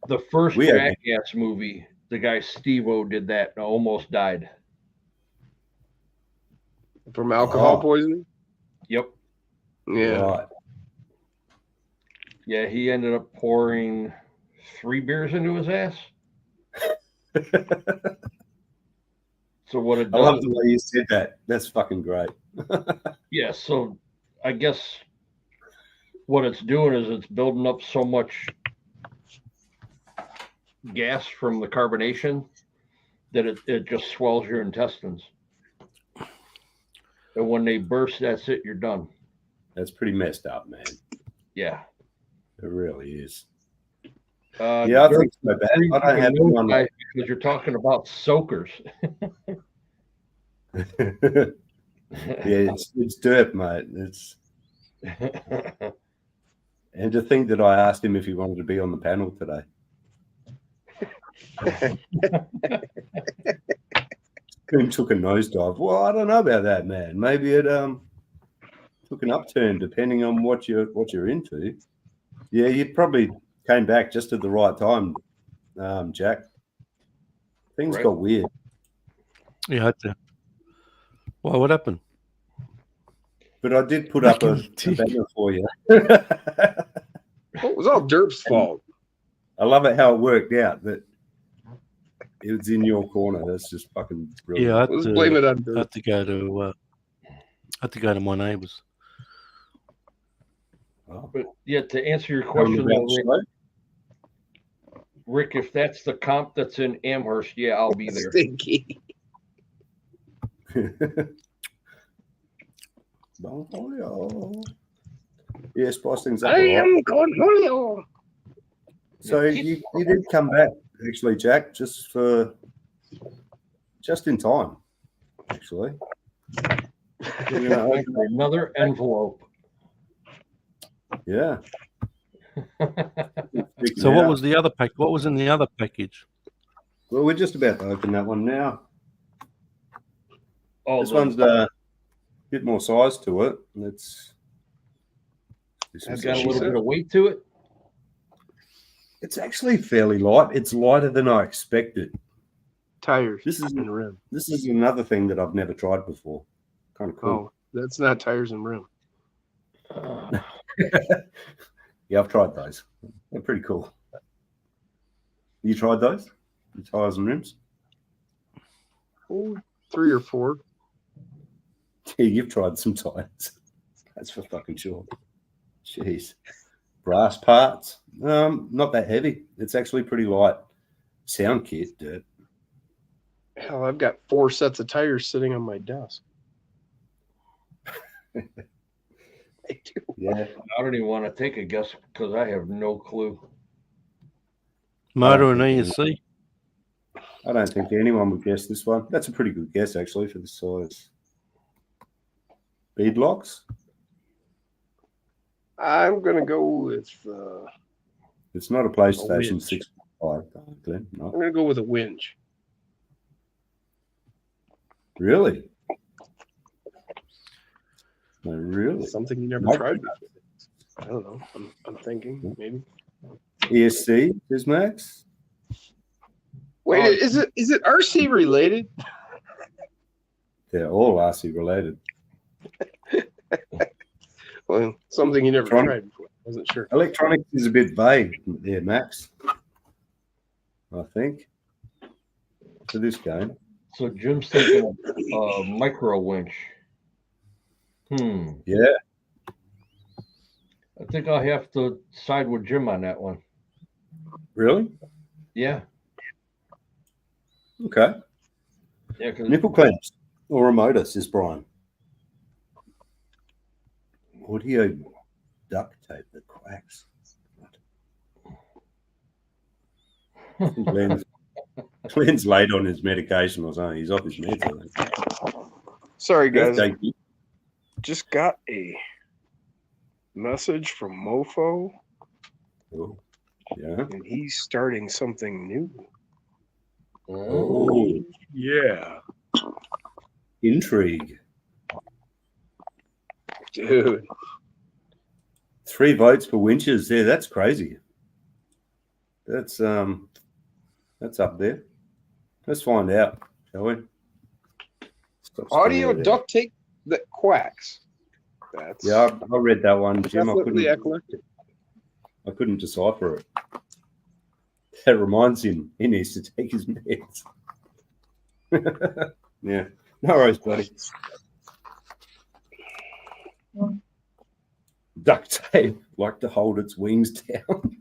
The first Jackass movie, the guy Steve-O did that and almost died. From alcohol poisoning? Yep. Yeah. Right. Yeah, he ended up pouring 3 beers into his ass. So what it does, I love the way you said that. That's fucking great. Yeah, so I guess what it's doing is it's building up so much gas from the carbonation that it just swells your intestines. And when they burst, that's it, you're done. That's pretty messed up, man. Yeah. It really is. Yeah, I think so bad. I don't have one because you're talking about soakers. Yeah, it's dirt, mate. It's and to think that I asked him if he wanted to be on the panel today. He took a nosedive. Well, I don't know about that, man. Maybe it took an upturn depending on what you're into. Yeah, you probably came back just at the right time, Jack. Things got weird. Yeah, I had to. Well, what happened? But I did put up a banner for you. It was all Derp's fault. I love it how it worked out that it was in your corner. That's just fucking brilliant. Yeah, Let's blame it on Derp. I had to go to my neighbours. But yeah, to answer your question, Rick, if that's the comp that's in Amherst, yeah, I'll be there. Stinky. Yeah, spice things up. I am Cornholio. So you did come back, actually, Jack, just in time, actually. Another envelope. Yeah. So what was the other pack? What was in the other package? Well, we're just about to open that one now. Oh, this one's a bit more size to it. It's got a little bit of weight to it. It's actually fairly light. It's lighter than I expected. Tires. This is and rim. This is another thing that I've never tried before. Kind of cool. Oh, that's not tires and rim. Yeah, I've tried those. They're pretty cool. You tried those? The tires and rims? Oh, 3 or 4. Yeah, you've tried some tires. That's for fucking sure. Jeez. Brass parts. Not that heavy. It's actually pretty light. Sound kit, dude. Hell, I've got 4 sets of tires sitting on my desk. I do. Yeah. I don't even want to take a guess because I have no clue. Motor and ESC. I don't think anyone would guess this one. That's a pretty good guess, actually, for the size. Bead locks? I'm gonna go with. It's not a PlayStation winch. 6.5, Glenn. I'm No. gonna go with a winch. Really? No, really? Something you never Nope. tried before. I don't know. I'm thinking maybe. ESC, is Max? Wait, Oh. is it RC related? They're all RC related. Well, something you never Tron- tried before. Wasn't sure. Electronics is a bit vague there, Max. I think. For this game. So Jim's thinking a micro winch. Yeah. I think I'll have to side with Jim on that one. Really? Yeah. Okay. Yeah, because Nipple clamps or remoter, says Brian. Audio duct tape that quacks. Glenn's late on his medication or something. He's off his meds, I think. Sorry, guys. Birthday gift. Just got a message from Mofo, Oh, yeah. and he's starting something new. Oh, Yeah, intrigue. dude. 3 votes for winches there. That's crazy. That's up there. Let's find out, shall we? Stop Audio staring there. duct tape that quacks. That's Yeah, I read that one, Jim. definitely eclectic. I couldn't decipher it. That reminds him he needs to take his meds. Yeah. No worries, buddy. Duct tape like to hold its wings down.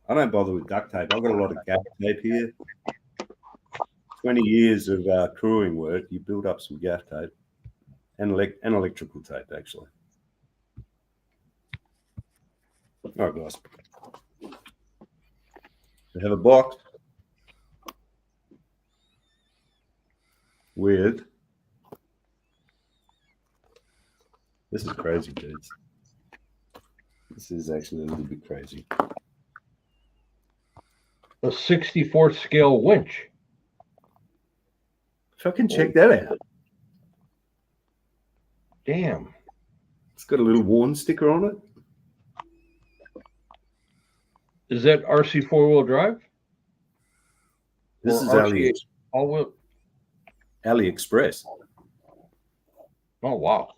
I don't bother with duct tape. I've got a lot of gaff tape here. 20 years of crewing work, you build up some gaff tape and electrical tape, actually. All right, guys. We have a box with... This is crazy, dudes. This is actually a little bit crazy. a 64th scale winch. If I can check that out. Damn. It's got a little Warn sticker on it. Is that RC 4-wheel drive? This Or is RC all-wheel? AliExpress. Oh, wow.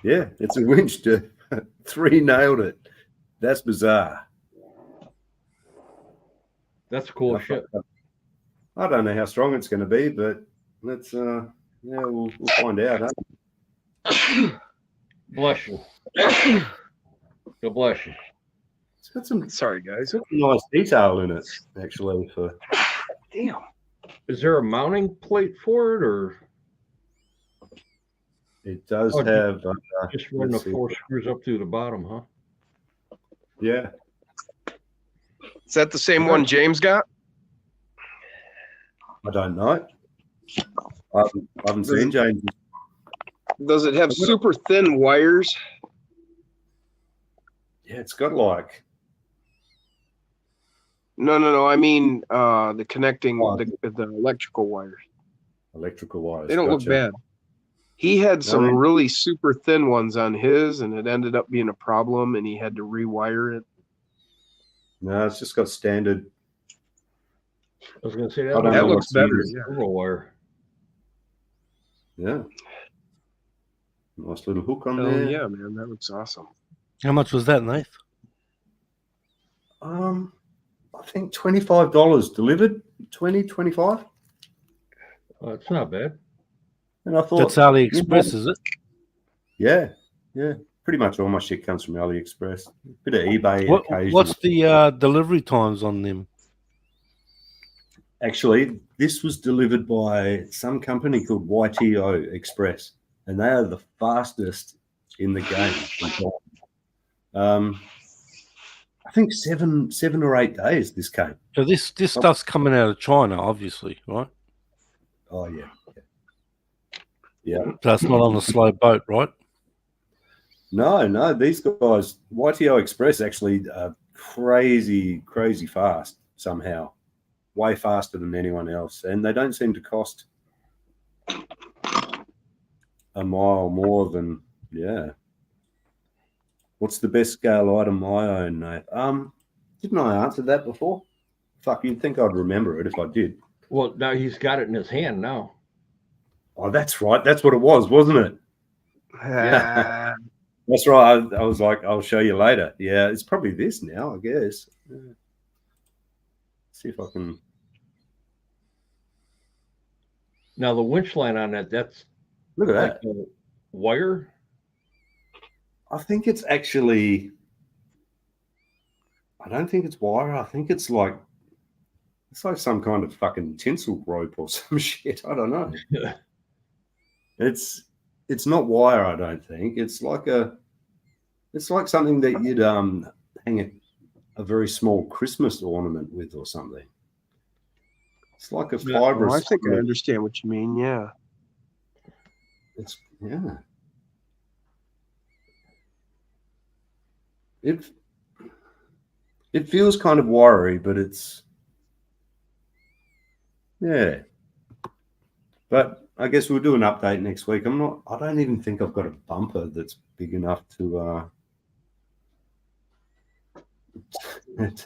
Yeah, it's a winch, dude. 3 nailed it. That's bizarre. That's cool shit. I don't know how strong it's going to be, but let's we'll find out. Huh? Bless you. God bless you. It's got some Sorry, guys. nice detail in it, actually. For Damn. Is there a mounting plate for it, or it does Oh, have. just run the let's see. 4 screws up through the bottom, huh? Yeah, Is that the same one James got? I don't know. I haven't seen James. Does it have super thin wires? Yeah, it's got like No. I mean, the connecting Oh. the electrical wires. electrical wires. They don't look Gotcha. bad. He had some No. really super thin ones on his, and it ended up being a problem, and he had to rewire it. No, it's just got standard. I was going to say I don't That know looks what's better. used. Yeah. Turbo wire. Yeah. Nice little hook on Oh there. yeah, man, that looks awesome. How much was that, Nath? I think $25 delivered. 25. Oh, it's not bad. And I thought That's AliExpress, is it? Yeah. Pretty much all my shit comes from AliExpress. Bit of eBay occasionally. What's the delivery times on them? Actually, this was delivered by some company called YTO Express, and they are the fastest in the game. I think seven or 8 days this came. So this stuff's coming out of China, obviously, right? Oh yeah. Yeah. So it's not on a slow boat, right? No, these guys, YTO Express actually crazy fast somehow, way faster than anyone else, and they don't seem to cost a mile more than What's the best scale item I own, mate? Didn't I answer that before? Fuck, you'd think I'd remember it if I did. Well, now he's got it in his hand now. Oh, that's right. That's what it was, wasn't it? Yeah. That's right. I was like, I'll show you later. Yeah, it's probably this now, I guess. Yeah. See if I can. Now the winch line on that's Look at like that. a wire. I think it's actually. I don't think it's wire. I think it's like some kind of fucking tinsel rope or some shit. I don't know. It's not wire. I don't think it's like something that you'd hang a very small Christmas ornament with or something. It's like a fibrous. I think I understand what you mean. Yeah. It's It feels kind of wiry, but it's But I guess we'll do an update next week. I don't even think I've got a bumper that's big enough to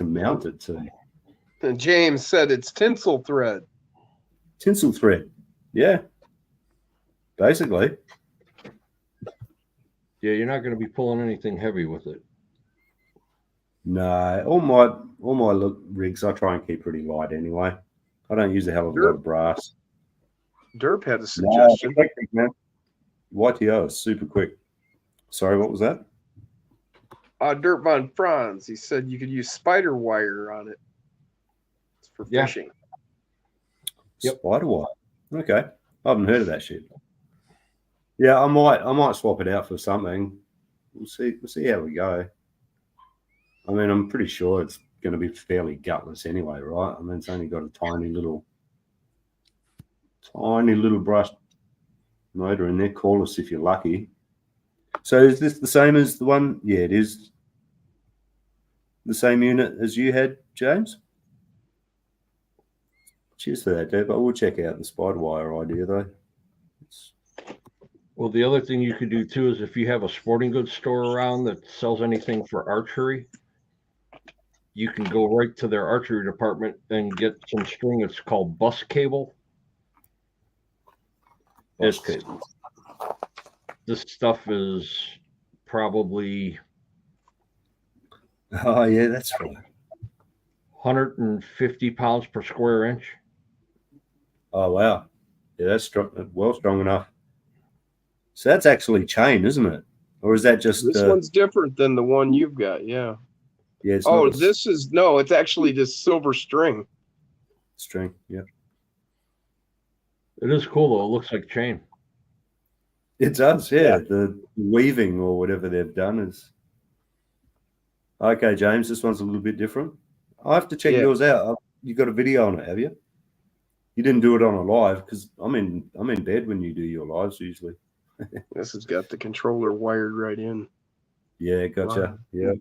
mount it to. And James said it's tinsel thread. Tinsel thread. Yeah. Basically. Yeah, you're not going to be pulling anything heavy with it. No, all my rigs I try and keep pretty light anyway. I don't use a hell of a lot of brass. Derp had a suggestion. No, man. YTO is super quick. Sorry, what was that? Derp von Franz. He said you could use spider wire on it. It's for fishing. Yep. Spider wire. Okay. I haven't heard of that shit. Yeah, I might swap it out for something. We'll see how we go. I mean, I'm pretty sure it's going to be fairly gutless anyway, right? I mean, it's only got a tiny little brush motor in there. Call us if you're lucky. So is this the same as the one? Yeah, it is the same unit as you had, James. Cheers for that, Dave. I will check out the spider wire idea, though. Well, the other thing you could do too is if you have a sporting goods store around that sells anything for archery, you can go right to their archery department and get some string. It's called bus cable. This stuff is probably Oh yeah, that's right. 150 pounds per square inch. Oh wow, yeah, that's strong. Well, strong enough. So that's actually chain, isn't it? Or is that just This one's different than the one you've got. Yeah. Yeah. It's Oh, not this is no. It's actually this silver string. string. Yeah. It is cool though. It looks like chain. It does, yeah. The weaving or whatever they've done is okay. James, this one's a little bit different. I have to check yours out. You got a video on it, have you? You didn't do it on a live because I'm in bed when you do your lives usually. This has got the controller wired right in. Yeah, gotcha. Wow.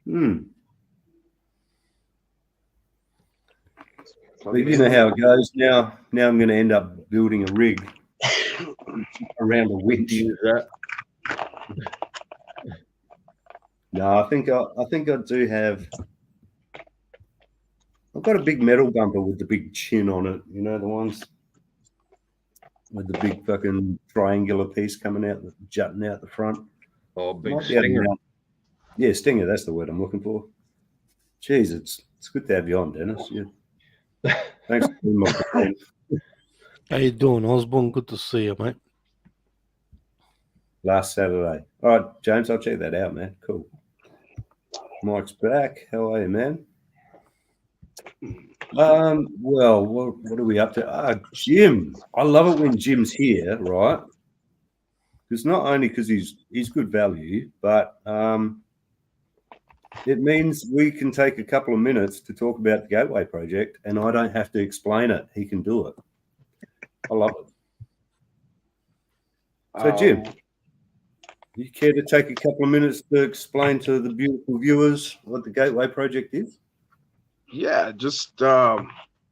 Yeah. But you know how it goes. Now I'm going to end up building a rig around a winch. Use that. No, I think I do have. I've got a big metal bumper with the big chin on it. You know the ones with the big fucking triangular piece coming out, jutting out the front. Oh, big Might be able to stinger. mount- Yeah, stinger. That's the word I'm looking for. Jeez, it's good to have you on, Dennis. Yeah. Thanks for being my friend. How you doing, Osborne? Good to see you, mate. Last Saturday. All right, James, I'll check that out, man. Cool. Mike's back. How are you, man? Well, what are we up to? Jim. I love it when Jim's here, right? Because not only because he's good value, but it means we can take a couple of minutes to talk about the Gateway project, and I don't have to explain it. He can do it. I love it. So, Jim, you care to take a couple of minutes to explain to the beautiful viewers what the Gateway Project is? Yeah, just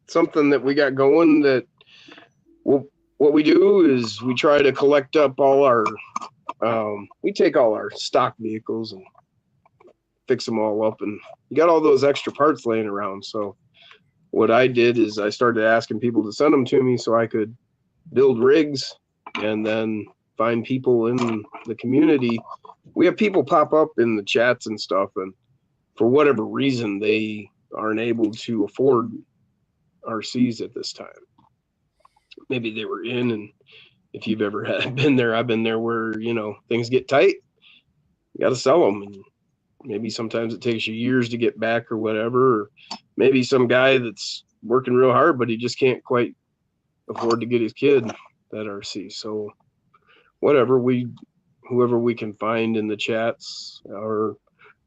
something that we got going that what we do is we try to collect up all our, we take all our stock vehicles and fix them all up, and you got all those extra parts laying around. So what I did is I started asking people to send them to me so I could build rigs and then find people in the community. We have people pop up in the chats and stuff, and for whatever reason, they aren't able to afford RCs at this time. Maybe they were in, and if you've ever been there, I've been there where, you know, things get tight. You got to sell them, and maybe sometimes it takes you years to get back or whatever. Or maybe some guy that's working real hard, but he just can't quite afford to get his kid that RC. So whatever, whoever we can find in the chats, or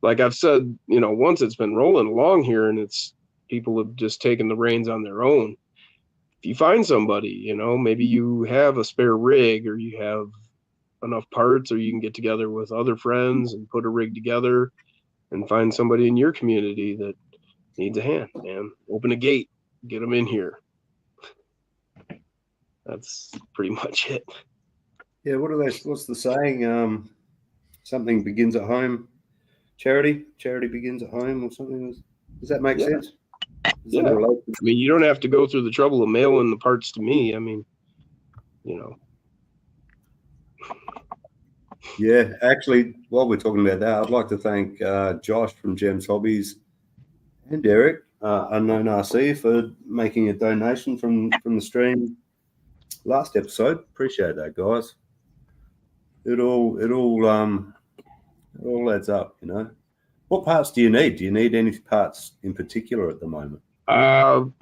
like I've said, you know, once it's been rolling along here and it's people have just taken the reins on their own. If you find somebody, you know, maybe you have a spare rig or you have enough parts, or you can get together with other friends and put a rig together and find somebody in your community that needs a hand, man. Open a gate, get them in here. That's pretty much it. Yeah, what's the saying? Something begins at home. Charity begins at home, or something. Does that make sense? Is that related? I mean, you don't have to go through the trouble of mailing the parts to me. I mean, you know. Yeah, actually, while we're talking about that, I'd like to thank Josh from Gems Hobbies and Derek, Unknown RC, for making a donation from the stream last episode. Appreciate that, guys. It all adds up, you know. What parts do you need? Do you need any parts in particular at the moment? Well,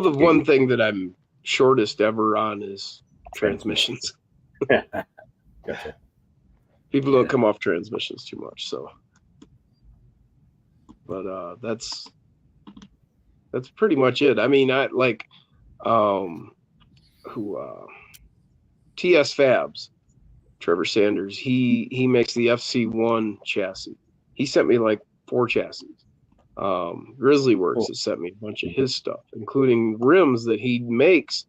the one thing that I'm shortest ever on is transmissions. Gotcha. People don't come off transmissions too much, so. But that's pretty much it. I mean, I like TS Fabs, Trevor Sanders. He makes the FC1 chassis. He sent me like 4 chassis. Grizzly Works has sent me a bunch of his stuff, including rims that he makes,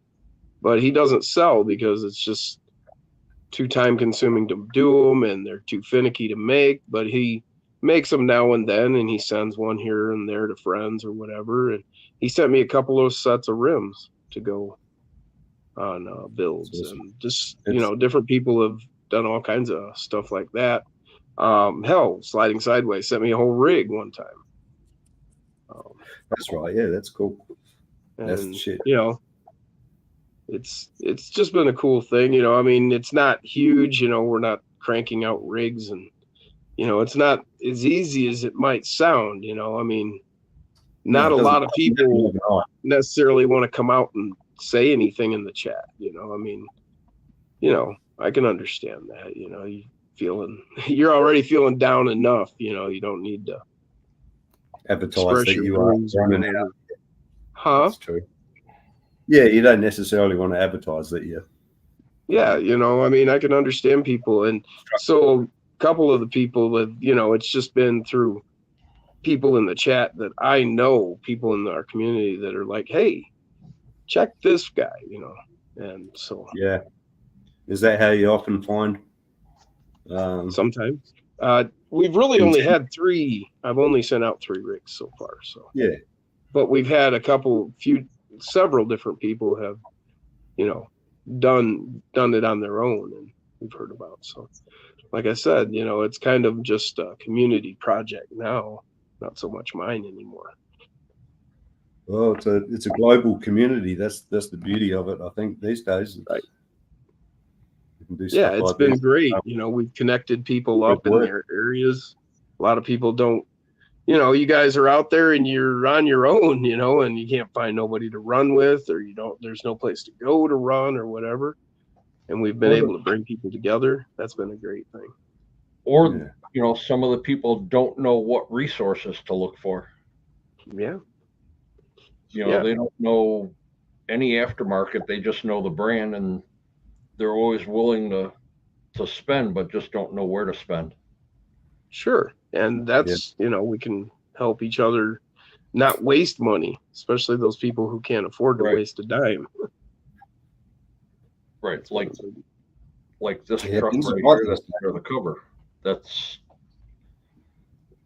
but he doesn't sell because it's just too time consuming to do them and they're too finicky to make. But he makes them now and then, and he sends one here and there to friends or whatever. And he sent me a couple of sets of rims to go on builds, and just, you know, different people have done all kinds of stuff like that. Hell, Sliding Sideways sent me a whole rig one time. That's right. Yeah, that's cool. That's And, the shit. you know, it's just been a cool thing. You know, I mean, it's not huge. You know, we're not cranking out rigs, and, you know, it's not as easy as it might sound. You know, I mean, not a lot of people necessarily want to come out and say anything in the chat. You know, I mean, you know, I can understand that. You know, you're already feeling down enough. You know, you don't need to Advertise that you are running out. Huh? That's true. Yeah, you don't necessarily want to advertise that you. Yeah, you know, I mean, I can understand people. And so a couple of the people that, you know, it's just been through people in the chat that I know, people in our community that are like, hey, check this guy, you know. And so. Yeah. Is that how you often find? Sometimes. We've really only had 3. I've only sent out 3 rigs so far. So. Yeah. But we've had several different people have, you know, done it on their own, and we've heard about. So, like I said, you know, it's kind of just a community project now, not so much mine anymore. Well, it's a global community. That's the beauty of it, I think, these days. Right. Yeah, it's been great. You know, we've connected people up in their areas. A lot of people don't, you know, you guys are out there and you're on your own, you know, and you can't find nobody to run with, or there's no place to go to run or whatever. And we've been able to bring people together. That's been a great thing. Or, you know, some of the people don't know what resources to look for. Yeah. You know, they don't know any aftermarket, they just know the brand and they're always willing to spend, but just don't know where to spend. Sure. And that's, we can help each other not waste money, especially those people who can't afford to Right. waste a dime. Right. Like this Yeah, truck things are right right. here that's under the cover. That's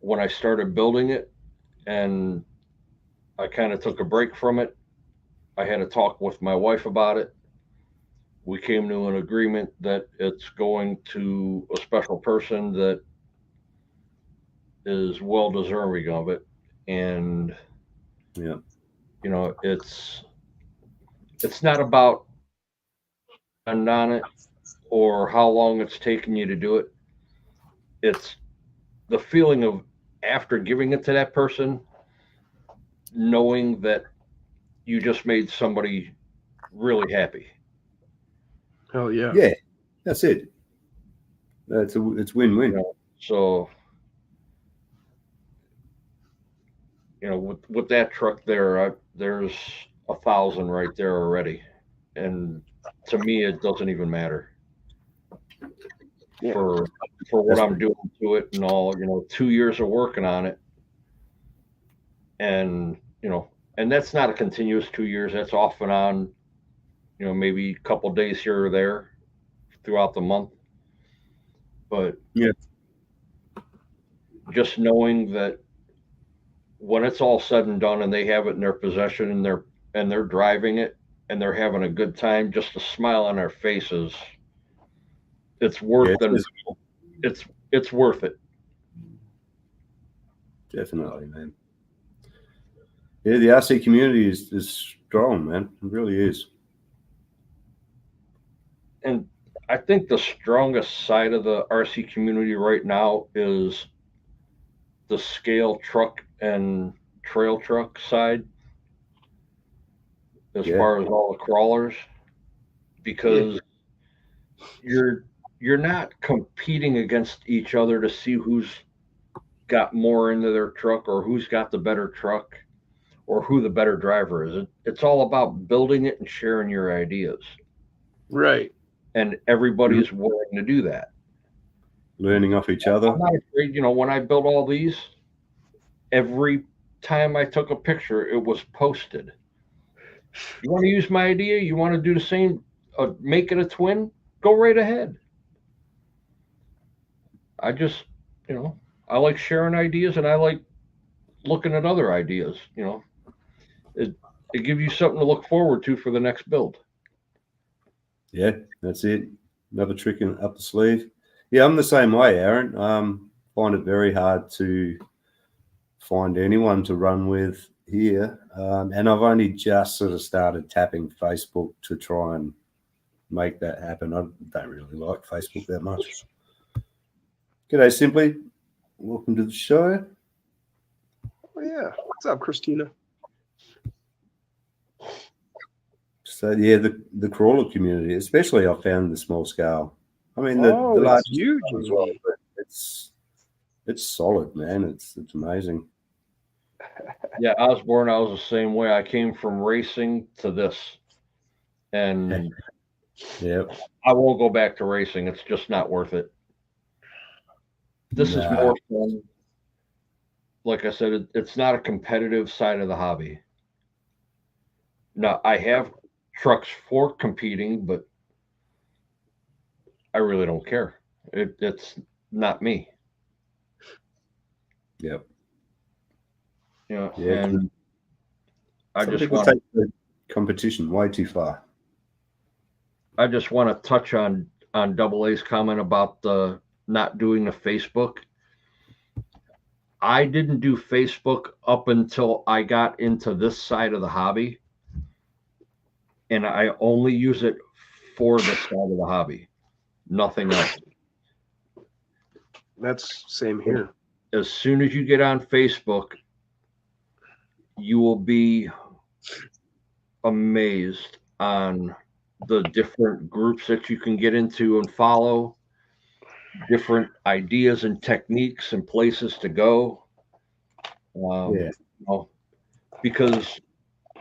when I started building it, and I kind of took a break from it. I had a talk with my wife about it. We came to an agreement that it's going to a special person that is well deserving of it. And Yeah. it's not about and on it or how long it's taken you to do it. It's the feeling of after giving it to that person, knowing that you just made somebody really happy. Hell yeah. Yeah, that's it. It's win-win. So, with that truck there, there's 1,000 right there already, and to me, it doesn't even matter for what I'm doing to it and all. 2 years of working on it, and and that's not a continuous 2 years. That's off and on. Maybe a couple days here or there throughout the month, but just knowing that when it's all said and done and they have it in their possession and they're driving it and they're having a good time, just a smile on their faces, it's worth it's worth it. Definitely, man. Yeah, the RC community is strong, man. It really is. And I think the strongest side of the RC community right now is the scale truck and trail truck side, as far as all the crawlers, because you're not competing against each other to see who's got more into their truck or who's got the better truck or who the better driver is. It's all about building it and sharing your ideas. Right. And everybody's willing to do that. Learning off each other. I'm not afraid, when I built all these, every time I took a picture, it was posted. You want to use my idea? You want to do the same, make it a twin? Go right ahead. I just, I like sharing ideas and I like looking at other ideas. It gives you something to look forward to for the next build. Yeah, that's it. Another trick up the sleeve. Yeah, I'm the same way, Aaron. Find it very hard to find anyone to run with here. And I've only just sort of started tapping Facebook to try and make that happen. I don't really like Facebook that much. G'day, Simply. Welcome to the show. Oh, yeah. What's up, Christina? So, yeah, the crawler community, especially I found the small scale. I mean, the large huge as well, but it's solid, man. It's amazing. Yeah, Osborne, I was the same way. I came from racing to this, and I won't go back to racing. It's just not worth it. This is more fun. Like I said, it's not a competitive side of the hobby. Now, I have trucks for competing, but I really don't care. It's not me. Yep. And I just want to take the competition way too far. I just want to touch on Double A's comment about the not doing the Facebook. I didn't do Facebook up until I got into this side of the hobby, and I only use it for this side of the hobby, nothing else. That's same here. As soon as you get on Facebook, you will be amazed on the different groups that you can get into and follow, different ideas and techniques and places to go. Because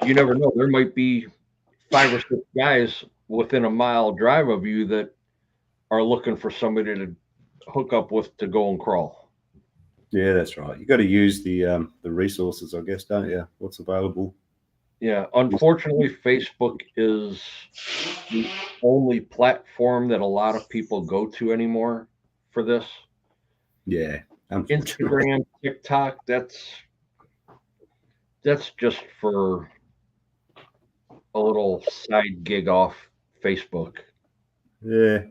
you never know. There might be 5 or 6 guys within a mile drive of you that are looking for somebody to hook up with to go and crawl. Yeah, that's right. You got to use the resources, I guess, don't you? What's available? Yeah, unfortunately, Facebook is the only platform that a lot of people go to anymore for this. Yeah, unfortunately. Instagram, TikTok, that's just for a little side gig off Facebook. Yeah.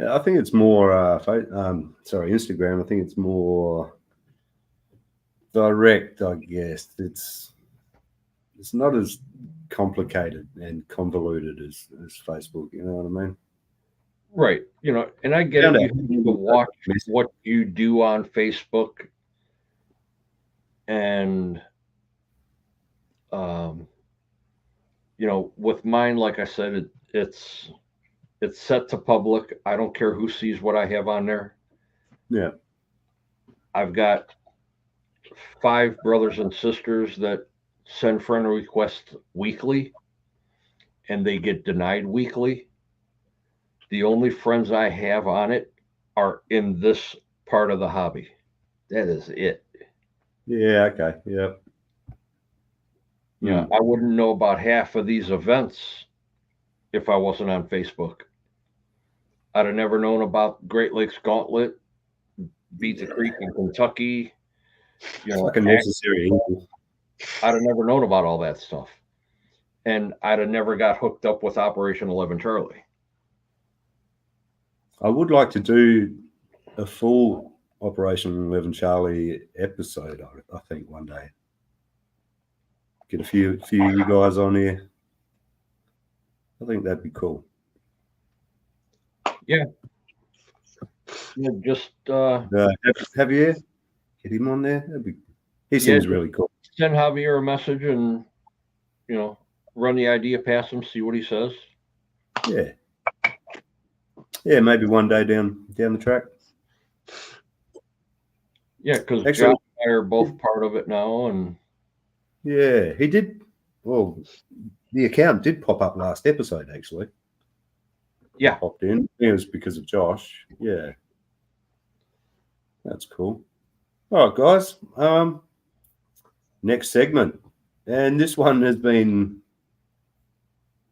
I think it's more. Instagram. I think it's more direct. I guess it's not as complicated and convoluted as Facebook. You know what I mean? Right. And I get it. You have to watch what you do on Facebook. And, with mine, like I said, it's set to public. I don't care who sees what I have on there. Yeah. I've got 5 brothers and sisters that send friend requests weekly, and they get denied weekly. The only friends I have on it are in this part of the hobby. That is it. Yeah. Okay. Yeah. I wouldn't know about half of these events if I wasn't on Facebook. I'd have never known about Great Lakes Gauntlet, Beat the Creek in Kentucky. It's like a necessary evil. I'd have never known about all that stuff. And I'd have never got hooked up with Operation 11 Charlie. I would like to do a full Operation 11 Charlie episode, I think, one day. Get a few of you guys on here. I think that'd be cool. Yeah. Just have you get him on there? He seems really cool. Send Javier a message and run the idea past him, see what he says. Yeah. Yeah, maybe one day down the track. Yeah, because John and I are both part of it now, and yeah, he did. Well, the account did pop up last episode, actually. Yeah, popped in. It was because of Josh. Yeah, that's cool. All right, guys. Next segment, and this one has been.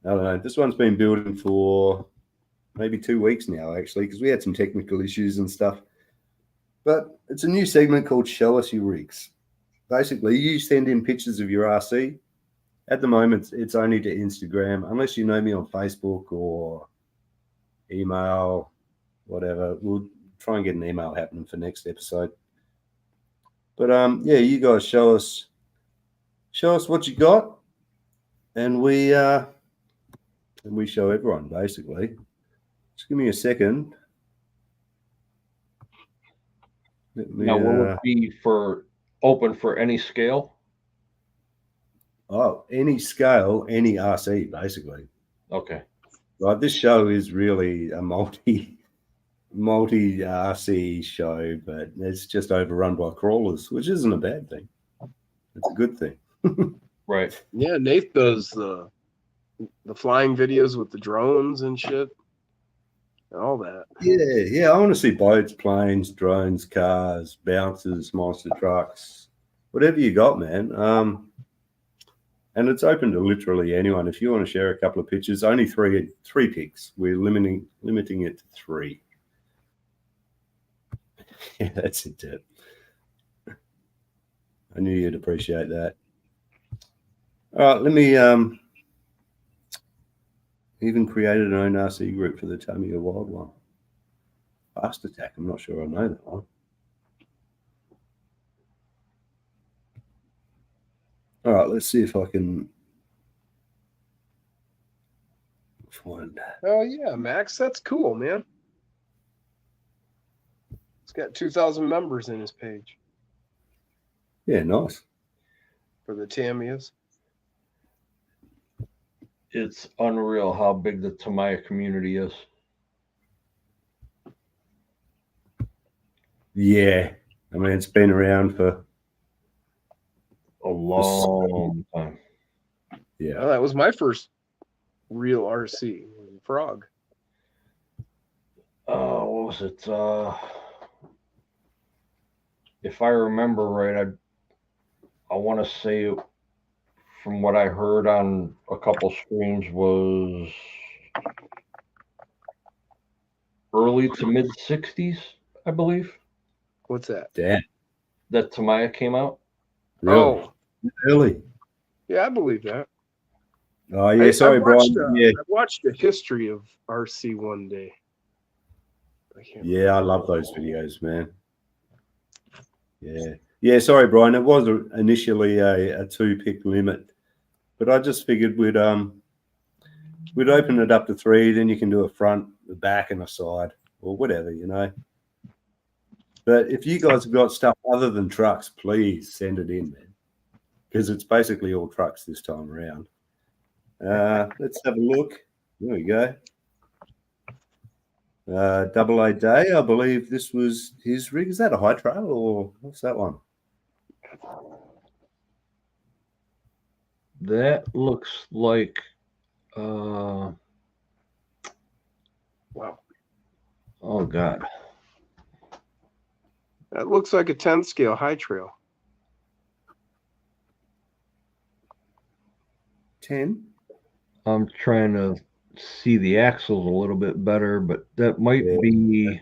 I don't know. This one's been building for maybe 2 weeks now, actually, because we had some technical issues and stuff. But it's a new segment called Show Us Your Rigs. Basically, you send in pictures of your RC. At the moment, it's only to Instagram, unless you know me on Facebook or email, whatever. We'll try and get an email happening for next episode. But yeah, you guys show us what you got, and we show everyone basically. Just give me a second. Now, will it be open for any scale? Oh, any scale, any RC, basically. Okay. Right, this show is really a multi RC show, but it's just overrun by crawlers, which isn't a bad thing. It's a good thing. Right. Yeah, Nate does the flying videos with the drones and shit. All that. Yeah. I want to see boats, planes, drones, cars, bouncers, monster trucks, whatever you got, man. And it's open to literally anyone. If you want to share a couple of pictures, only three pics. We're limiting it to 3. Yeah, that's it, Deb. I knew you'd appreciate that. All right, let me even created an own RC group for the Tamiya Wild one. Fast Attack, I'm not sure I know that one. All right, let's see if I can find. Oh yeah, Max, that's cool, man. It's got 2,000 members in his page Yeah, nice. for the Tamiyas. It's unreal how big the Tamiya community is. Yeah, I mean it's been around for A long time. Yeah. Well, that was my first real RC Frog. What was it? If I remember right, I want to say, from what I heard on a couple streams, was early to mid 60s, I believe, What's that? Damn. that Tamiya came out. Really? Oh, Early. yeah, I believe that. Oh, yeah. Sorry, Brian. Yeah. I watched a history of RC one day. Yeah, I love those videos, man. Yeah. Yeah, sorry, Brian. It was initially a 2-pick limit, but I just figured we'd open it up to 3, then you can do a front, a back, and a side, or whatever, you know. But if you guys have got stuff other than trucks, please send it in, man, because it's basically all trucks this time around. Let's have a look. There we go. Double A Day, I believe this was his rig. Is that a high trail or what's that one? That looks like wow. Oh God. That looks like a 10 scale high trail. 10? I'm trying to see the axles a little bit better, but that might be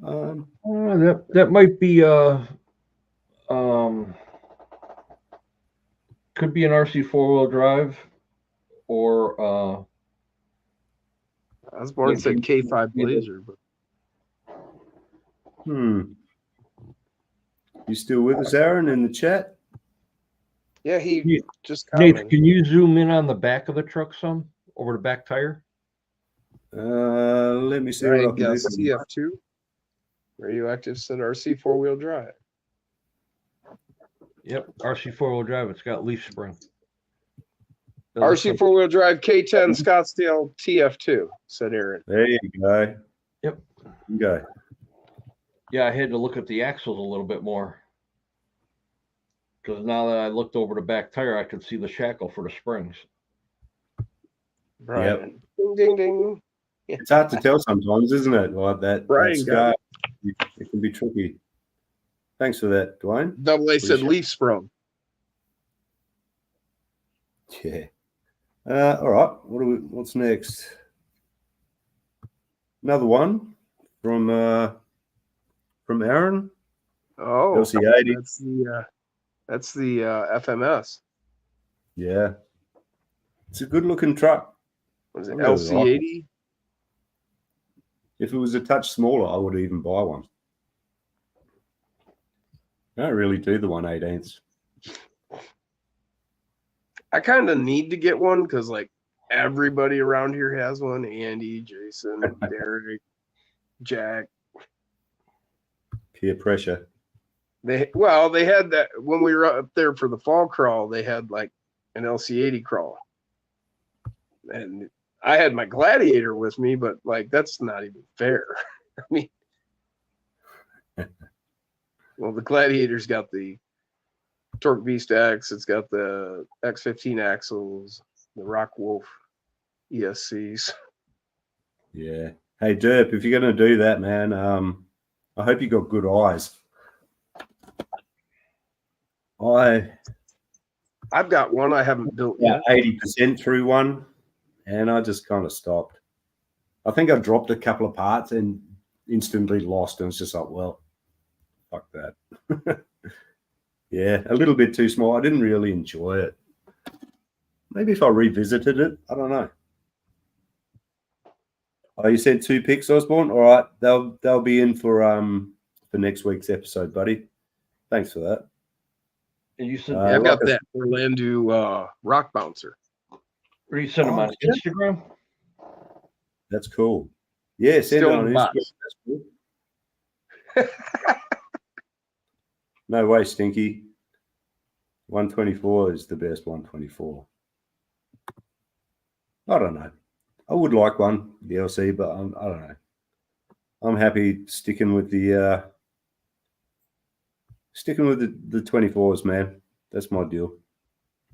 that might be could be an RC 4-wheel drive, or Osborne said K5 Blazer, but You still with us, Aaron, in the chat? yeah, he just Nate, commented. can you zoom in on the back of the truck some, over the back tire? Let me see Ryan what I can Gus, do. TF2. Radioactive said RC 4-wheel drive. Yep, RC 4-wheel drive. It's got leaf spring. RC 4-wheel drive K10 Scottsdale TF2, said Aaron. There you go. Yep. You go. Yeah, I had to look at the axles a little bit more, because now that I looked over the back tire, I could see the shackle for the springs. Brian. Ding, ding, ding. It's hard to tell sometimes, isn't it? Like that Brian scar, got it can be tricky. Thanks for that, Dwayne. Double A said Appreciate leaf sprung. Yeah. All right. What's next? Another one from Aaron. Oh, LC80. that's the FMS. Yeah. It's a good looking truck. Was it I really like it. LC80? If it was a touch smaller, I would even buy one. I don't really do the 1/18. I kind of need to get one because like everybody around here has one. Andy, Jason, Derek, Jack. Peer pressure. They had that when we were up there for the fall crawl. They had like an LC80 crawl, and I had my Gladiator with me, but like that's not even fair. I mean, well, the Gladiator's got the Torque Beast X, it's got the X15 axles, the Rock Wolf ESCs. Yeah. Hey, Derp, if you're going to do that, man, I hope you got good eyes. I've got one I haven't built yet. 80% through one, and I just kind of stopped. I think I dropped a couple of parts and instantly lost, and it's just like, well, fuck that. Yeah, a little bit too small. I didn't really enjoy it. Maybe if I revisited it, I don't know. Oh, you said 2 picks, Osborne? All right, they'll be in for next week's episode, buddy. Thanks for that. And you said I've got that Orlando rock bouncer. Or you send them on Instagram? That's cool. Yeah, send Still it on in the Instagram. box. That's cool. No way, Stinky. 124 is the best 124. I don't know. I would like one, the LC, but I don't know. I'm happy sticking with the 24s, man. That's my deal.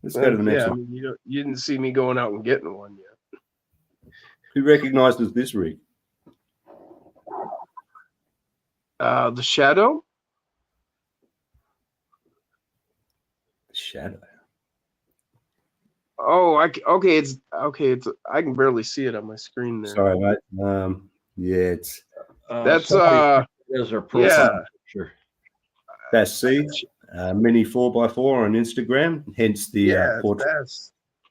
Let's go to the next I one. mean, you didn't see me going out and getting one yet. Who recognizes this rig? The Shadow. Shadow. Oh, okay. It's I can barely see it on my screen there. Sorry, mate. Yeah, it's That's somebody is their profile picture. that's C. Mini 4x4 on Instagram. Hence the portrait.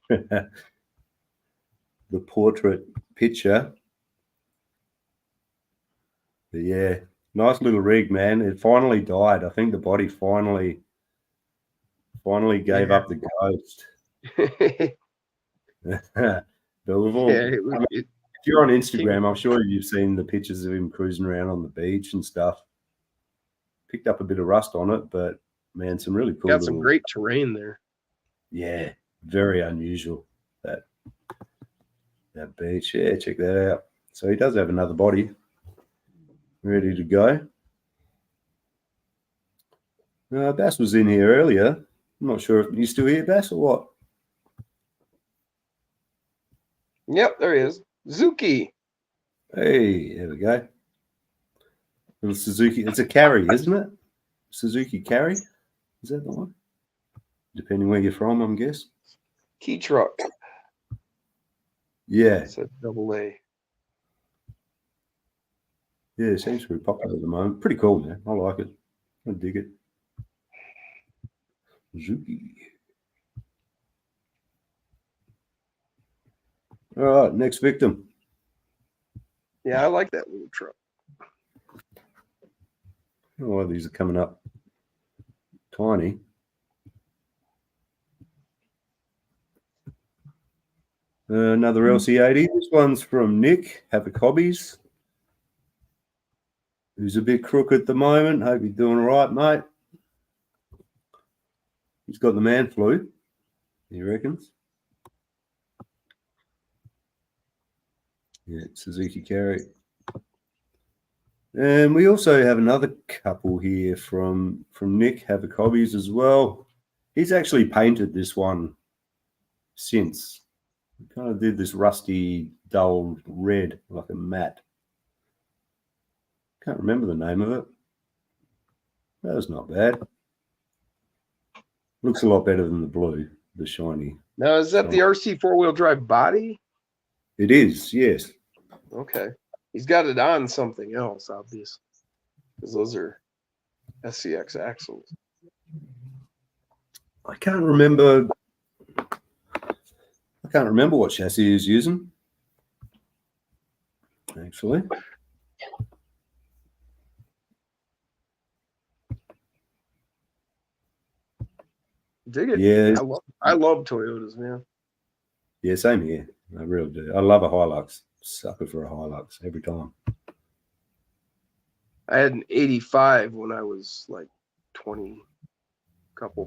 That's The portrait picture. But yeah, nice little rig, man. It finally died. I think the body finally gave up the ghost. But we've all, if you're on Instagram, I'm sure you've seen the pictures of him cruising around on the beach and stuff. Picked up a bit of rust on it, but man, some really cool. got some great terrain there. Yeah, very unusual that beach. Yeah, check that out. So he does have another body ready to go. Bass was in here earlier. I'm not sure if you're still here, Bass, or what. Yep, there he is. Zuki. Hey, there we go. Little Suzuki. It's a carry, isn't it? Suzuki carry. Is that the one? Depending where you're from, I'm guessing. Key truck. Yeah. It's a AA. Yeah, it seems pretty popular at the moment. Pretty cool, man. I like it. I dig it. Suzuki. All right, next victim. Yeah, I like that little truck. Oh, these are coming up tiny. Another LC80. This one's from Nick. Havoc Hobbies. Who's a bit crook at the moment. Hope you're doing all right, mate. He's got the man flu, he reckons. Yeah, Suzuki carry. And we also have another couple here from Nick, Havoc Hobbies as well. He's actually painted this one since. He kind of did this rusty, dull red, like a matte. Can't remember the name of it. That was not bad. Looks a lot better than the blue, the shiny. Now, is that the RC four-wheel drive body? It is, yes. Okay. He's got it on something else, obviously, because those are SCX axles. I can't remember what chassis he was using, actually. Dig it. Yeah. I love Toyotas, man. Yeah, same here. I really do. I love a Hilux. Sucker for a Hilux every time. I had an 85 when I was like 20,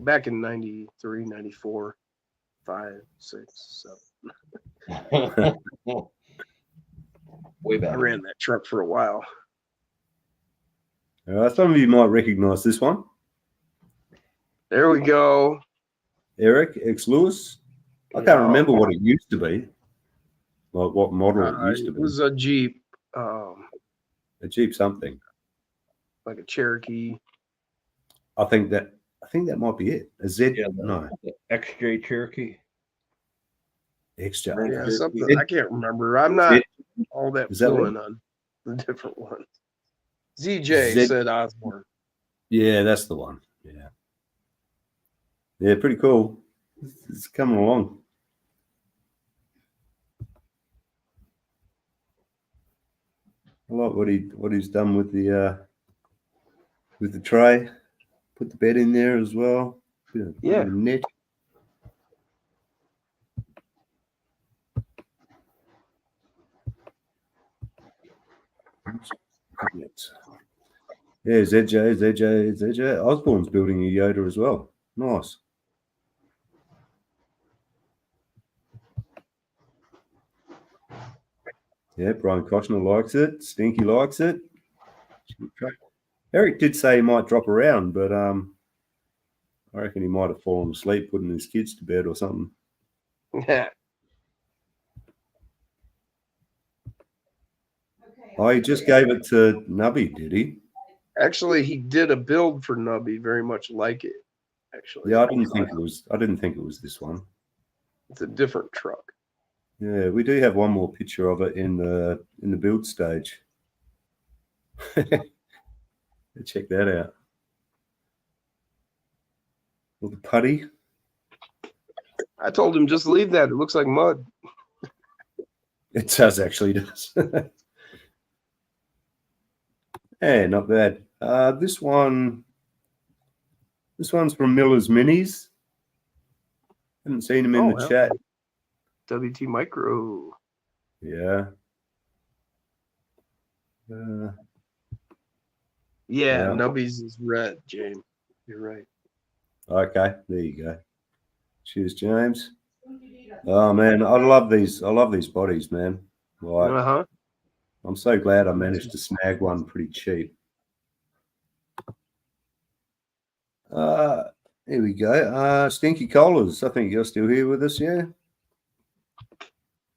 back in 93, 94, 5, 6, 7. Way I back. ran that truck for a while. Some of you might recognize this one. There we go. Eric X Lewis. I can't remember what it used to be. Like what model it used to be. It was a Jeep. A Jeep something. Like a Cherokee. I think that might be it. A Z. No. XJ Cherokee. XJ. Yeah, something. I can't remember. I'm not all that fluent on the different ones. ZJ said Osborne. Yeah, that's the one. Yeah. Yeah, pretty cool. It's coming along. I like what he's done with the tray. Put the bed in there as well. Yeah. Net. Yeah, ZJ. Osborne's building a Yoda as well. Nice. Yeah, Brian Koshner likes it. Stinky likes it. Eric did say he might drop around, but I I reckon he might have fallen asleep putting his kids to bed or something. Oh, he just gave it to Nubby, did he? Actually, he did a build for Nubby, very much like it. Actually, Yeah, I didn't think it was this one. it's a different truck. Yeah, we do have one more picture of it in the build stage. Check that out. With the putty. I told him just leave that. It looks like mud. It does actually does. Yeah, not bad. This one's from Miller's Minis. Haven't seen him in the well. chat. WT Micro. Yeah. Yeah, Yeah. Nubby's is red, James. You're right. Okay, there you go. Cheers, James. Oh man, I love these bodies, man. Like, Uh-huh. I'm so glad I managed to snag one pretty cheap. Here we go. Stinky Collars. I think you're still here with us, yeah?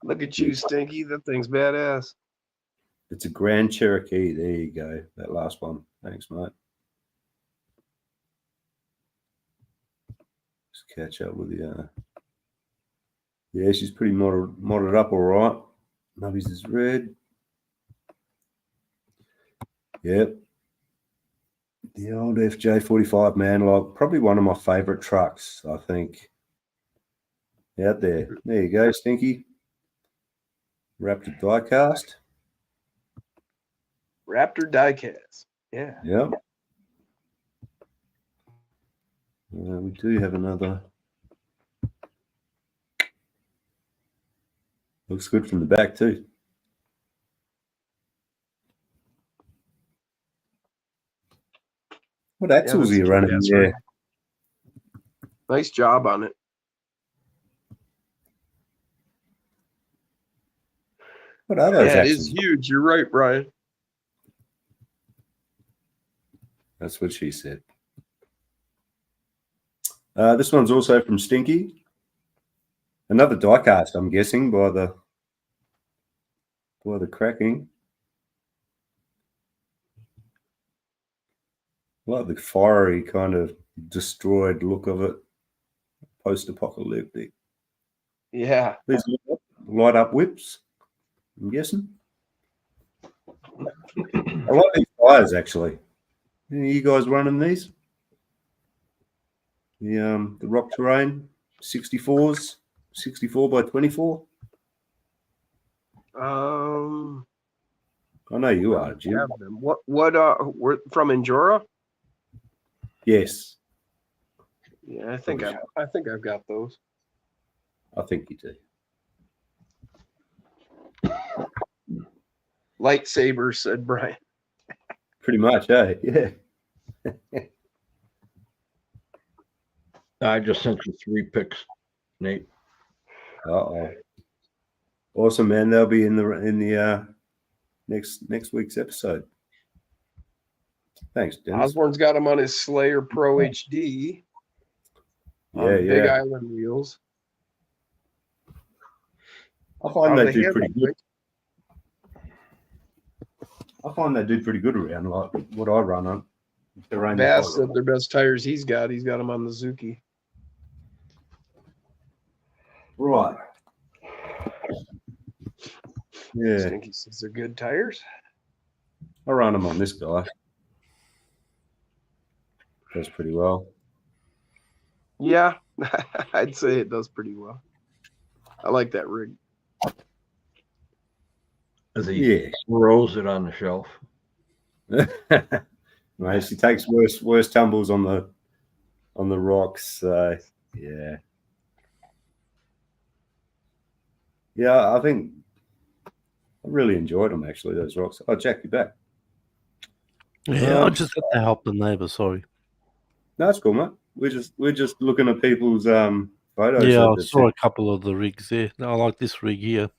Look at you, Stinky. That thing's badass. It's a Grand Cherokee. There you go. That last one. Thanks, mate. Just catch up with you. Yeah, she's pretty modded up all right. Nubby's is red. Yep. The old FJ45, man, like probably one of my favorite trucks, I think. Out there. There you go, Stinky. Raptor diecast. Raptor diecast. Yeah. Yep. We do have another. Looks good from the back too. What axles are you running there? Nice job on it. What are those Yeah, it axles? is huge. You're right, Brian. That's what she said. This one's also from Stinky. Another diecast, I'm guessing, by the cracking. I like the fiery kind of destroyed look of it. Post-apocalyptic. Yeah. These light up whips, I'm guessing. I like these tires actually. Are you guys running these? The Rock Terrain 64s, 64 by 24. I know you are, Jim. Have them. What we're from Endura? Yes, Yeah, I think I've got those. I think you do. Lightsabers, said Brian. Pretty much, eh? Yeah. I just sent you 3 pics, Nate. Uh-oh. Awesome, man. They'll be in the next week's episode. Thanks, Dennis. Osborne's got them on his Slayer Pro HD. Yeah, Big Island wheels. I find they do pretty good. Right? I find they do pretty good around like what I run on. Bass said their best tires he's got them on the Zuki. Right. Yeah. Stinky says they're good tires. I run them on this guy. Does pretty well. Yeah, I'd say it does pretty well. I like that rig. As he throws it on the shelf. Mate, she takes worse tumbles on the rocks. So yeah. Yeah, I think I really enjoyed them actually, those rocks. Oh, Jack, you back. Yeah, I just had to help the neighbour, sorry. No, that's cool, mate. We're just looking at people's photos. Yeah, I saw a couple of the rigs there. I like this rig here.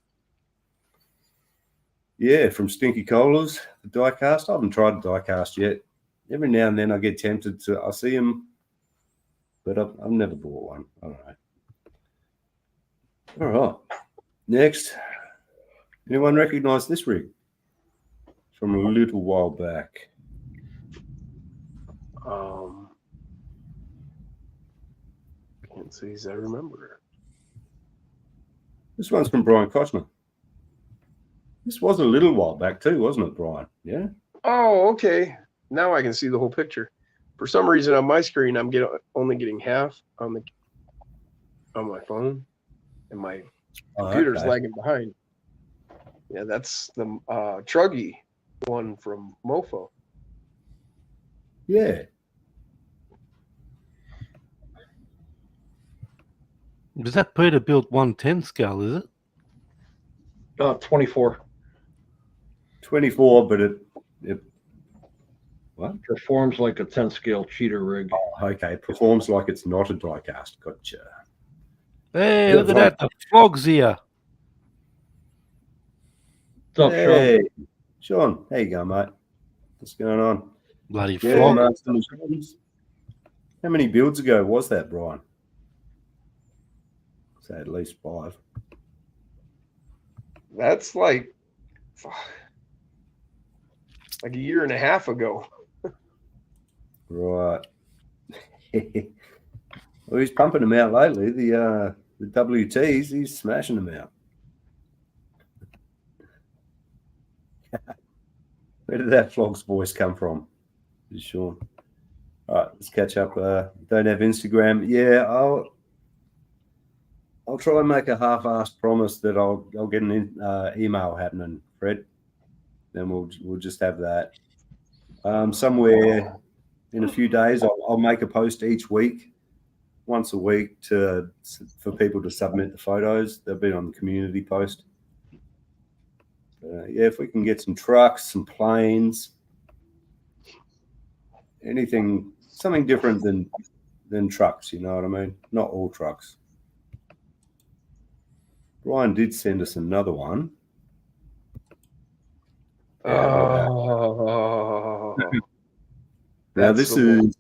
Yeah, from Stinky Colas, the diecast. I haven't tried a diecast yet. Every now and then I get tempted to. I see them but I've never bought one. I don't know. All right. Next, anyone recognise this rig from a little while back? Can't say as I remember. This one's from Brian Costner. This was a little while back too, wasn't it, Brian? Yeah. Oh, okay. Now I can see the whole picture. For some reason on my screen, I'm only getting half on my phone, and my computer's lagging behind. Yeah, that's the Truggy one from Mofo. Yeah. Was that Peterbilt 110 scale, is it? 24. 24, but it what? Performs like a 10 scale cheater rig. Oh, okay, performs like it's not a die-cast. Gotcha. Hey, Yeah, look at that. The flog's here. What's up, Hey, Sean, how you going, mate? What's going on? Bloody Yeah, flog. Master Machines. How many builds ago was that, Brian? Say at least 5. That's like a year and a half ago. Right. Well, he's pumping them out lately. The WTs, he's smashing them out. Where did that flog's voice come from? Sean. All right, let's catch up. Don't have Instagram. Yeah, I'll try and make a half-assed promise that I'll get an email happening, Fred. Then we'll just have that. Somewhere in a few days, I'll make a post each week, once a week, for people to submit the photos. They'll be on the community post. Yeah, if we can get some trucks, some planes, anything, something different than trucks, you know what I mean? Not all trucks. Brian did send us another one. Oh, Now this is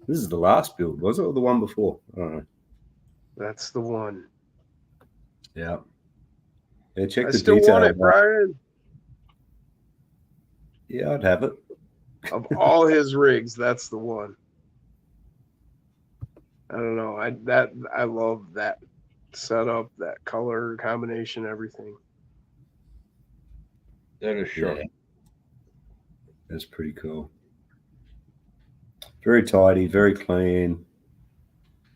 the last build, was it, or the one before? I don't know. That's the one. Yeah. Yeah, check I the still detail. want it, Brian. Yeah, I'd have it. Of all his rigs, that's the one. I don't know. I love that setup, that color combination, everything. That is sharp. Yeah. That's pretty cool. Very tidy, very clean.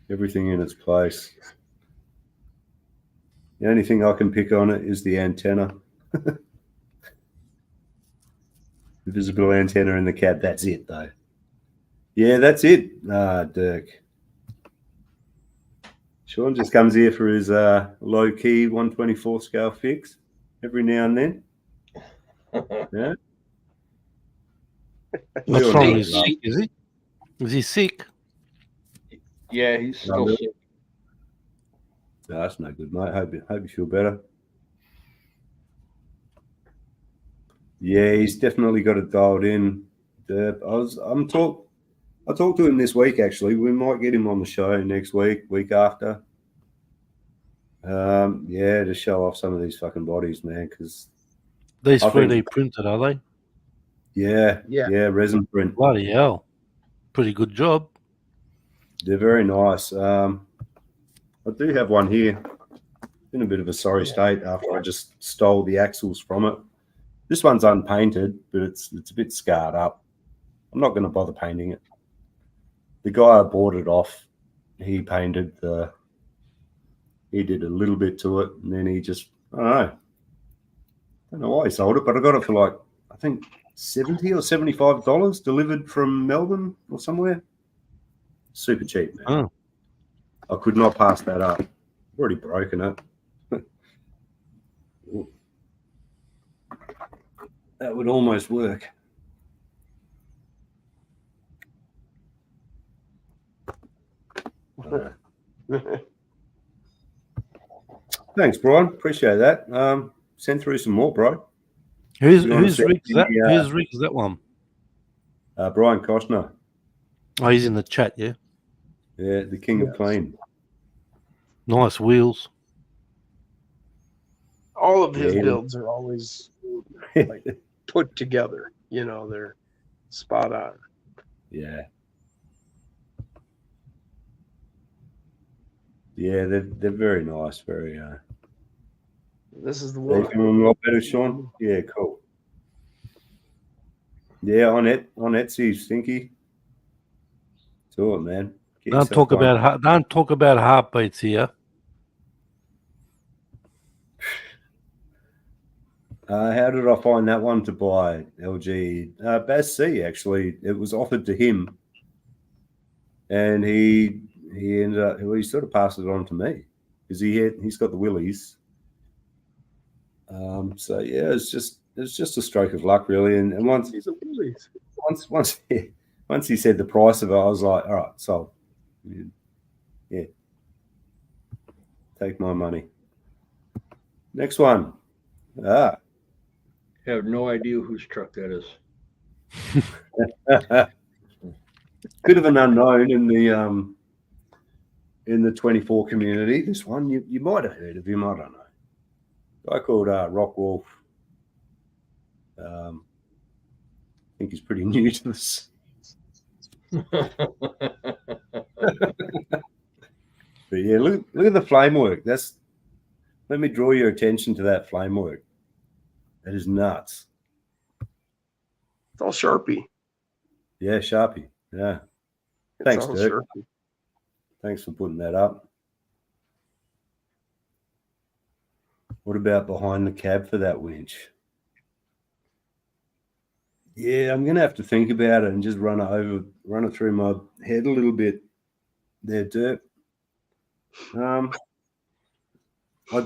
Everything in its place. The only thing I can pick on it is the antenna. The visible antenna in the cab. That's it, though. Yeah, that's it, Dirk. Sean just comes here for his low-key 124 scale fix every now and then. Yeah. What's all wrong? know He's that. sick, is he? Is he sick? Yeah, he's still sick. No, that's no good, mate. Hope you feel better. Yeah, he's definitely got it dialed in. I talked to him this week, actually. We might get him on the show next week, week after. Yeah, to show off some of these fucking bodies, man, because These I think- 3D printed, are they? yeah, resin print. Bloody hell. Pretty good job. They're very nice. I do have one here in a bit of a sorry state after I just stole the axles from it. This one's unpainted, but it's a bit scarred up. I'm not going to bother painting it. The guy I bought it off, he painted he did a little bit to it, and then he just, I don't know why he sold it, but I got it for like, I think $70 or $75 delivered from Melbourne or somewhere. Super cheap, man. Oh. I could not pass that up. I've already broken it. That would almost work. Thanks, Brian. Appreciate that. Send through some more, bro. Whose You wanna rig send is that? me, Whose rig is that one? Brian Costner. Oh, he's in the chat, yeah. Yeah, the king of Yes. clean. Nice wheels. All of his Yeah. builds are always put together. You know, they're spot on. Yeah. Yeah, they're very nice. Very. This is the They one. feeling a lot better, Sean. Yeah, cool. Yeah, on Etsy, Stinky. Do it, man. Get Don't yourself one. don't talk about heartbeats here. How did I find that one to buy? LG Baz C. Actually, it was offered to him, and he ended up. Well, he sort of passed it on to me because he's got the willies. So yeah, it's just a stroke of luck, really. And once he said the price of it, I was like, all right, sold. Yeah, take my money. Next one. Have no idea whose truck that is. Bit of an unknown in the 24 community. This one you might have heard of him. I don't know. A guy called Rock Wolf. I think he's pretty new to this. But yeah, look at the flame work. Let me draw your attention to that flame work. That is nuts. It's all Sharpie. Yeah, Sharpie. Yeah. It's Thanks, all Dirk. Sharpie. Thanks for putting that up. What about behind the cab for that winch? Yeah, I'm gonna have to think about it and just run it through my head a little bit there, Dirk. I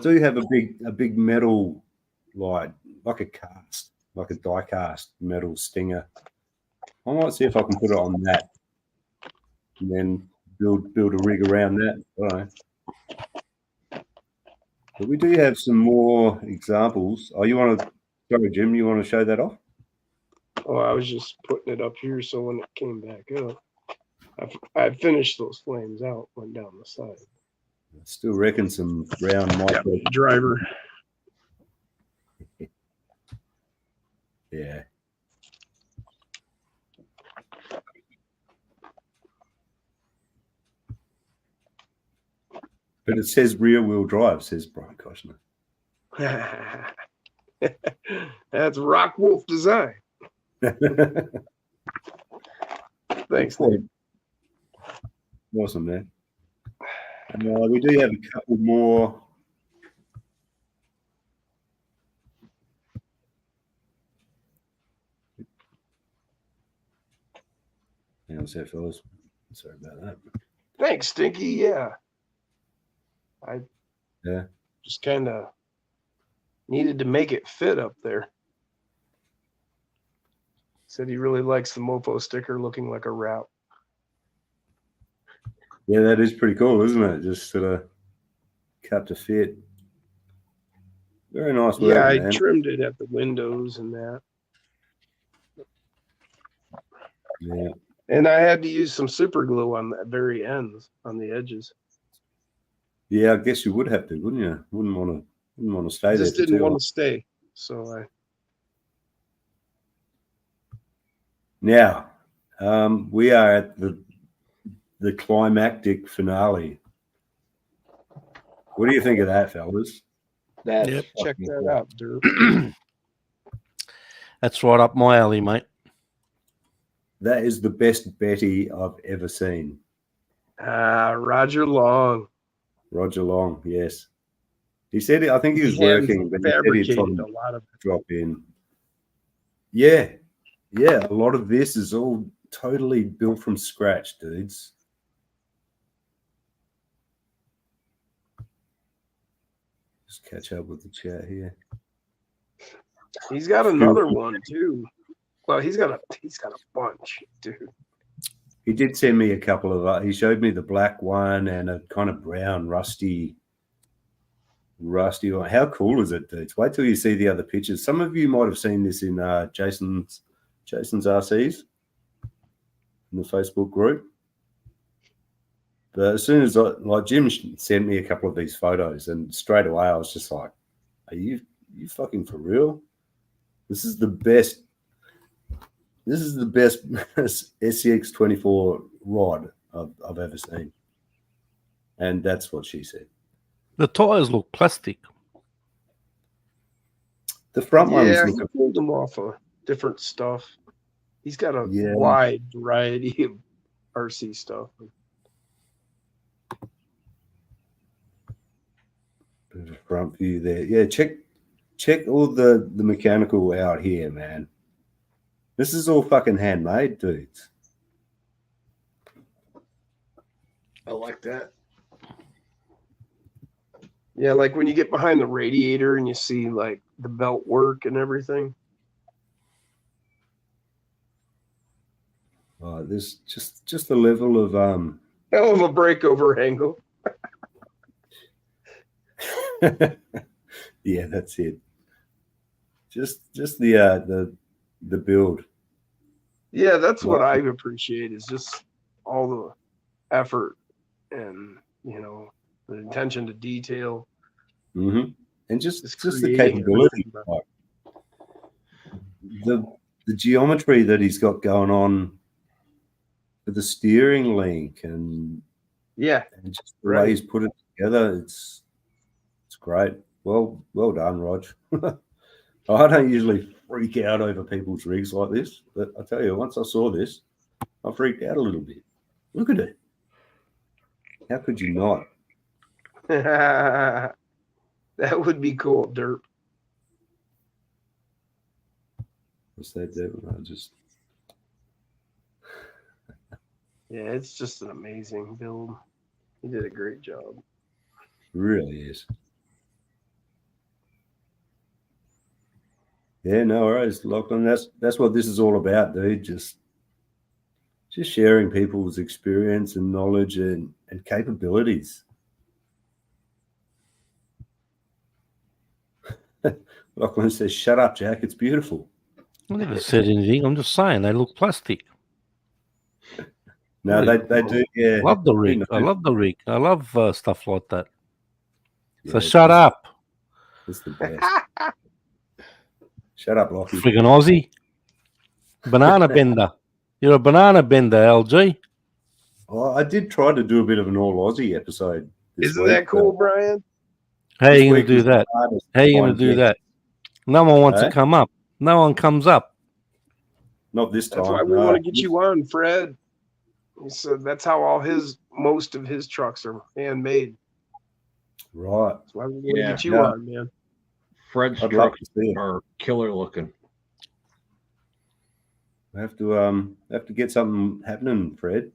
do have a big metal like a cast, like a die cast metal stinger. I might see if I can put it on that and then build a rig around that. I don't know. But we do have some more examples. Oh, sorry, Jim, you want to show that off? Oh, I was just putting it up here so when it came back up, I finished those flames out, went down the side. I still reckon some round micro. Driver. Yeah. But it says rear wheel drive, says Brian Koshner. That's Rock Wolf design. Thanks, Nate. Awesome, man. We do have a couple more. Hang on a sec, fellas. Sorry about that. Thanks, Stinky. Yeah. I Yeah. just kind of needed to make it fit up there. Said he really likes the Mofo sticker looking like a wrap. Yeah, that is pretty cool, isn't it? Just sort of cut to fit. Very nice work, Yeah, I man. trimmed it at the windows and that. Yeah. And I had to use some super glue on the very ends, on the edges. Yeah, I guess you would have to, wouldn't you? Wouldn't want to stay there. Just didn't want to stay. So Now, we are at the climactic finale. What do you think of that, fellas? That's Yep. check fucking that cool. out, Derp. That's right up my alley, mate. That is the best Betty I've ever seen. Roger Long. Roger Long, yes. He said, I think he was He has working, but he said he'd fabricated try a lot of it. drop in. Yeah. A lot of this is all totally built from scratch, dudes. Just catch up with the chat here. He's got another one too. Well, he's got a bunch, dude. He did send me a couple of. He showed me the black one and a kind of brown, rusty one. How cool is it, dudes? Wait till you see the other pictures. Some of you might have seen this in Jason's RCs in the Facebook group. But as soon as Jim sent me a couple of these photos, and straight away I was just like, "Are you fucking for real? This is the best. This is the best SCX24 rod I've ever seen." And that's what she said. The tires look plastic. The front ones Yeah, he look. pulled them off of different stuff. He's got a Yeah. wide variety of RC stuff. Bit of a front view there. Yeah, check all the mechanical out here, man. This is all fucking handmade, dudes. I like that. Yeah, like when you get behind the radiator and you see like the belt work and everything. There's just the level of Hell of a breakover angle. yeah, that's it. Just the build. Yeah, that's what I appreciate is just all the effort and the attention to detail. Mm-hmm. And just the creating capability. everything. Like, the geometry that he's got going on with the steering link and just the way he's put it together, it's great. Well done, Rog. I don't usually freak out over people's rigs like this, but I tell you, once I saw this, I freaked out a little bit. Look at it. How could you not? That would be cool, Derp. What's that, Devin? Yeah, it's just an amazing build. He did a great job. Really is. Yeah, no worries, Lachlan. That's what this is all about, dude. Just sharing people's experience and knowledge and capabilities. Lachlan says, "Shut up, Jack. It's beautiful." I never said anything. I'm just saying they look plastic. No, they do. Yeah, I love the rig. You I know, love the rig. I love stuff like that. So yeah, shut up, It's the best. Shut up, Lachlan. friggin' Aussie. Banana bender. You're a banana bender, LG. Oh, I did try to do a bit of an all Aussie episode. Isn't that cool, Brian? How are This you going week to do was the that? hardest How are you to going to find do guests. that? No one wants Eh? to come up. No one comes up. Not this time. That's why we no. want to get you on, Fred. He said that's how most of his trucks are handmade. Right. That's why we want to Yeah, get you no. on, man. Fred's I'd love trucks to see it. are killer looking. I have to get something happening, Fred.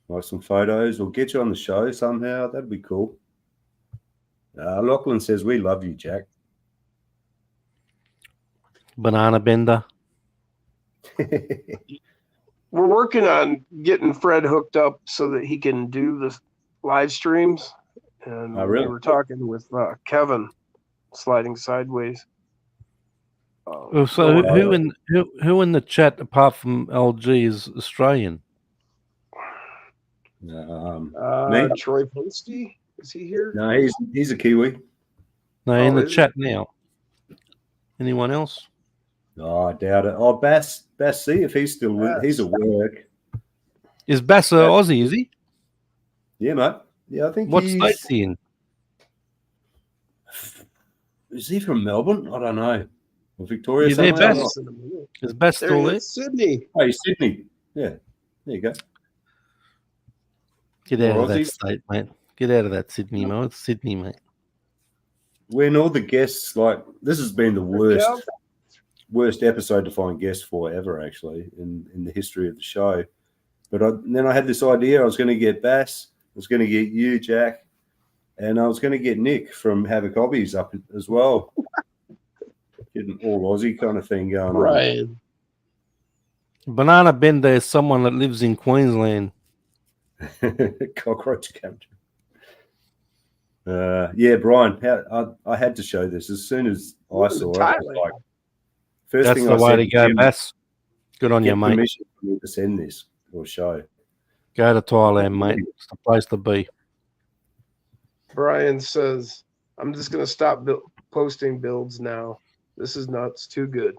Like some photos, or get you on the show somehow. That'd be cool. Lachlan says we love you, Jack. Banana bender. We're working on getting Fred hooked up so that he can do the live streams. And Oh, really? we were talking with Kevin, sliding sideways. So who in the chat apart from LG is Australian? Me? Troy Posty, is he here? No, he's a Kiwi. No, in the is he? chat now. Anyone else? Oh, I doubt it. Oh, Bass, see if he's still with. He's at work. Is Bass Aussie? Is he? Yeah, mate. Yeah, I think What he's. state's he in? Is he from Melbourne? I don't know. Or Victoria. You there, somewhere? Bass? Is Bass There still he there? is, Sydney. Oh, he's Sydney. Yeah. There you go. Get out Or of that Aussie. state, mate. Get out of that Sydney, mate. It's Sydney, mate. When all the guests, like, this has been the worst episode to find guests for ever, actually, in the history of the show. But then I had this idea. I was going to get Bass. I was going to get you, Jack. And I was going to get Nick from Havoc Hobbies up as well. Getting all Aussie kind of thing going on. Right. Banana bender is someone that lives in Queensland. Cockroach capture. Yeah, Brian, I had to show this as soon as I saw it. I was like, first That's thing the I way said to go, him, Bass. Good on get you, mate. permission for me to send this or show. Go to Thailand, mate. It's the place to be. Brian says, I'm just going to stop posting builds now. This is nuts. Too good.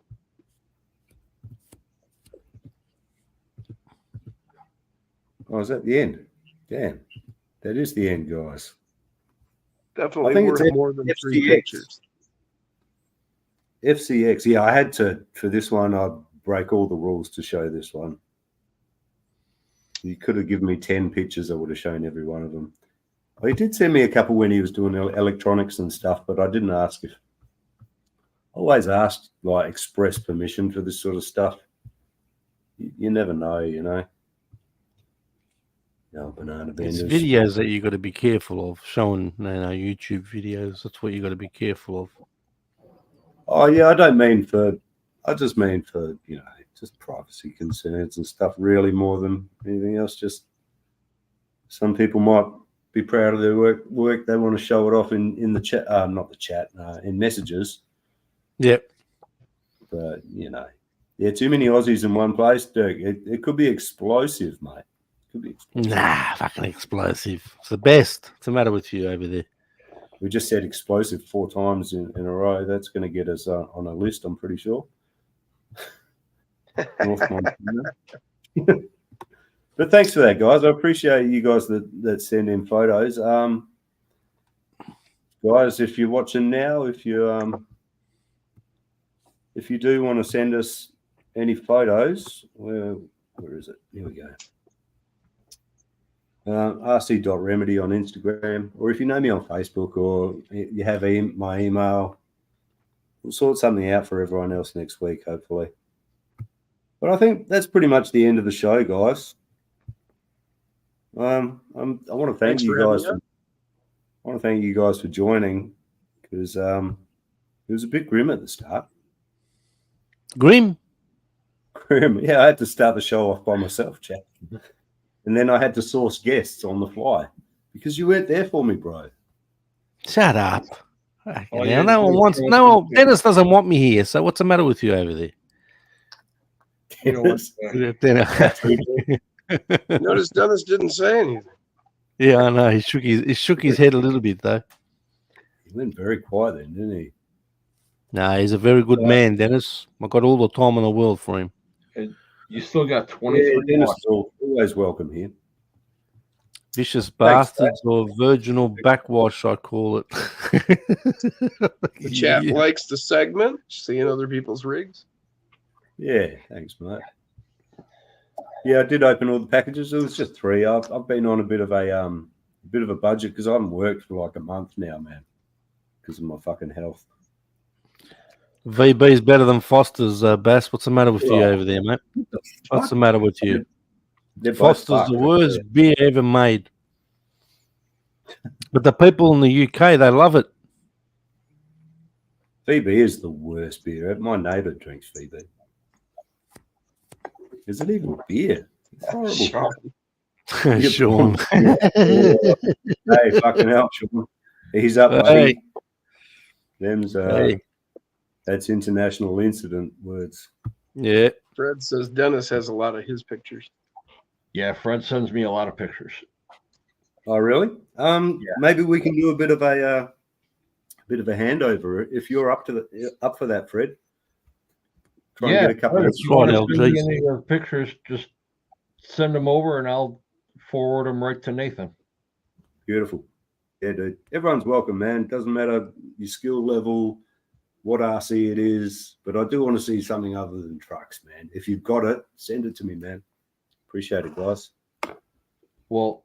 Oh, is that the end? Damn. That is the end, guys. Definitely I think worth it's more than 3 FCX. pictures. FCX. Yeah, I had to, for this one, I'd break all the rules to show this one. You could have given me 10 pictures. I would have shown every one of them. Well, he did send me a couple when he was doing electronics and stuff, but I didn't ask if. Always asked, like, express permission for this sort of stuff. You never know, you know. No, banana It's vendors. videos that you got to be careful of. Showing, YouTube videos. That's what you got to be careful of. Oh yeah, I just mean for just privacy concerns and stuff. Really, more than anything else. Just some people might be proud of their work. They want to show it off in the chat, not the chat, in messages. Yep. But too many Aussies in one place, Dirk. It could be explosive, mate. Could be explosive. Nah, fucking explosive. It's the best. What's the matter with you over there? We just said explosive 4 times in a row. That's going to get us on a list, I'm pretty sure. North Montana. But thanks for that, guys. I appreciate you guys that send in photos. Guys, if you're watching now, if you do want to send us any photos, where is it? Here we go. rc.remedy on Instagram, or if you know me on Facebook, or you have my email, we'll sort something out for everyone else next week, hopefully. But I think that's pretty much the end of the show, guys. I want to thank you guys. I want to thank you guys for joining, because it was a bit grim at the start. Grim. Yeah, I had to start the show off by myself, chap. And then I had to source guests on the fly because you weren't there for me, bro. Shut up. Oh, Now, Dennis doesn't want me here. So what's the matter with you over there? You know what? Notice Dennis didn't say anything. Yeah, I know. He shook his head a little bit though. He went very quiet then, didn't he? No, he's a very good man, Dennis. I got all the time in the world for him. You still got 23 Dennis watts. is always welcome here. Vicious bastards or virginal backwash, I call it. The chat likes the segment, seeing other people's rigs. Yeah, thanks, mate. Yeah, I did open all the packages. It was just 3. I've been on a bit of a budget because I haven't worked for like a month now, man, because of my fucking health. VB's better than Foster's, Bass. What's the matter with you over there, mate? What's the matter with you? Foster's the worst beer ever made. But the people in the UK, they love it. VB is the worst beer. My neighbour drinks VB. Is it even beer? It's horrible. Sean. Hey, fucking hell, Sean. He's up, buddy. Them's that's international incident words. Yeah. Fred says Dennis has a lot of his pictures. Yeah, Fred sends me a lot of pictures. Oh, really? Maybe we can do a bit of a handover if you're up for that, Fred. Try and get a couple if you want to send me any of your pictures, just send them over and I'll forward them right to Nathan. Beautiful. Yeah, dude. Everyone's welcome, man. Doesn't matter your skill level, what RC it is, but I do want to see something other than trucks, man. If you've got it, send it to me, man. Appreciate it, guys. Well,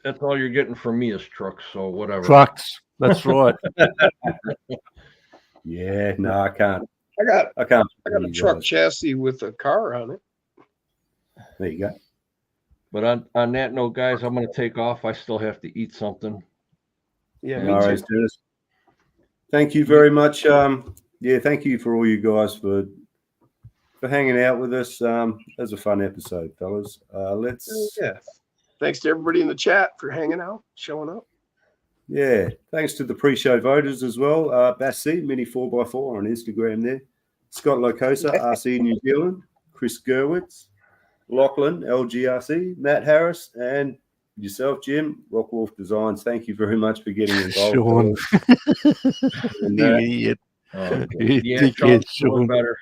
that's all you're getting from me is trucks, so whatever. Trucks. That's right. Yeah, no, I can't. I got a truck guys. chassis with a car on it. There you go. But on that note, guys, I'm going to take off. I still have to eat something. Yeah, All right, Dennis. Thank you very much. Thank you for all you guys for hanging out with us. That was a fun episode, fellas. Thanks to everybody in the chat for hanging out, showing up. Yeah, thanks to the pre-show voters as well. Bassi, Mini 4x4 on Instagram there. Scott Locosa, RC New Zealand. Chris Gerwitz. Lachlan, LGRC, Matt Harris, and yourself, Jim, Rockwolf Designs. Thank you very much for getting involved. Sean. And, You idiot. You Yeah, dickhead, Sean's doing Sean. better.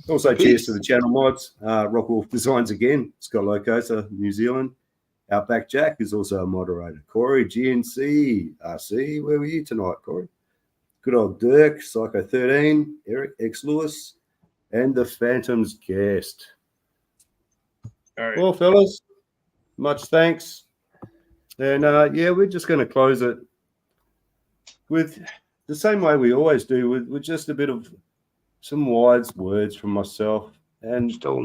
also, cheers to Peace. the channel mods. Rockwolf Designs again. Scott Locosa, New Zealand. Outback Jack is also a moderator. Corey, GNC, RC. Where were you tonight, Corey? Good old Dirk, Psycho 13, Eric X Lewis, and the Phantom's guest. All right. Well, fellas, much thanks. And yeah, we're just going to close it with the same way we always do, with just a bit of some wise words from myself. And Still